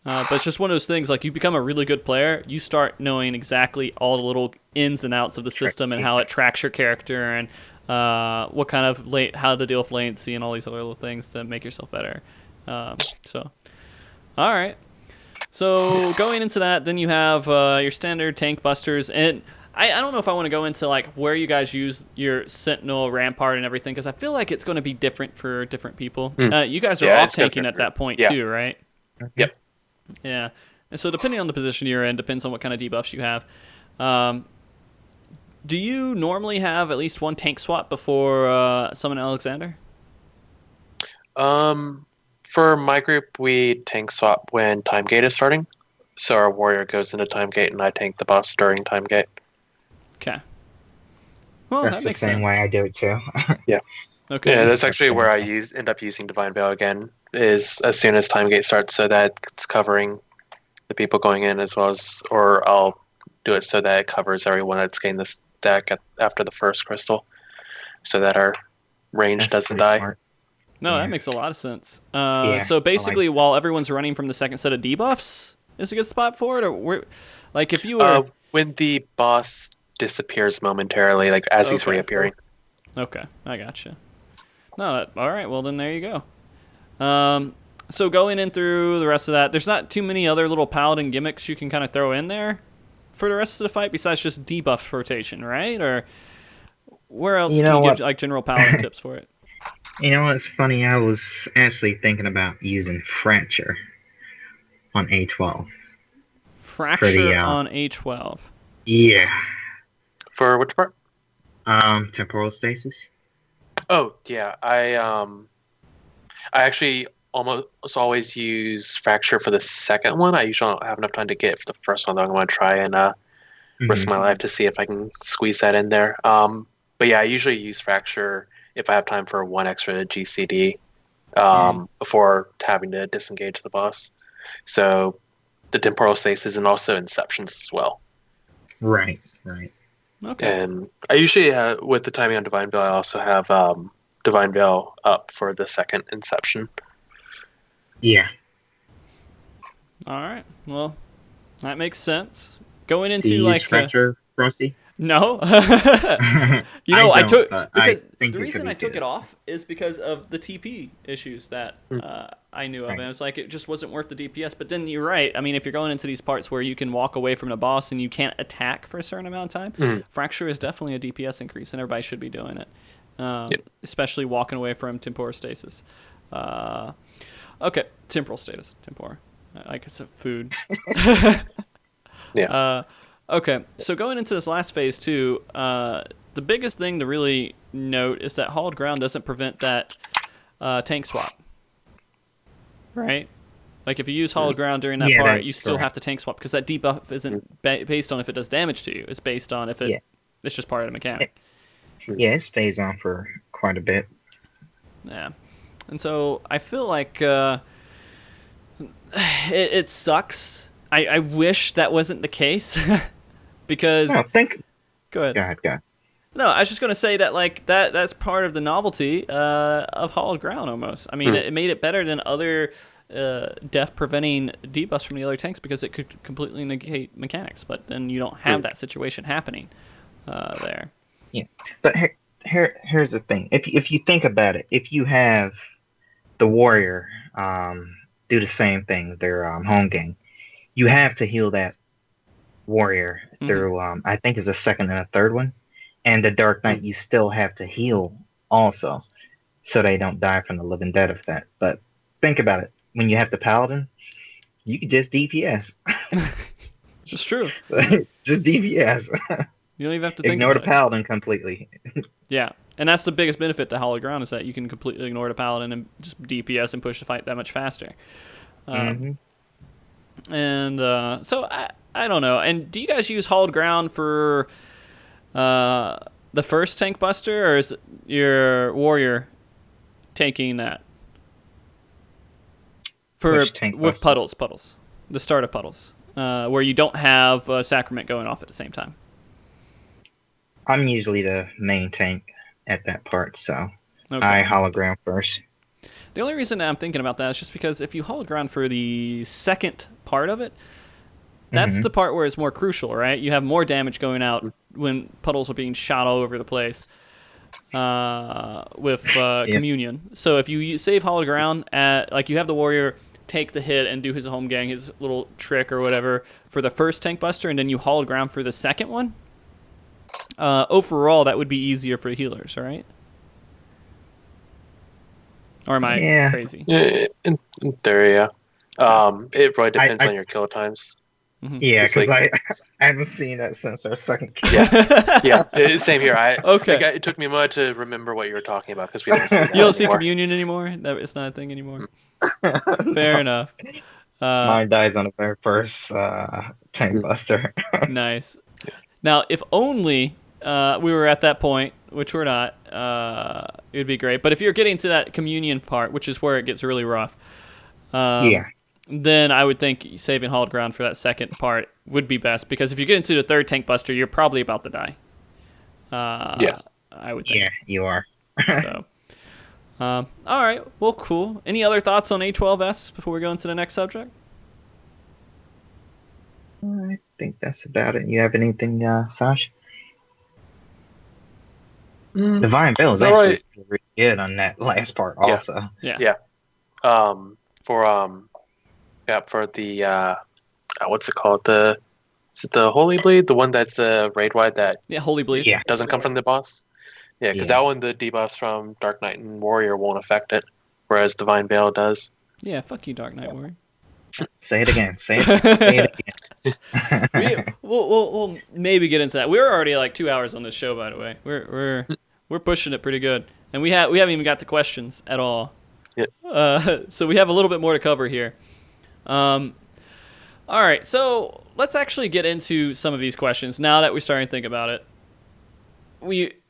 But it's just one of those things, like you become a really good player, you start knowing exactly all the little ins and outs of the system and how it tracks your character and what kind of how to deal with latency and all these other little things to make yourself better. So, all right. So going into that, then you have your standard tank busters, and I don't know if I want to go into like where you guys use your Sentinel, Rampart, and everything, because I feel like it's going to be different for different people. You guys are off tanking at that point too, right? Yep. Yeah. And so depending on the position you're in, depends on what kind of debuffs you have. Do you normally have at least one tank swap before summon Alexander? For my group, we tank swap when time gate is starting. So our warrior goes into time gate, and I tank the boss during time gate. Okay. Well, That's that the makes same sense. way I do it too. Yeah. Okay. Yeah, that's actually where I end up using Divine Veil again, is as soon as time gate starts, so that it's covering the people going in as well as, or I'll do it so that it covers everyone that's gained this deck after the first crystal, so that our range That's doesn't pretty die. smart. No, Yeah. that makes a lot of sense. Yeah, So basically, I like while everyone's running from the second set of debuffs, is a good spot for it, or like if you were When the boss disappears momentarily, like as he's Okay. reappearing. Okay, I gotcha. No, all right. Well, then there you go. So going in through the rest of that, there's not too many other little paladin gimmicks you can kind of throw in there for the rest of the fight besides just debuff rotation, right? Or where else You can know you what? give like general paladin tips for it? You know what's funny? I was actually thinking about using Fracture on A12. Fracture uh, on A12. Yeah. For which part? Temporal stasis. Oh yeah, I actually almost always use Fracture for the second one. I usually don't have enough time to get it for the first one, though. I'm going to try and risk my life to see if I can squeeze that in there. But yeah, I usually use Fracture if I have time for one extra GCD before having to disengage the boss. So the temporal stasis and also Inceptions as well. Right. Okay. And I usually with the timing on Divine Veil, I also have Divine Veil up for the second Inception. Yeah. All right. Well, that makes sense. Going Do into you use like Fracture, Frosty? no. You I know, I don't, took but because I think the it reason could I be took good. it off is because of the TP issues that I knew of, Right. and it's like it just wasn't worth the DPS. But then you're right. I mean, if you're going into these parts where you can walk away from the boss and you can't attack for a certain amount of time, Fracture is definitely a DPS increase, and everybody should be doing it, especially walking away from temporal stasis. Okay, temporal status, tempora. I guess a food. Yeah. Okay, so going into this last phase too, the biggest thing to really note is that Hallowed Ground doesn't prevent that tank swap, right? Like if you use Hallowed Ground during that part, you that's still have correct. to tank swap because that debuff isn't based on if it does damage to you. It's based on if it. It's just part of the mechanic. Yeah, it stays on for quite a bit. Yeah, and so I feel like it sucks. I wish that wasn't the case because. Oh, Go ahead. Go ahead. No, I was just gonna say that like that's part of the novelty of Hallowed Ground almost. I mean, it made it better than other death preventing debuffs from the other tanks because it could completely negate mechanics. But then you don't have that situation happening there. Yeah, but here's the thing. If you think about it, if you have the warrior do the same thing, their home game, you have to heal that warrior through I think is a second and a third one, and the Dark Knight you still have to heal also, so they don't die from the living dead effect. But think about it: when you have the Paladin, you can just DPS. It's true. Just DPS. You don't even have to think Ignore the about it. Paladin completely. Yeah, and that's the biggest benefit to Hallowed Ground is that you can completely ignore the Paladin and just DPS and push the fight that much faster. And so I don't know. And do you guys use Hallowed Ground for the first tank buster, or is your warrior taking that for Which tank with buster? puddles, the start of puddles, where you don't have Sacrament going off at the same time? I'm usually the main tank at that part, so Okay. I hologram first. The only reason I'm thinking about that is just because if you hold ground for the second part of it, that's the part where it's more crucial, right? You have more damage going out when puddles are being shot all over the place with Communion. So if you save Hallowed Ground, like you have the warrior take the hit and do his home gang, his little trick or whatever for the first tank buster, and then you Hallowed Ground for the second one, overall that would be easier for healers, right? Or am I crazy? Yeah, in theory, yeah. It really depends on your kill times. Yeah, It's because like- I haven't seen that since our second kill. Same here. Okay. It took me a moment to remember what you were talking about because we don't see that You don't see anymore. communion anymore? It's not a thing anymore? Fair enough. Mine dies on the very first tank buster. Nice. Now, if only we were at that point, which we're not, it would be great. But if you're getting to that communion part, which is where it gets really rough, then I would think saving Hallowed Ground for that second part would be best. Because if you get into the third tank buster, you're probably about to die. I would think. Yeah, you are. So, all right. Well, cool. Any other thoughts on A12S before we go into the next subject? I think that's about it. You have anything, Sasha? Divine Veil is actually really good on that last part also. Yeah. For the what's it called? Is it the Holy Blade? The one that's the raid wide that Holy Bleed. doesn't come from the boss? Yeah, because that one, the debuffs from Dark Knight and Warrior won't affect it, whereas Divine Veil does. Yeah, fuck you, Dark Knight Warrior. Say it again. Say it again. We'll maybe get into that. We're already like 2 hours on this show, by the way. We're pushing it pretty good, and we haven't even got to questions at all. Yeah. So we have a little bit more to cover here. All right, so let's actually get into some of these questions now that we're starting to think about it.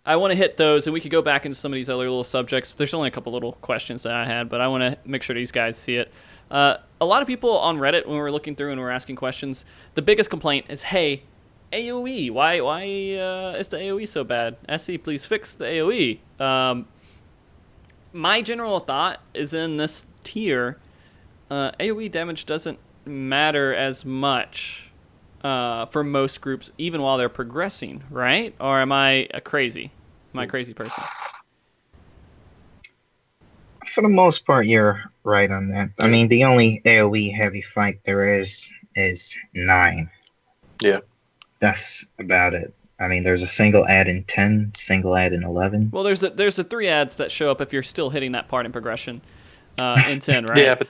I want to hit those, and we could go back into some of these other little subjects. There's only a couple little questions that I had, but I want to make sure these guys see it. A lot of people on Reddit, when we're looking through and we're asking questions, the biggest complaint is, hey, AoE, why is the AoE so bad? SC, please fix the AoE. My general thought is in this tier, AoE damage doesn't matter as much for most groups, even while they're progressing, right? Or am I crazy? Am I a crazy person? For the most part, you're right on that. I mean, the only AoE heavy fight there is 9. Yeah. That's about it. I mean, there's a single add in 10, single add in 11. Well, there's the 3 adds that show up if you're still hitting that part in progression in 10, right? Yeah, but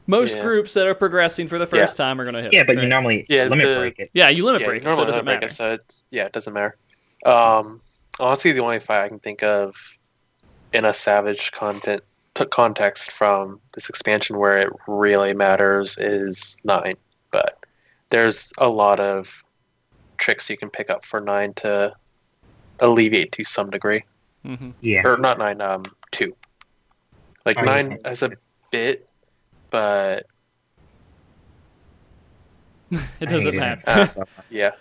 most groups that are progressing for the first time are going to hit. Yeah, but right? you normally limit break it. Yeah, you limit break it, so it doesn't matter. So it doesn't matter. Honestly, the only fight I can think of in a Savage context from this expansion where it really matters is 9. But there's a lot of tricks you can pick up for 9 to alleviate to some degree. Mm-hmm. Yeah. Or not 9, 2. Like 9 has a bit, but it doesn't matter. Yeah.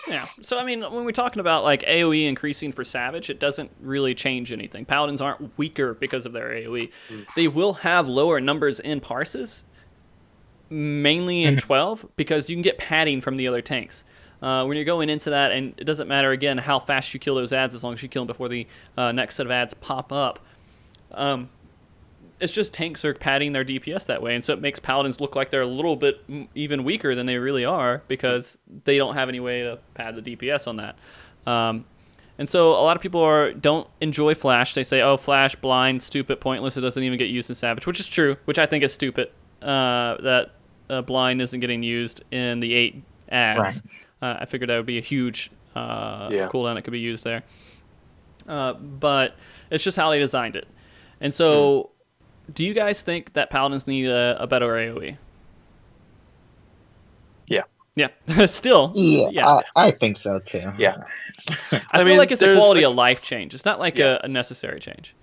Yeah. So I mean, when we're talking about like AoE increasing for Savage, it doesn't really change anything. Paladins aren't weaker because of their AoE. They will have lower numbers in parses, mainly in 12, because you can get padding from the other tanks. When you're going into that, and it doesn't matter again how fast you kill those ads, as long as you kill them before the next set of ads pop up. It's just tanks are padding their DPS that way, and so it makes Paladins look like they're a little bit even weaker than they really are because they don't have any way to pad the DPS on that. And so a lot of people don't enjoy Flash. They say, oh, Flash, blind, stupid, pointless. It doesn't even get used in Savage, which is true, which I think is stupid, that blind isn't getting used in the 8 ads. Right. I figured that would be a huge cooldown that could be used there. But it's just how they designed it. And so... Do you guys think that Paladins need a better AoE? Yeah. Yeah. Still. Yeah. I think so too. Yeah. I feel like it's a quality of life change. It's not like a necessary change.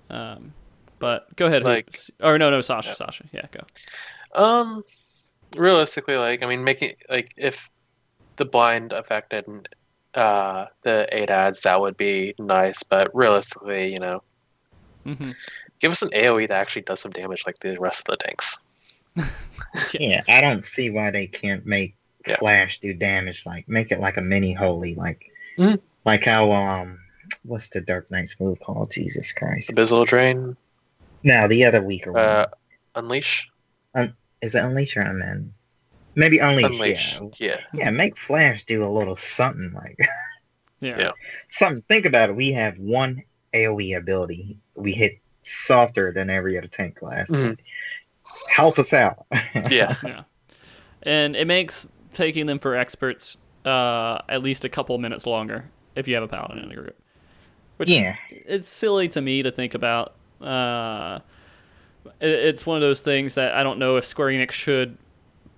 But go ahead. Hooops. Or no, Sasha. Sasha. Yeah, go. Realistically, making if the blind affected the 8 ads, that would be nice. But realistically, give us an AoE that actually does some damage like the rest of the tanks. Yeah, I don't see why they can't make Flash do damage. Like, make it like a mini holy, like how what's the Dark Knight's move called? Jesus Christ! Abyssal Drain. No, the other weaker one. Unleash. Is it Unleash or Unman? Maybe Unleash. Yeah, make Flash do a little something like. Yeah. Something. Think about it. We have one AoE ability. We hit softer than every other tank class. Mhm. Help us out. Yeah. Yeah. And it makes taking them for experts at least a couple minutes longer if you have a paladin in the group. Which Yeah. it's silly to me to think about. It's one of those things that I don't know if Square Enix should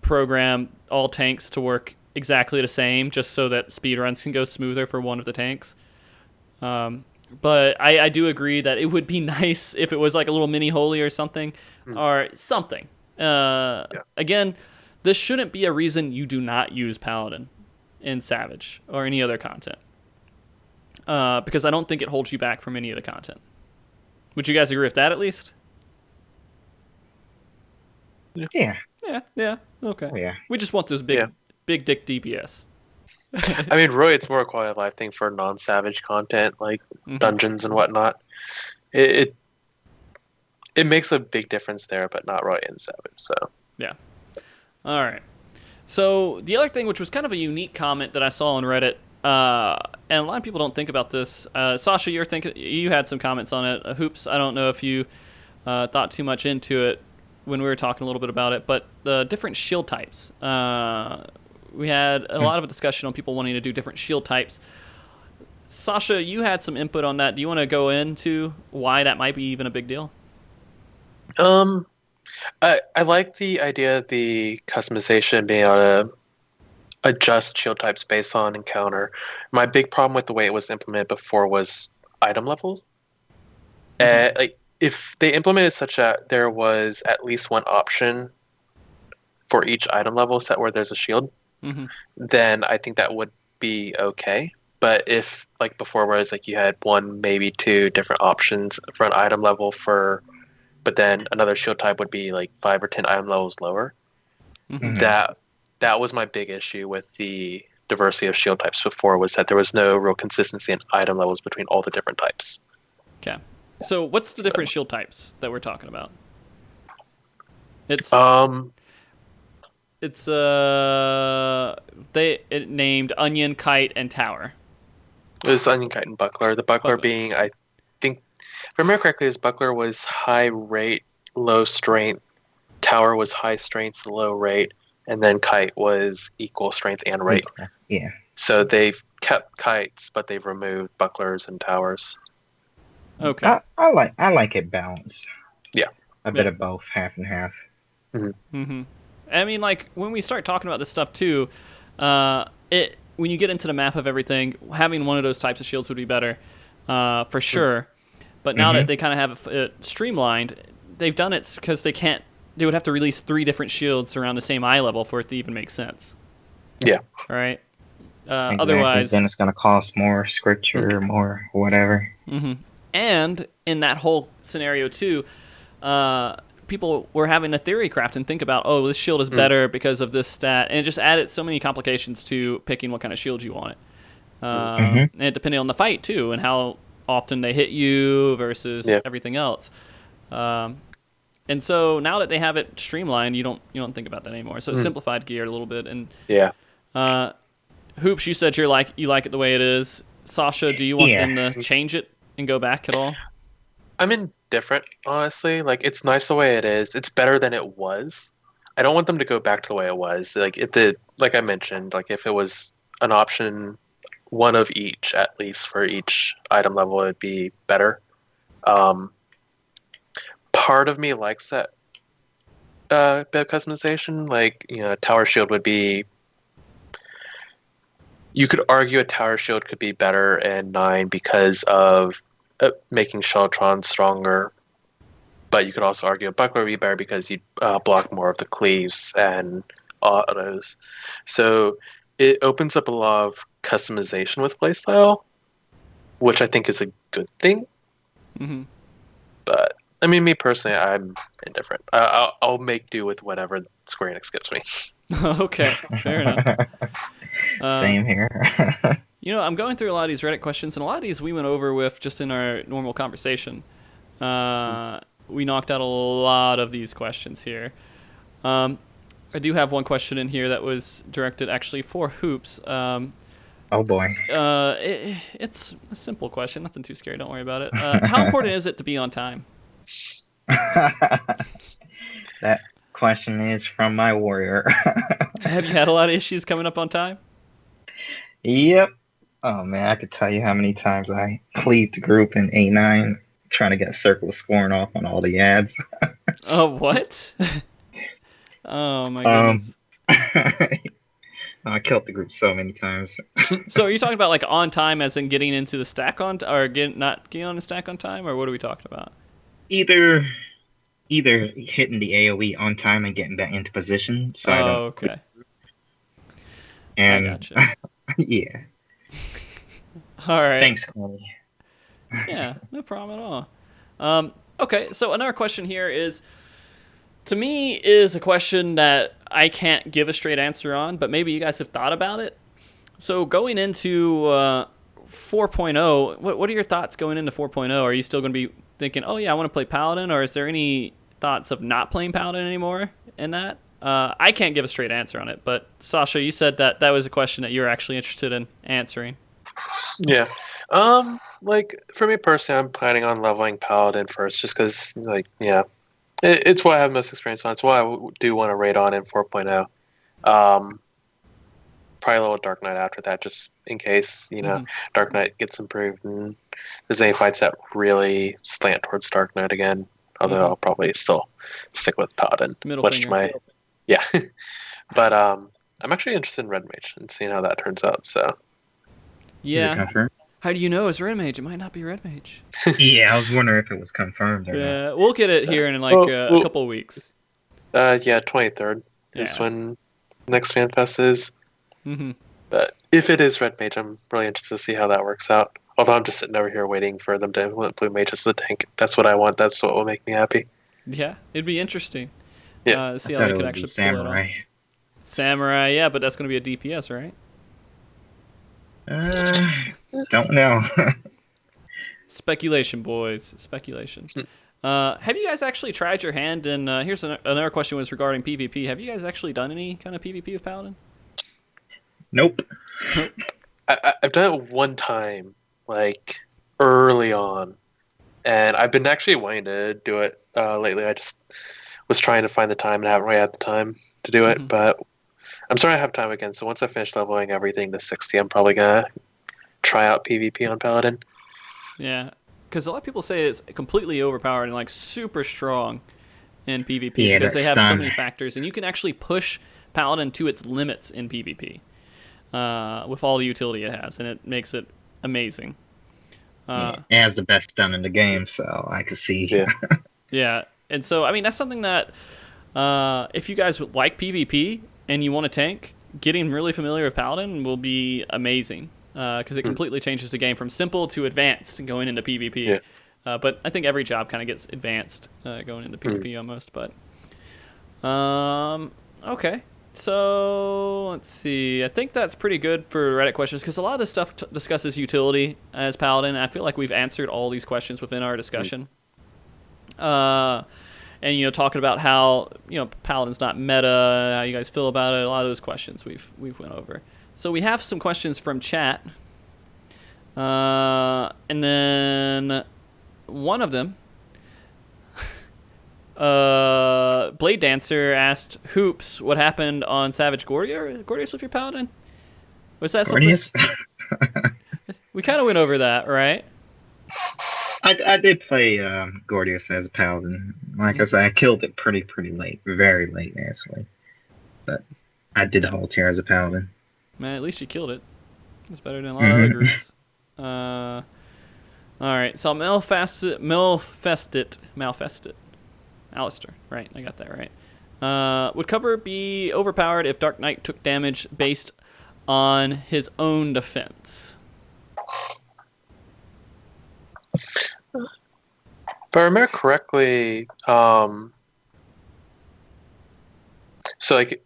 program all tanks to work exactly the same just so that speedruns can go smoother for one of the tanks. But I do agree that it would be nice if it was like a little mini holy or something. Or something. Again, this shouldn't be a reason you do not use Paladin in Savage or any other content. Because I don't think it holds you back from any of the content. Would you guys agree with that at least? Yeah. Yeah. Okay. Oh, yeah. We just want those big dick DPS. I mean, really, it's more a quality of life thing for non-Savage content, like dungeons and whatnot. It makes a big difference there, but not really in Savage. So yeah. All right. So the other thing, which was kind of a unique comment that I saw on Reddit, and a lot of people don't think about this. Sasha, you had some comments on it. Hoops, I don't know if you thought too much into it when we were talking a little bit about it, but the different shield types. We had a lot of a discussion on people wanting to do different shield types. Sasha, you had some input on that. Do you want to go into why that might be even a big deal? I like the idea of the customization, being able to adjust shield types based on encounter. My big problem with the way it was implemented before was item levels. Like if they implemented such that there was at least one option for each item level set where there's a shield, then I think that would be okay. But if, like before, whereas like you had one, maybe two different options for an item level but then another shield type would be like 5 or 10 item levels lower. That was my big issue with the diversity of shield types before, was that there was no real consistency in item levels between all the different types. Okay. So what's the different shield types that we're talking about? It's it named Onion, Kite, and Tower. It was Onion, Kite, and Buckler. The Buckler being, I think, if I remember correctly, his Buckler was high rate, low strength. Tower was high strength, low rate, and then Kite was equal strength and rate. Yeah. So they've kept Kites, but they've removed Bucklers and Towers. Okay. I like it balanced. Yeah. A bit of both, half and half. I mean, like, when we start talking about this stuff, too, when you get into the map of everything, having one of those types of shields would be better, for sure. But now that they kind of have it streamlined, they've done it because they would have to release 3 different shields around the same eye level for it to even make sense. Yeah. All right? Exactly. Otherwise... Then it's going to cost more scripture, more whatever. And in that whole scenario, too, people were having a theory craft and think about, oh, this shield is better because of this stat. And it just added so many complications to picking what kind of shield you want. And depending on the fight, too, and how often they hit you versus everything else. And so now that they have it streamlined, you don't think about that anymore. So it's simplified gear a little bit. And Hoops, you said you like it the way it is. Sasha, do you want them to change it and go back at all? I'm indifferent, honestly. Like, it's nice the way it is. It's better than it was. I don't want them to go back to the way it was. Like like I mentioned, like if it was an option, one of each at least for each item level, it'd be better. Part of me likes that bit of customization. Like, Tower Shield would be... You could argue a Tower Shield could be better in 9 because of making Sheltron stronger. But you could also argue a Buckler would be better because you block more of the cleaves and autos. So it opens up a lot of customization with playstyle, which I think is a good thing. But, I mean, me personally, I'm indifferent. I'll make do with whatever Square Enix gives me. Okay, fair enough. Same here. I'm going through a lot of these Reddit questions, and a lot of these we went over with just in our normal conversation. We knocked out a lot of these questions here. I do have one question in here that was directed actually for Hoops. Oh boy. It's a simple question, nothing too scary, don't worry about it. How important is it to be on time? That question is from my warrior. Have you had a lot of issues coming up on time? Yep. Oh man, I could tell you how many times I cleaved the group in A9 trying to get Circle of Scorn off on all the ads. Oh, what? Oh my goodness. I killed the group so many times. So are you talking about like on time as in getting into the stack on or not getting on the stack on time, or what are we talking about? Either hitting the AoE on time and getting back into position. So okay. And I gotcha. yeah. All right. Thanks, Connie. Yeah, no problem at all. Okay, so another question here is, to me, is a question that I can't give a straight answer on, but maybe you guys have thought about it. So going into 4.0, what are your thoughts going into 4.0? Are you still going to be thinking, oh yeah, I want to play Paladin, or is there any thoughts of not playing Paladin anymore in that? I can't give a straight answer on it, but Sasha, you said that was a question that you're actually interested in answering. Yeah. Like for me personally, I'm planning on leveling Paladin first, just because, like, yeah, it's what I have most experience on. It's what I do want to raid on in 4.0. Probably a little Dark Knight after that, just in case, Dark Knight gets improved and there's any fights that really slant towards Dark Knight again. Although I'll probably still stick with Paladin. Middle finger. Yeah. But I'm actually interested in Red Mage and seeing how that turns out. So yeah. How do you know it's Red Mage? It might not be Red Mage. Yeah, I was wondering if it was confirmed or not. Yeah, we'll get it here in like a couple of weeks. Yeah, 23rd is when next FanFest is. Mm-hmm. But if it is Red Mage, I'm really interested to see how that works out. Although I'm just sitting over here waiting for them to implement Blue Mage as the tank. That's what I want. That's what will make me happy. Yeah, it'd be interesting. Yeah. See how they could actually pull it off. Samurai, yeah, but that's going to be a DPS, right? Don't know. Speculation, boys. Speculation. Have you guys actually tried your hand in... here's another question was regarding PvP. Have you guys actually done any kind of PvP with Paladin? Nope. I've done it one time, like, early on. And I've been actually wanting to do it lately. I just was trying to find the time and haven't really had the time to do it. But I'm starting to have time again. So once I finish leveling everything to 60, I'm probably going to try out PvP on Paladin. Yeah, because a lot of people say it's completely overpowered and like super strong in PvP because they have so many factors, and you can actually push Paladin to its limits in PvP with all the utility it has, and it makes it amazing. It has the best stun in the game, so I can see. Yeah. Yeah, and so I mean that's something that if you guys like PvP and you want to tank, getting really familiar with Paladin will be amazing. Because it completely changes the game from simple to advanced and going into PvP. Yeah. But I think every job kind of gets advanced going into PvP almost. But okay, so let's see. I think that's pretty good for Reddit questions because a lot of this stuff discusses utility as Paladin. I feel like we've answered all these questions within our discussion. And talking about how Paladin's not meta, how you guys feel about it. A lot of those questions we've went over. So we have some questions from chat, and then one of them, Blade Dancer asked Hoops what happened on Savage Gordius with your Paladin? Was that Gordius? something? We kind of went over that, right? I did play Gordius as a Paladin. Like I said, I killed it pretty late, very late actually, but I did the whole tier as a Paladin. Man, at least you killed it. It's better than a lot of other groups. All right, so Malfested. Alistair, right? I got that right. Would cover be overpowered if Dark Knight took damage based on his own defense? If I remember correctly, so like,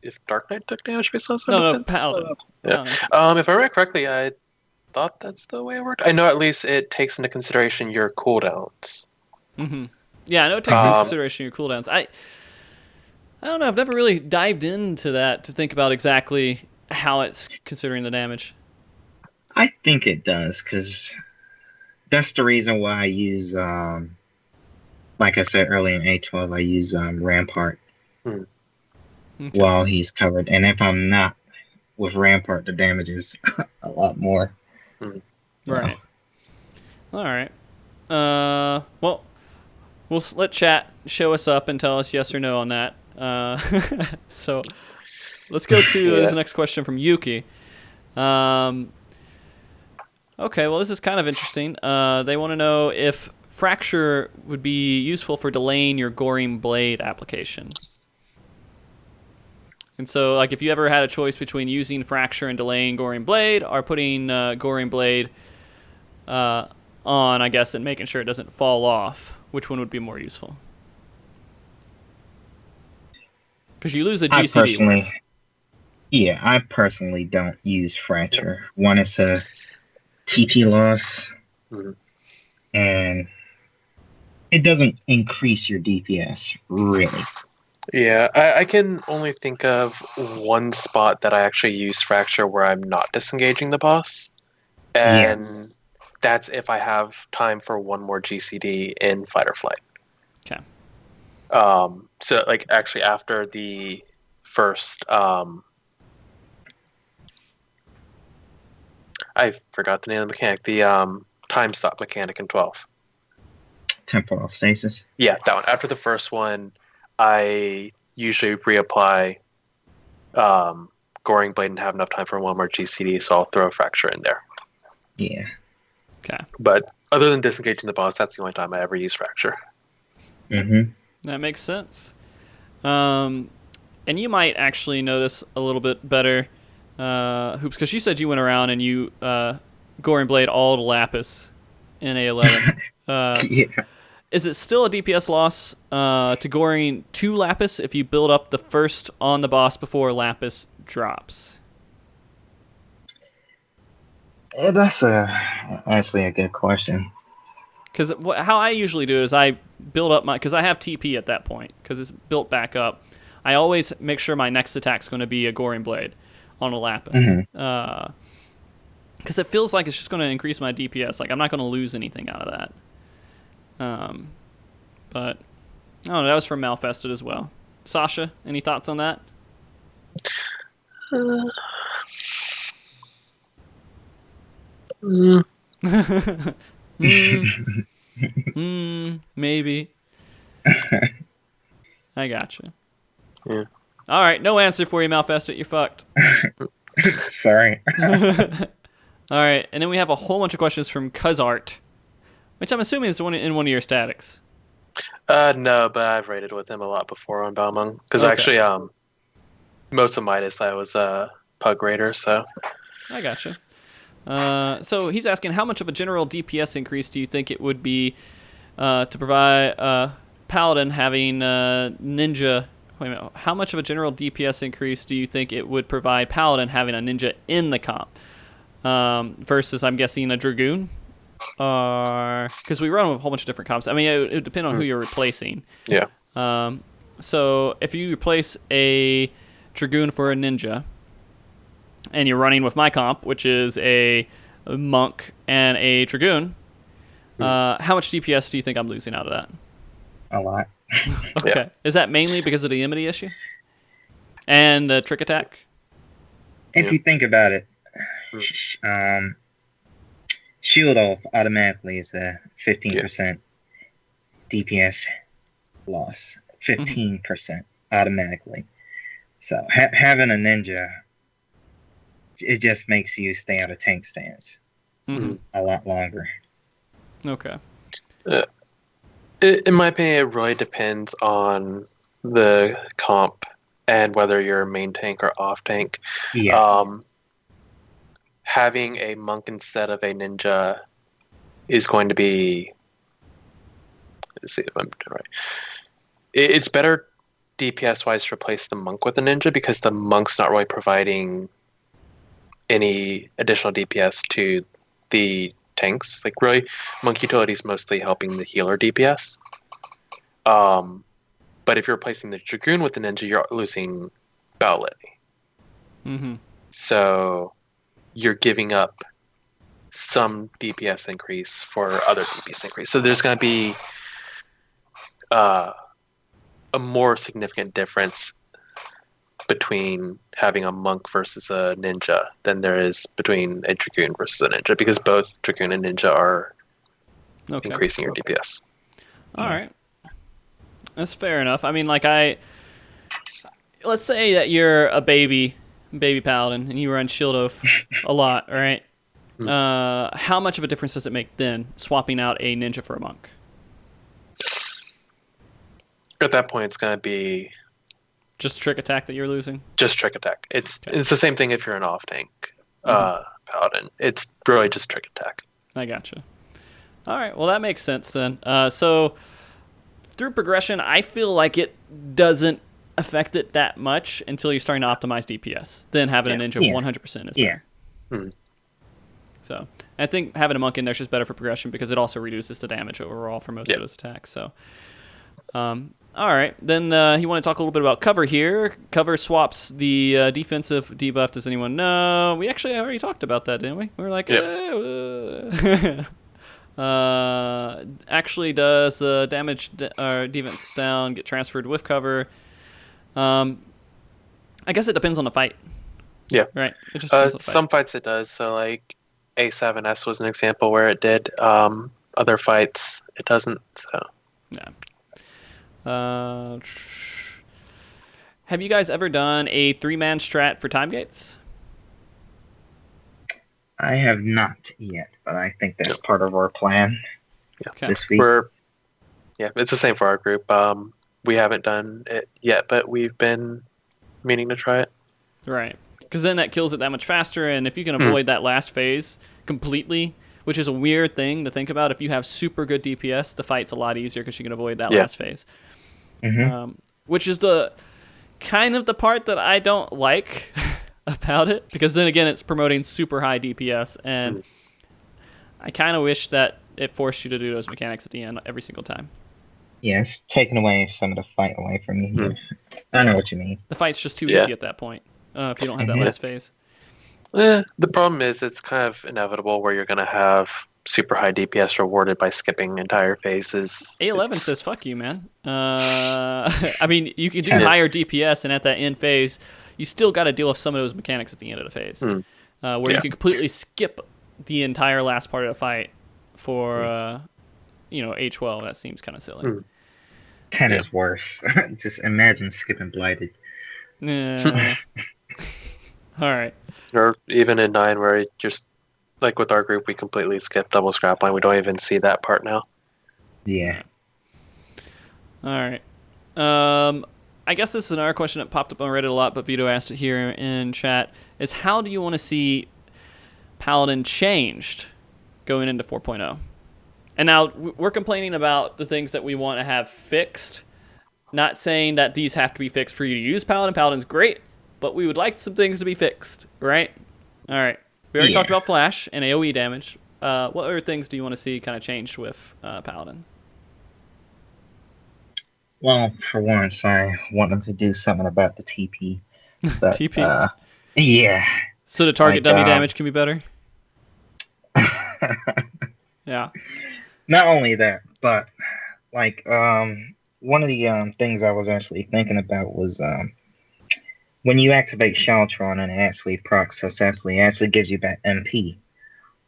if Dark Knight took damage based on some defense? Paladin. Yeah. If I remember correctly, I thought that's the way it worked. I know at least it takes into consideration your cooldowns. Mm-hmm. Yeah, I know it takes into consideration your cooldowns. I don't know. I've never really dived into that to think about exactly how it's considering the damage. I think it does, because that's the reason why I use like I said earlier in A12, I use Rampart Hmm. Okay. while he's covered. And if I'm not with Rampart, the damage is a lot more. Right. All right. Well, let chat show us up and tell us yes or no on that. So let's go to this next question from Yuki. Okay, well, this is kind of interesting. They want to know if Fracture would be useful for delaying your Goring Blade application. And so, like, if you ever had a choice between using Fracture and delaying Goring Blade, or putting Goring Blade on, I guess, and making sure it doesn't fall off, which one would be more useful? Because you lose a GCD. I personally don't use Fracture. One is a TP loss, and it doesn't increase your DPS, really. Yeah, I can only think of one spot that I actually use Fracture where I'm not disengaging the boss. And that's if I have time for one more GCD in Fight or Flight. Okay. So, like, actually after the first... I forgot the name of the mechanic. The time stop mechanic in 12. Temporal stasis. Yeah, that one. After the first one, I usually reapply Goring Blade and have enough time for one more GCD, so I'll throw a Fracture in there. Yeah. Okay. But other than disengaging the boss, that's the only time I ever use Fracture. That makes sense. And you might actually notice a little bit better, Hoops, because you said you went around and you Goring Blade all to Lapis in A11. Yeah. Is it still a DPS loss to Goring 2 Lapis if you build up the first on the boss before Lapis drops? That's actually a good question. Because how I usually do it is I build up because I have TP at that point, because it's built back up. I always make sure my next attack is going to be a Goring Blade on a Lapis. Because it feels like it's just going to increase my DPS. Like, I'm not going to lose anything out of that. But, I don't know, that was from Malfested as well. Sasha, any thoughts on that? Maybe. I gotcha. Yeah. All right, no answer for you, Malfested. You're fucked. Sorry. All right, and then we have a whole bunch of questions from Cuzart, which I'm assuming is in one of your statics. No, but I've raided with him a lot before on Balmung. Because actually, most of Midas I was Pug Raider, so... I gotcha. So he's asking, how much of a general DPS increase do you think it would be to provide Paladin having Ninja... Wait a minute. How much of a general DPS increase do you think it would provide Paladin having a Ninja in the comp? Versus, I'm guessing, a Dragoon? Because we run with a whole bunch of different comps. I mean, it would depend on who you're replacing. Yeah. So if you replace a Dragoon for a Ninja, and you're running with my comp, which is a Monk and a Dragoon, how much DPS do you think I'm losing out of that? A lot. Okay. Yeah. Is that mainly because of the Enmity issue? And the trick attack? If you think about it, Shield Off automatically is a 15% DPS loss. 15% automatically. So having a Ninja, it just makes you stay out of tank stance a lot longer. Okay. In my opinion, it really depends on the comp and whether you're main tank or off tank. Yeah. Having a Monk instead of a Ninja is going to be... Let's see if I'm doing right. It's better DPS-wise to replace the Monk with a Ninja because the Monk's not really providing any additional DPS to the tanks. Like, really, Monk utility is mostly helping the healer DPS. But if you're replacing the Dragoon with the Ninja, you're losing Battle Lady. So you're giving up some DPS increase for other DPS increase. So there's going to be a more significant difference between having a monk versus a ninja than there is between a dragoon versus a ninja, because both dragoon and ninja are increasing your DPS. All right. That's fair enough. I mean, like, let's say that you're a baby paladin and you run Shield Oath a lot, right? How much of a difference does it make then swapping out a ninja for a monk? At that point, it's going to be just trick attack that you're losing. Just trick attack. It's the same thing if you're an off tank paladin. It's really just trick attack. I gotcha. All right, well that makes sense then. So through progression, I feel like it doesn't affect it that much until you're starting to optimize DPS. Then having a ninja 100% is better. So I think having a monk in there is just better for progression because it also reduces the damage overall for most of those attacks. So, all right. Then you want to talk a little bit about cover here. Cover swaps the defensive debuff. Does anyone know? We actually already talked about that, didn't we? We were like, actually does damage or defense down get transferred with cover? I guess it depends on the fight. Yeah. Right. It just depends on the fight. Some fights it does. So like A7S was an example where it did. Other fights it doesn't. So. Yeah. Have you guys ever done a 3-man strat for time gates? I have not yet, but I think that's part of our plan this week. It's the same for our group. We haven't done it yet, but we've been meaning to try it. Right. Because then that kills it that much faster, and if you can avoid that last phase completely, which is a weird thing to think about, if you have super good DPS, the fight's a lot easier because you can avoid that last phase. Which is the kind of the part that I don't like about it, because then again it's promoting super high DPS, and I kind of wish that it forced you to do those mechanics at the end every single time. Yeah, it's taking away some of the fight away from you. I know what you mean. The fight's just too easy at that point if you don't have that last phase. The problem is it's kind of inevitable where you're going to have super high DPS rewarded by skipping entire phases. A11 says fuck you, man. I mean, you can do higher DPS, and at that end phase you still got to deal with some of those mechanics at the end of the phase, where you can completely skip the entire last part of the fight for A12. That seems kind of silly. 10 is worse. Just imagine skipping Blighted. All right. Or even in 9 where just like with our group we completely skip double scrap line. We don't even see that part now. Yeah. All right. I guess this is another question that popped up on Reddit a lot, but Vito asked it here in chat, is how do you want to see Paladin changed going into 4.0? And now we're complaining about the things that we want to have fixed, not saying that these have to be fixed for you to use Paladin. Paladin's great, but we would like some things to be fixed, right? All right. We already talked about flash and AoE damage. What other things do you want to see kind of changed with Paladin? Well, for once, I want them to do something about the TP. But, TP? Yeah. So the target dummy damage can be better? Yeah. Not only that, but like one of the things I was actually thinking about was when you activate Shaltron and it actually procs successfully, it actually gives you back MP.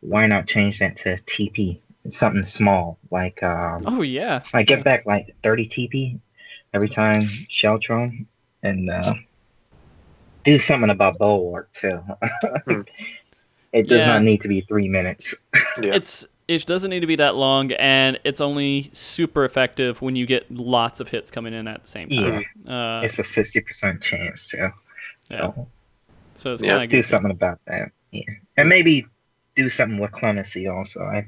Why not change that to TP? It's something small, like like get back like 30 TP every time Shaltron, and do something about Bulwark too. It does not need to be 3 minutes. It doesn't need to be that long, and it's only super effective when you get lots of hits coming in at the same time. Yeah, it's a 60% chance too. So it's kind of do something about that. Yeah, and maybe do something with Clemency also.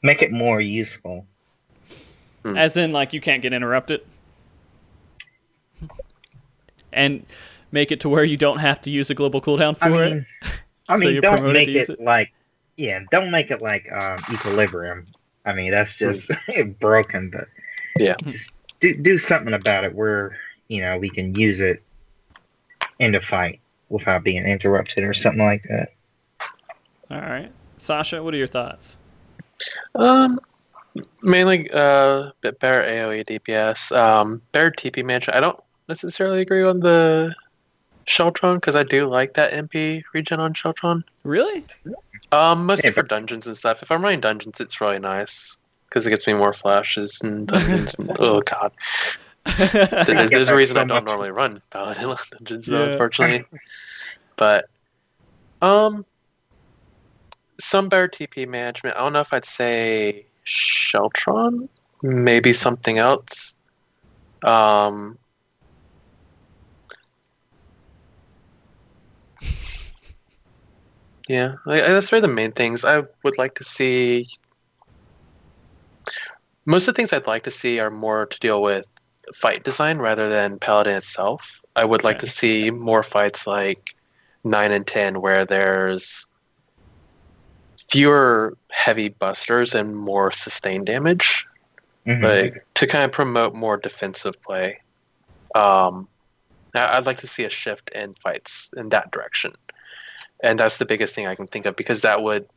Make it more useful. As in, like, you can't get interrupted, and make it to where you don't have to use a global cooldown for it. I mean, don't make it like. Yeah, don't make it like Equilibrium. I mean, that's just broken, but just do something about it where, we can use it in the fight without being interrupted or something like that. All right. Sasha, what are your thoughts? Mainly bit better AoE DPS. Better TP management. I don't necessarily agree on the Sheltron because I do like that MP regen on Sheltron. Really? Mostly for dungeons and stuff. If I'm running dungeons, it's really nice because it gets me more flashes and dungeons. And, oh god, there's a reason I don't normally run Paladin dungeons though, unfortunately. But some better TP management. I don't know if I'd say Sheltron. Maybe something else. Yeah, that's really the main things I would like to see. Most of the things I'd like to see are more to deal with fight design rather than Paladin itself. I would like to see more fights like 9 and 10 where there's fewer heavy busters and more sustained damage. Like to kind of promote more defensive play. I'd like to see a shift in fights in that direction. And that's the biggest thing I can think of because that would,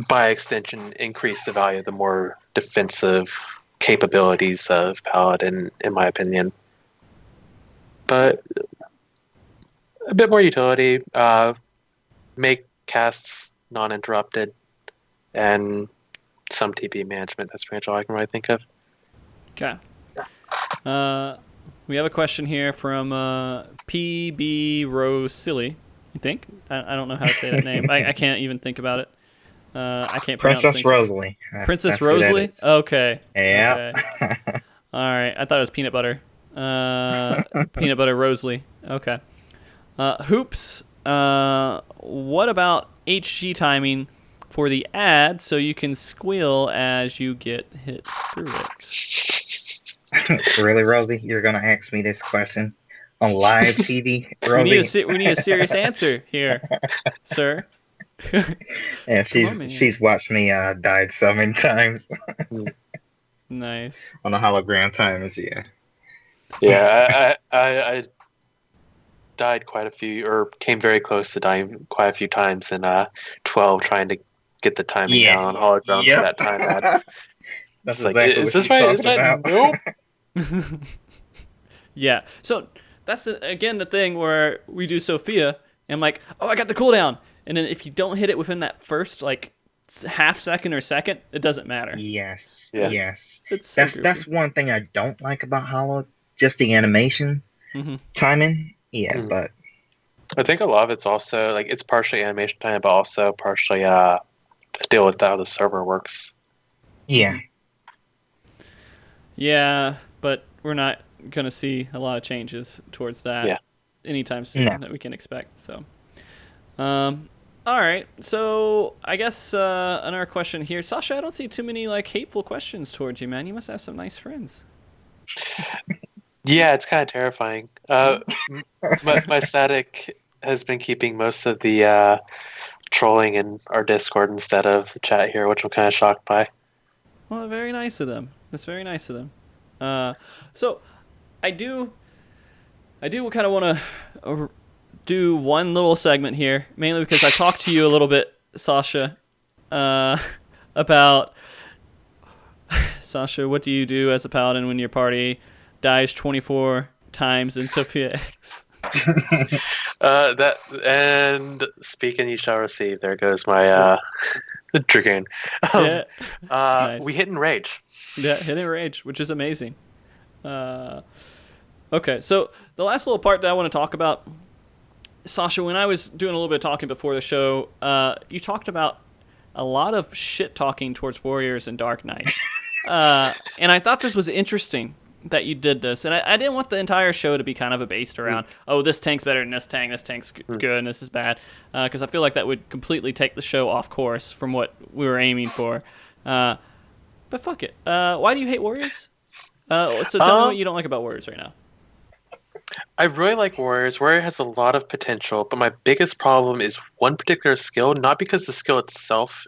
by extension, increase the value of the more defensive capabilities of Paladin, in my opinion. But a bit more utility, make casts non-interrupted, and some TP management. That's pretty much all I can really think of. Okay. We have a question here from PB Rosilly, I think. I don't know how to say that name. I can't even think about it. I can't pronounce Princess Rosalie. Princess Rosalie? Okay. Yeah. Okay. All right. I thought it was peanut butter. Peanut butter Rosalie. Okay. Hoops. What about HG timing for the ad so you can squeal as you get hit through it? Really, Rosie? You're gonna ask me this question on live TV, Rosie? we need a serious answer here, sir. Yeah, she's watched me died so many times. Nice. On the Hallowed Ground timers, yeah. Yeah, I died quite a few, or came very close to dying quite a few times in 12, trying to get the timing down on Hallowed Ground for that time ad. That's like, exactly is what this right? Is about. Nope. Yeah. So that's again the thing where we do Sophia, and I'm like, oh, I got the cooldown, and then if you don't hit it within that first like half second or second, it doesn't matter. Yes. Yeah. Yes. That's one thing I don't like about Hallowed, just the animation timing. Yeah, but I think a lot of it's also like it's partially animation time, but also partially to deal with how the server works. Yeah. Yeah, but we're not gonna see a lot of changes towards that anytime soon that we can expect. So, all right. So I guess another question here, Sasha. I don't see too many like hateful questions towards you, man. You must have some nice friends. Yeah, it's kind of terrifying. My static has been keeping most of the trolling in our Discord instead of the chat here, which I'm kind of shocked by. Well, very nice of them. That's very nice of them. So I do kind of want to do one little segment here, mainly because I talked to you a little bit, Sasha, about Sasha, what do you do as a paladin when your party dies 24 times in Sophia X? And speaking, you shall receive. There goes my dragoon. Nice. We hit Enrage. Yeah, hit Enrage, which is amazing. Okay, so the last little part that I want to talk about, Sasha, when I was doing a little bit of talking before the show, you talked about a lot of shit talking towards warriors in Dark Knight. And I thought this was interesting that you did this. And I didn't want the entire show to be kind of based around, oh, this tank's better than this tank's good, and this is bad. Because I feel like that would completely take the show off course from what we were aiming for. But fuck it. Why do you hate warriors? So tell me what you don't like about warriors right now. I really like warriors. Warrior has a lot of potential, but my biggest problem is one particular skill, not because the skill itself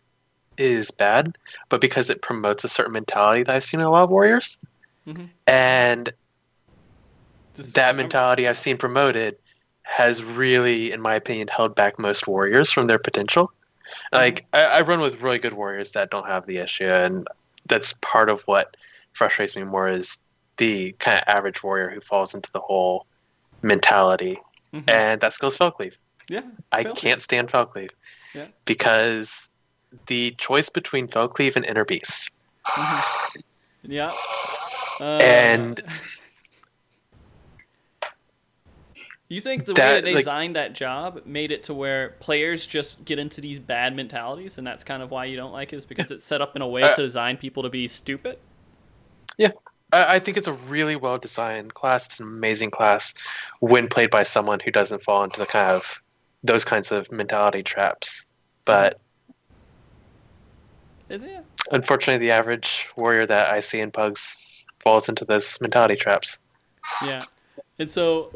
is bad, but because it promotes a certain mentality that I've seen in a lot of warriors. And that mentality I've seen promoted has really, in my opinion, held back most warriors from their potential. Like I run with really good warriors that don't have the issue, and that's part of what frustrates me more is the kind of average warrior who falls into the whole mentality, and that skill's Felcleave. Yeah, I can't stand Felcleave because the choice between Felcleave and Inner Beast. Yeah. And you think the way that they designed that job made it to where players just get into these bad mentalities, and that's kind of why you don't like it, is because it's set up in a way to design people to be stupid? Yeah. I think it's a really well-designed class. It's an amazing class when played by someone who doesn't fall into those kinds of mentality traps. But unfortunately, the average warrior that I see in Pugs falls into those mentality traps. Yeah. And so,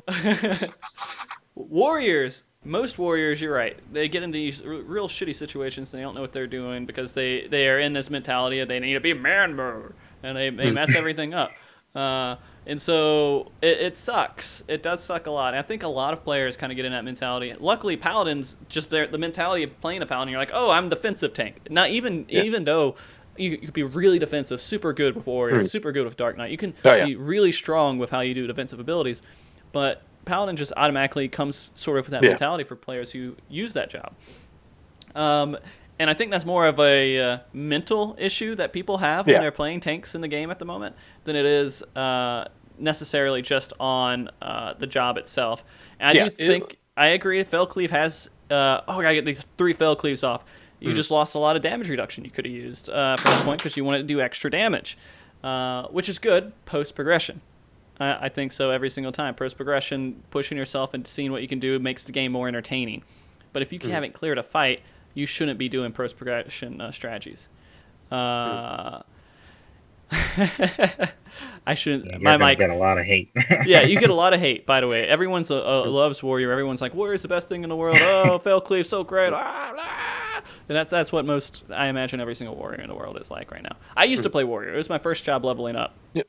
most warriors, you're right, they get into these real shitty situations and they don't know what they're doing because they are in this mentality of they need to be man mode, and they mess everything up. And so it sucks. It does suck a lot. And I think a lot of players kind of get in that mentality. Luckily, Paladins, just the mentality of playing a Paladin, you're like, oh, I'm defensive tank. Not even though you could be really defensive, super good with Warrior, super good with Dark Knight. You can be really strong with how you do defensive abilities. But Paladin just automatically comes sort of with that mentality for players who use that job. And I think that's more of a mental issue that people have when they're playing tanks in the game at the moment than it is necessarily just on the job itself. And I do think, I agree, Felcleave has, I gotta get these 3 Felcleaves off. You just lost a lot of damage reduction you could have used from that point because you wanted to do extra damage, which is good post-progression. I think so every single time. Post-progression, pushing yourself and seeing what you can do makes the game more entertaining. But if you haven't cleared a fight, you shouldn't be doing post-progression strategies. I shouldn't. You're gonna get a lot of hate. Yeah, you get a lot of hate. By the way, everyone's loves Warrior. Everyone's like, Warrior's the best thing in the world. Oh, Felcleave, so great. And that's what most, I imagine, every single Warrior in the world is like right now. I used to play Warrior. It was my first job leveling up. Yep.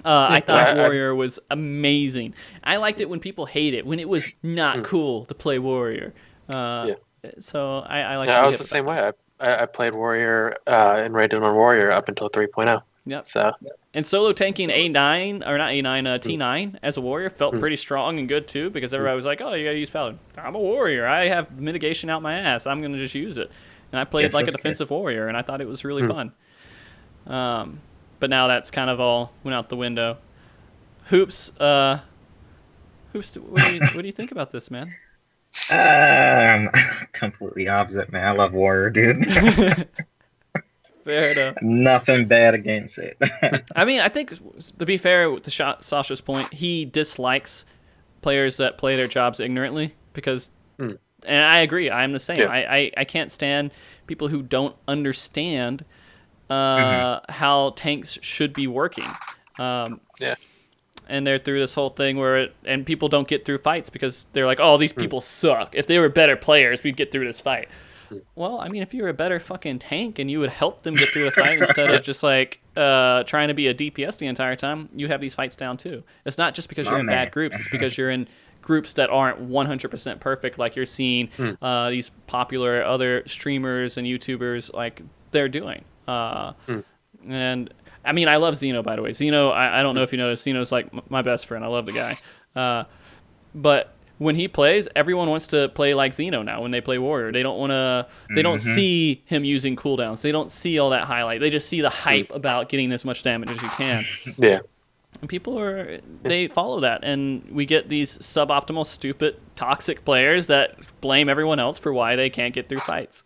I thought Warrior was amazing. I liked it when people hate it, when it was not cool to play Warrior. So I like. Yeah, I was the same way. I played Warrior and rated on Warrior up until 3.0. Yep. So. And solo tanking A9 or not A9 T9 as a Warrior felt pretty strong and good too because everybody was like, "Oh, you gotta use Paladin." I'm a Warrior. I have mitigation out my ass. I'm gonna just use it. And I played like a defensive warrior, and I thought it was really fun. But now that's kind of all went out the window. Hoops, what do you think about this, man? Completely opposite, man. I love Warrior, dude. Fair enough. Nothing bad against it. I mean, I think, to be fair to Sasha's point, he dislikes players that play their jobs ignorantly because, and I agree, I'm the same. Yeah. I can't stand people who don't understand how tanks should be working. And they're through this whole thing and people don't get through fights because they're like, oh, these people suck. If they were better players, we'd get through this fight. Well, I mean, if you were a better fucking tank and you would help them get through the fight instead of just like trying to be a DPS the entire time, you have these fights down too. It's not just because you're in bad groups. It's because you're in groups that aren't 100% perfect, like you're seeing these popular other streamers and YouTubers like they're doing. And I mean, I love Xeno, by the way. Xeno, I don't know if you know, Xeno's like my best friend. I love the guy. But when he plays, everyone wants to play like Xeno now when they play Warrior. They don't want to, they don't see him using cooldowns. They don't see all that highlight. They just see the hype about getting as much damage as you can. Yeah. And people they follow that. And we get these suboptimal, stupid, toxic players that blame everyone else for why they can't get through fights.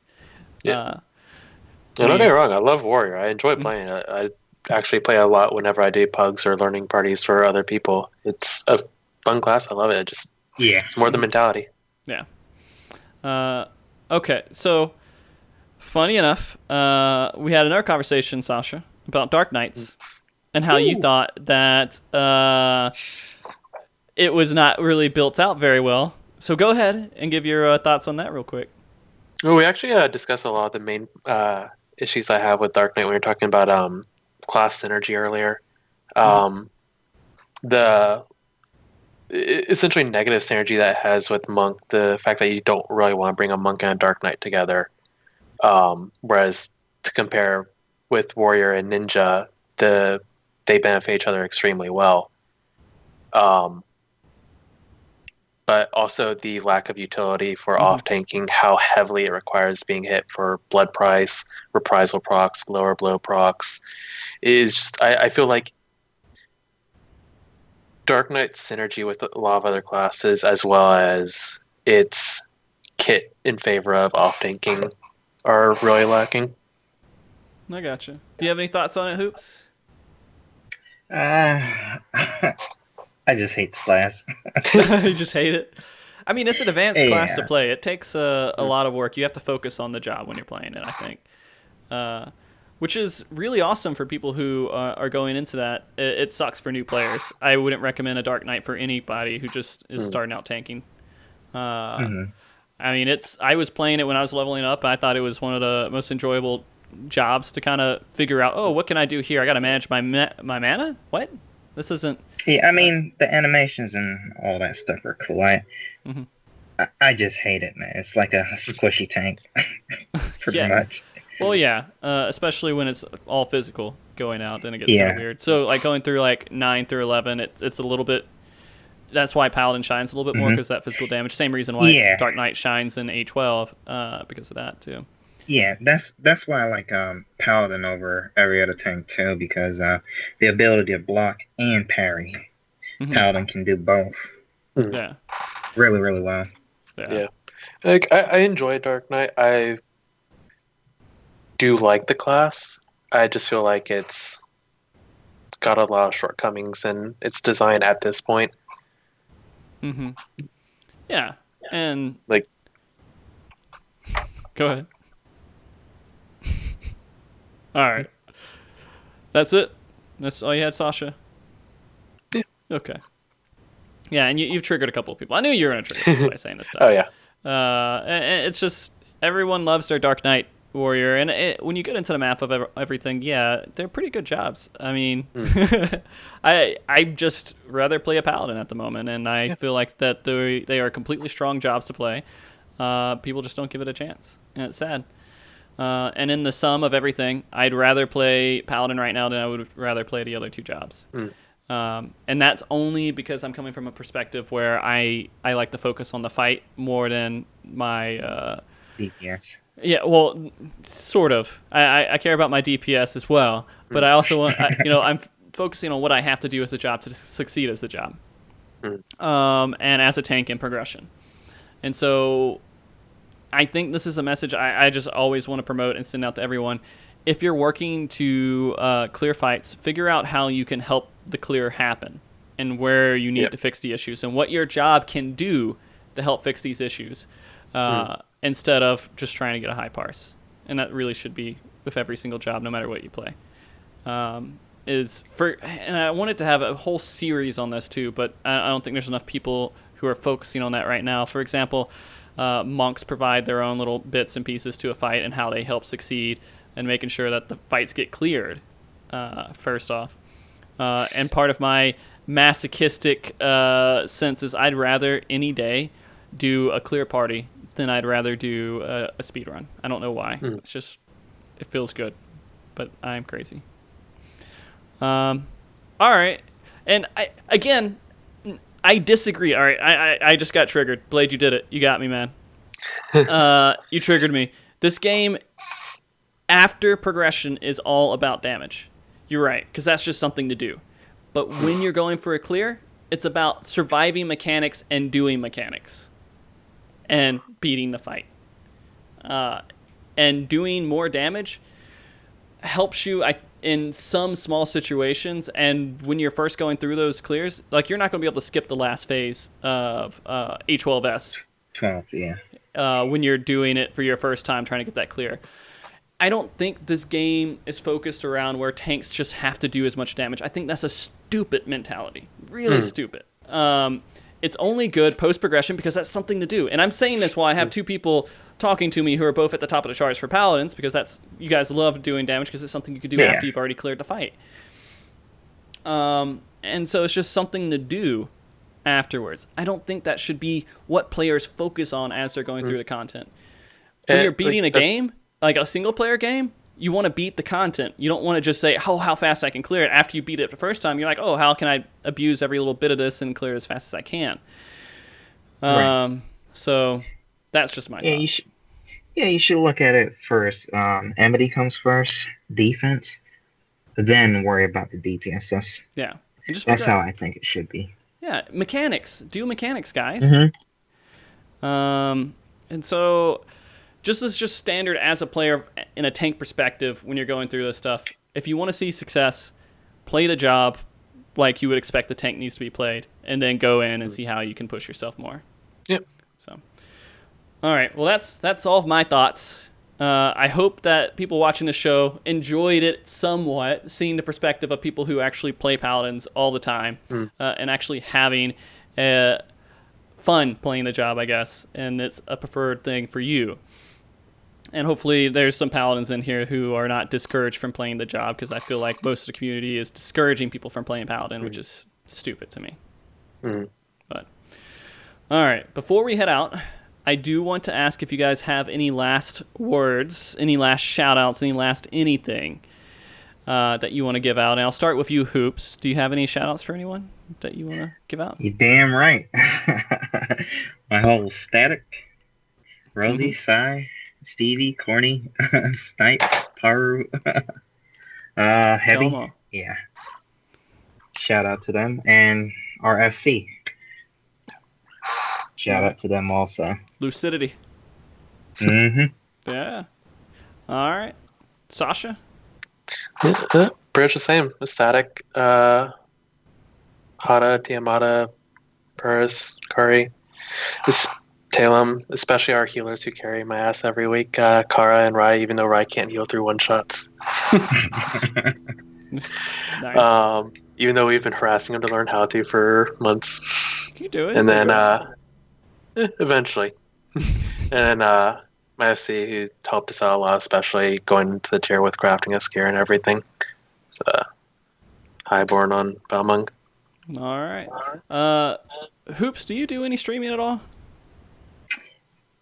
Yeah. Don't get me wrong. I love Warrior. I enjoy playing it. I actually play a lot whenever I do pugs or learning parties for other people. It's a fun class. I love it. It's more the mentality. Yeah. Okay, so funny enough, we had another conversation, Sasha, about Dark Knights and how you thought that it was not really built out very well. So go ahead and give your thoughts on that real quick. Well, we actually discussed a lot of the main issues I have with Dark Knight when we were talking about class synergy earlier. The essentially negative synergy that it has with Monk, the fact that you don't really want to bring a Monk and a Dark Knight together. Whereas to compare with Warrior and Ninja, they benefit each other extremely well. But also the lack of utility for off-tanking, how heavily it requires being hit for blood price, reprisal procs, lower blow procs, is just, I feel like Dark Knight's synergy with a lot of other classes, as well as its kit in favor of off-tanking, are really lacking. I gotcha. Do you have any thoughts on it, Hoops? I just hate the class. You just hate it? I mean, it's an advanced class to play. It takes a lot of work. You have to focus on the job when you're playing it, I think. Which is really awesome for people who are going into that. It sucks for new players. I wouldn't recommend a Dark Knight for anybody who just is starting out tanking. I mean, I was playing it when I was leveling up. I thought it was one of the most enjoyable jobs to kind of figure out, oh, what can I do here? I got to manage my mana? What? This isn't... Yeah, I mean, the animations and all that stuff are cool. I just hate it, man. It's like a squishy tank, pretty much. Well, yeah, especially when it's all physical going out, then it gets kind of weird. So, like, going through, like, 9 through 11, it's a little bit... That's why Paladin shines a little bit more, because that physical damage. Same reason why Dark Knight shines in A12, because of that, too. Yeah, that's why I like Paladin over every other tank too, because the ability to block and parry, Paladin can do both. Yeah, really, really well. Yeah. Like I enjoy Dark Knight. I do like the class. I just feel like it's got a lot of shortcomings in its design at this point. Yeah, and like, go ahead. All right. That's it? That's all you had, Sasha? Yeah. Okay. Yeah, and you've triggered a couple of people. I knew you were going to trigger people by saying this stuff. Oh, yeah. And it's just, everyone loves their Dark Knight Warrior, and when you get into the map of everything, yeah, they're pretty good jobs. I mean, I just rather play a Paladin at the moment, and I feel like that they are completely strong jobs to play. People just don't give it a chance, and it's sad. And in the sum of everything, I'd rather play Paladin right now than I would rather play the other two jobs. And that's only because I'm coming from a perspective where I like to focus on the fight more than my... DPS. Yeah, well, sort of. I care about my DPS as well, but I also want... I'm focusing on what I have to do as a job to succeed as a job. And as a tank in progression. And so... I think this is a message I just always want to promote and send out to everyone. If you're working to clear fights, figure out how you can help the clear happen and where you need to fix the issues and what your job can do to help fix these issues instead of just trying to get a high parse. And that really should be with every single job, no matter what you play. And I wanted to have a whole series on this too, but I don't think there's enough people who are focusing on that right now. For example... monks provide their own little bits and pieces to a fight and how they help succeed and making sure that the fights get cleared, first off. And part of my masochistic sense is I'd rather any day do a clear party than I'd rather do a speed run. I don't know why. It's just, it feels good, but I'm crazy. All right. And I disagree. All right, I just got triggered. Blade, you did it. You got me, man. You triggered me. This game, after progression, is all about damage. You're right, because that's just something to do. But when you're going for a clear, it's about surviving mechanics and doing mechanics. And beating the fight. And doing more damage helps you... in some small situations, and when you're first going through those clears, like, you're not going to be able to skip the last phase of A12S. 12, yeah. When you're doing it for your first time trying to get that clear. I don't think this game is focused around where tanks just have to do as much damage. I think that's a stupid mentality. Really stupid. It's only good post-progression because that's something to do. And I'm saying this while I have two people talking to me who are both at the top of the charts for Paladins, because you guys love doing damage because it's something you could do after you've already cleared the fight. And so it's just something to do afterwards. I don't think that should be what players focus on as they're going through the content. When you're beating a game, like a single player game, you want to beat the content. You don't want to just say, oh, how fast I can clear it. After you beat it the first time, you're like, oh, how can I abuse every little bit of this and clear it as fast as I can? Right. So that's just my thought. You should look at it first. Enmity comes first, defense, then worry about the DPS. That's how I think it should be. Yeah, mechanics. Do mechanics, guys. Mm-hmm. And so, just as just standard as a player in a tank perspective, when you're going through this stuff, if you want to see success, play the job like you would expect the tank needs to be played, and then go in and see how you can push yourself more. Yep. So, all right. Well, that's all of my thoughts. I hope that people watching the show enjoyed it somewhat, seeing the perspective of people who actually play Paladins all the time, and actually having fun playing the job, I guess, and it's a preferred thing for you. And hopefully there's some Paladins in here who are not discouraged from playing the job, because I feel like most of the community is discouraging people from playing Paladin, which is stupid to me. But all right, before we head out, I do want to ask if you guys have any last words, any last shout-outs, any last anything that you want to give out. And I'll start with you, Hoops. Do you have any shout-outs for anyone that you want to give out? You're damn right. My whole Static, Rosie, Sai, Stevie, Corny, Snipe, Paru, Heavy. Domo. Yeah. Shout out to them. And RFC. Shout out to them also. Lucidity. Mm-hmm. Yeah. All right. Sasha? Pretty much the same. Static, Hada, Tiamata, Paris, Curry, Talem, especially our healers who carry my ass every week. Kara and Rai, even though Rai can't heal through one-shots. Nice. Even though we've been harassing him to learn how to for months. You do it. And then eventually. And my FC, who helped us out a lot, especially going into the tier with crafting us gear and everything. So, highborn on Balmung. All right. Hoops, do you do any streaming at all?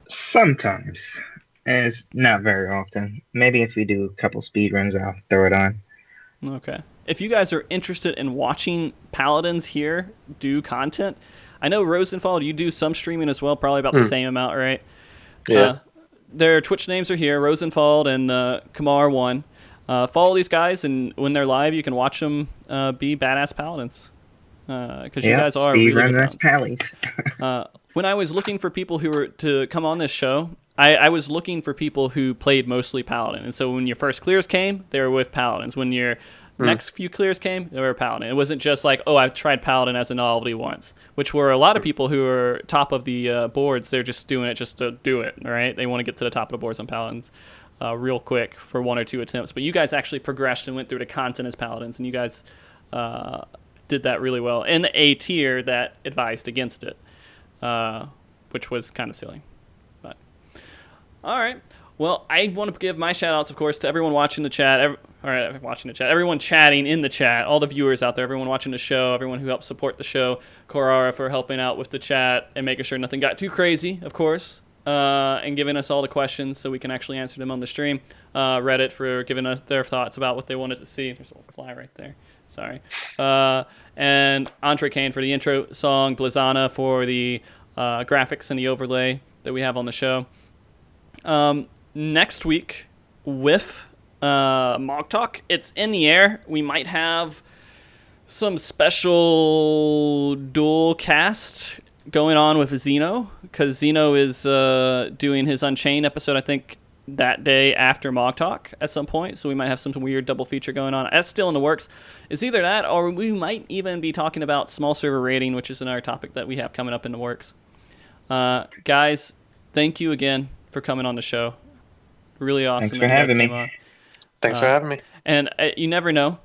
Sometimes. It's not very often. Maybe if we do a couple speedruns, I'll throw it on. Okay. If you guys are interested in watching Paladins here do content, I know Rozenfald, you do some streaming as well, probably about the same amount, right? Yeah. Their Twitch names are here, Rozenfald and Kamar1. Follow these guys, and when they're live, you can watch them be badass Paladins. Because you guys are really good Paladins. When I was looking for people who were to come on this show, I was looking for people who played mostly Paladin. And so when your first clears came, they were with Paladins. When your next few clears came, they were Paladin. It wasn't just like, oh, I've tried Paladin as a novelty once, which were a lot of people who are top of the boards. They're just doing it just to do it, right? They want to get to the top of the boards on Paladins real quick for 1 or 2 attempts. But you guys actually progressed and went through the content as Paladins, and you guys did that really well. In a tier that advised against it, which was kind of silly. But all right. Well, I want to give my shout-outs, of course, to everyone watching the chat, everyone chatting in the chat, all the viewers out there, everyone watching the show, everyone who helped support the show, Korara for helping out with the chat and making sure nothing got too crazy, of course, and giving us all the questions so we can actually answer them on the stream. Reddit for giving us their thoughts about what they wanted to see. There's a little fly right there. Sorry. And Andre Kane for the intro song, Blizana for the graphics and the overlay that we have on the show. Next week with MogTalk, it's in the air. We might have some special dual cast going on with Xeno, because Xeno is doing his Unchained episode, I think, that day after MogTalk at some point, so we might have some weird double feature going on. That's still in the works. It's either that, or we might even be talking about small server rating, which is another topic that we have coming up in the works. Guys, thank you again for coming on the show. Really awesome. Thanks for having me. Thanks for having me. And you never know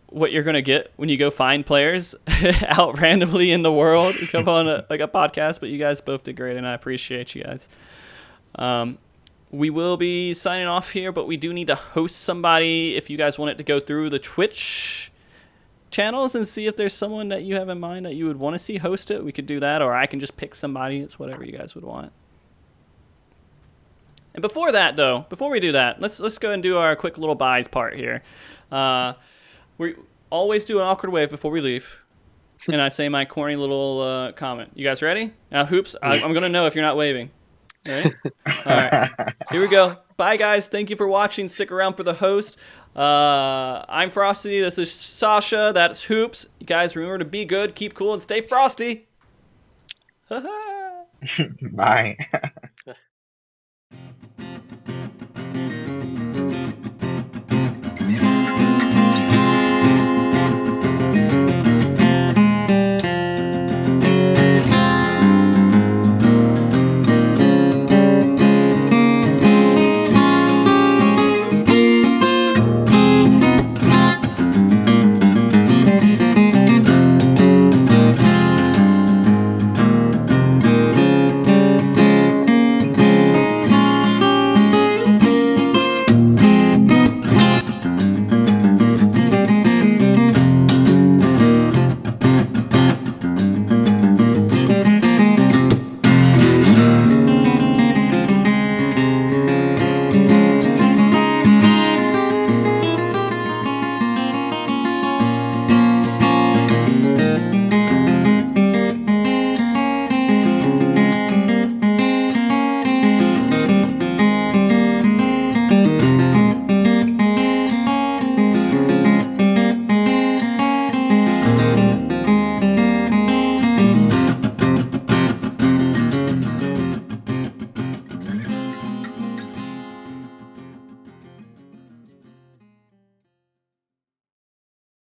what you're going to get when you go find players out randomly in the world. You come on a podcast, but you guys both did great, and I appreciate you guys. We will be signing off here, but we do need to host somebody. If you guys want it to go through the Twitch channels and see if there's someone that you have in mind that you would want to see host it, we could do that, or I can just pick somebody. It's whatever you guys would want. And before that, though, before we do that, let's go and do our quick little buys part here. We always do an awkward wave before we leave. And I say my corny little comment. You guys ready? Now, Hoops, I'm going to know if you're not waving. All right? All right. Here we go. Bye, guys. Thank you for watching. Stick around for the host. I'm Frosty. This is Sasha. That's Hoops. You guys remember to be good, keep cool, and stay frosty. Bye.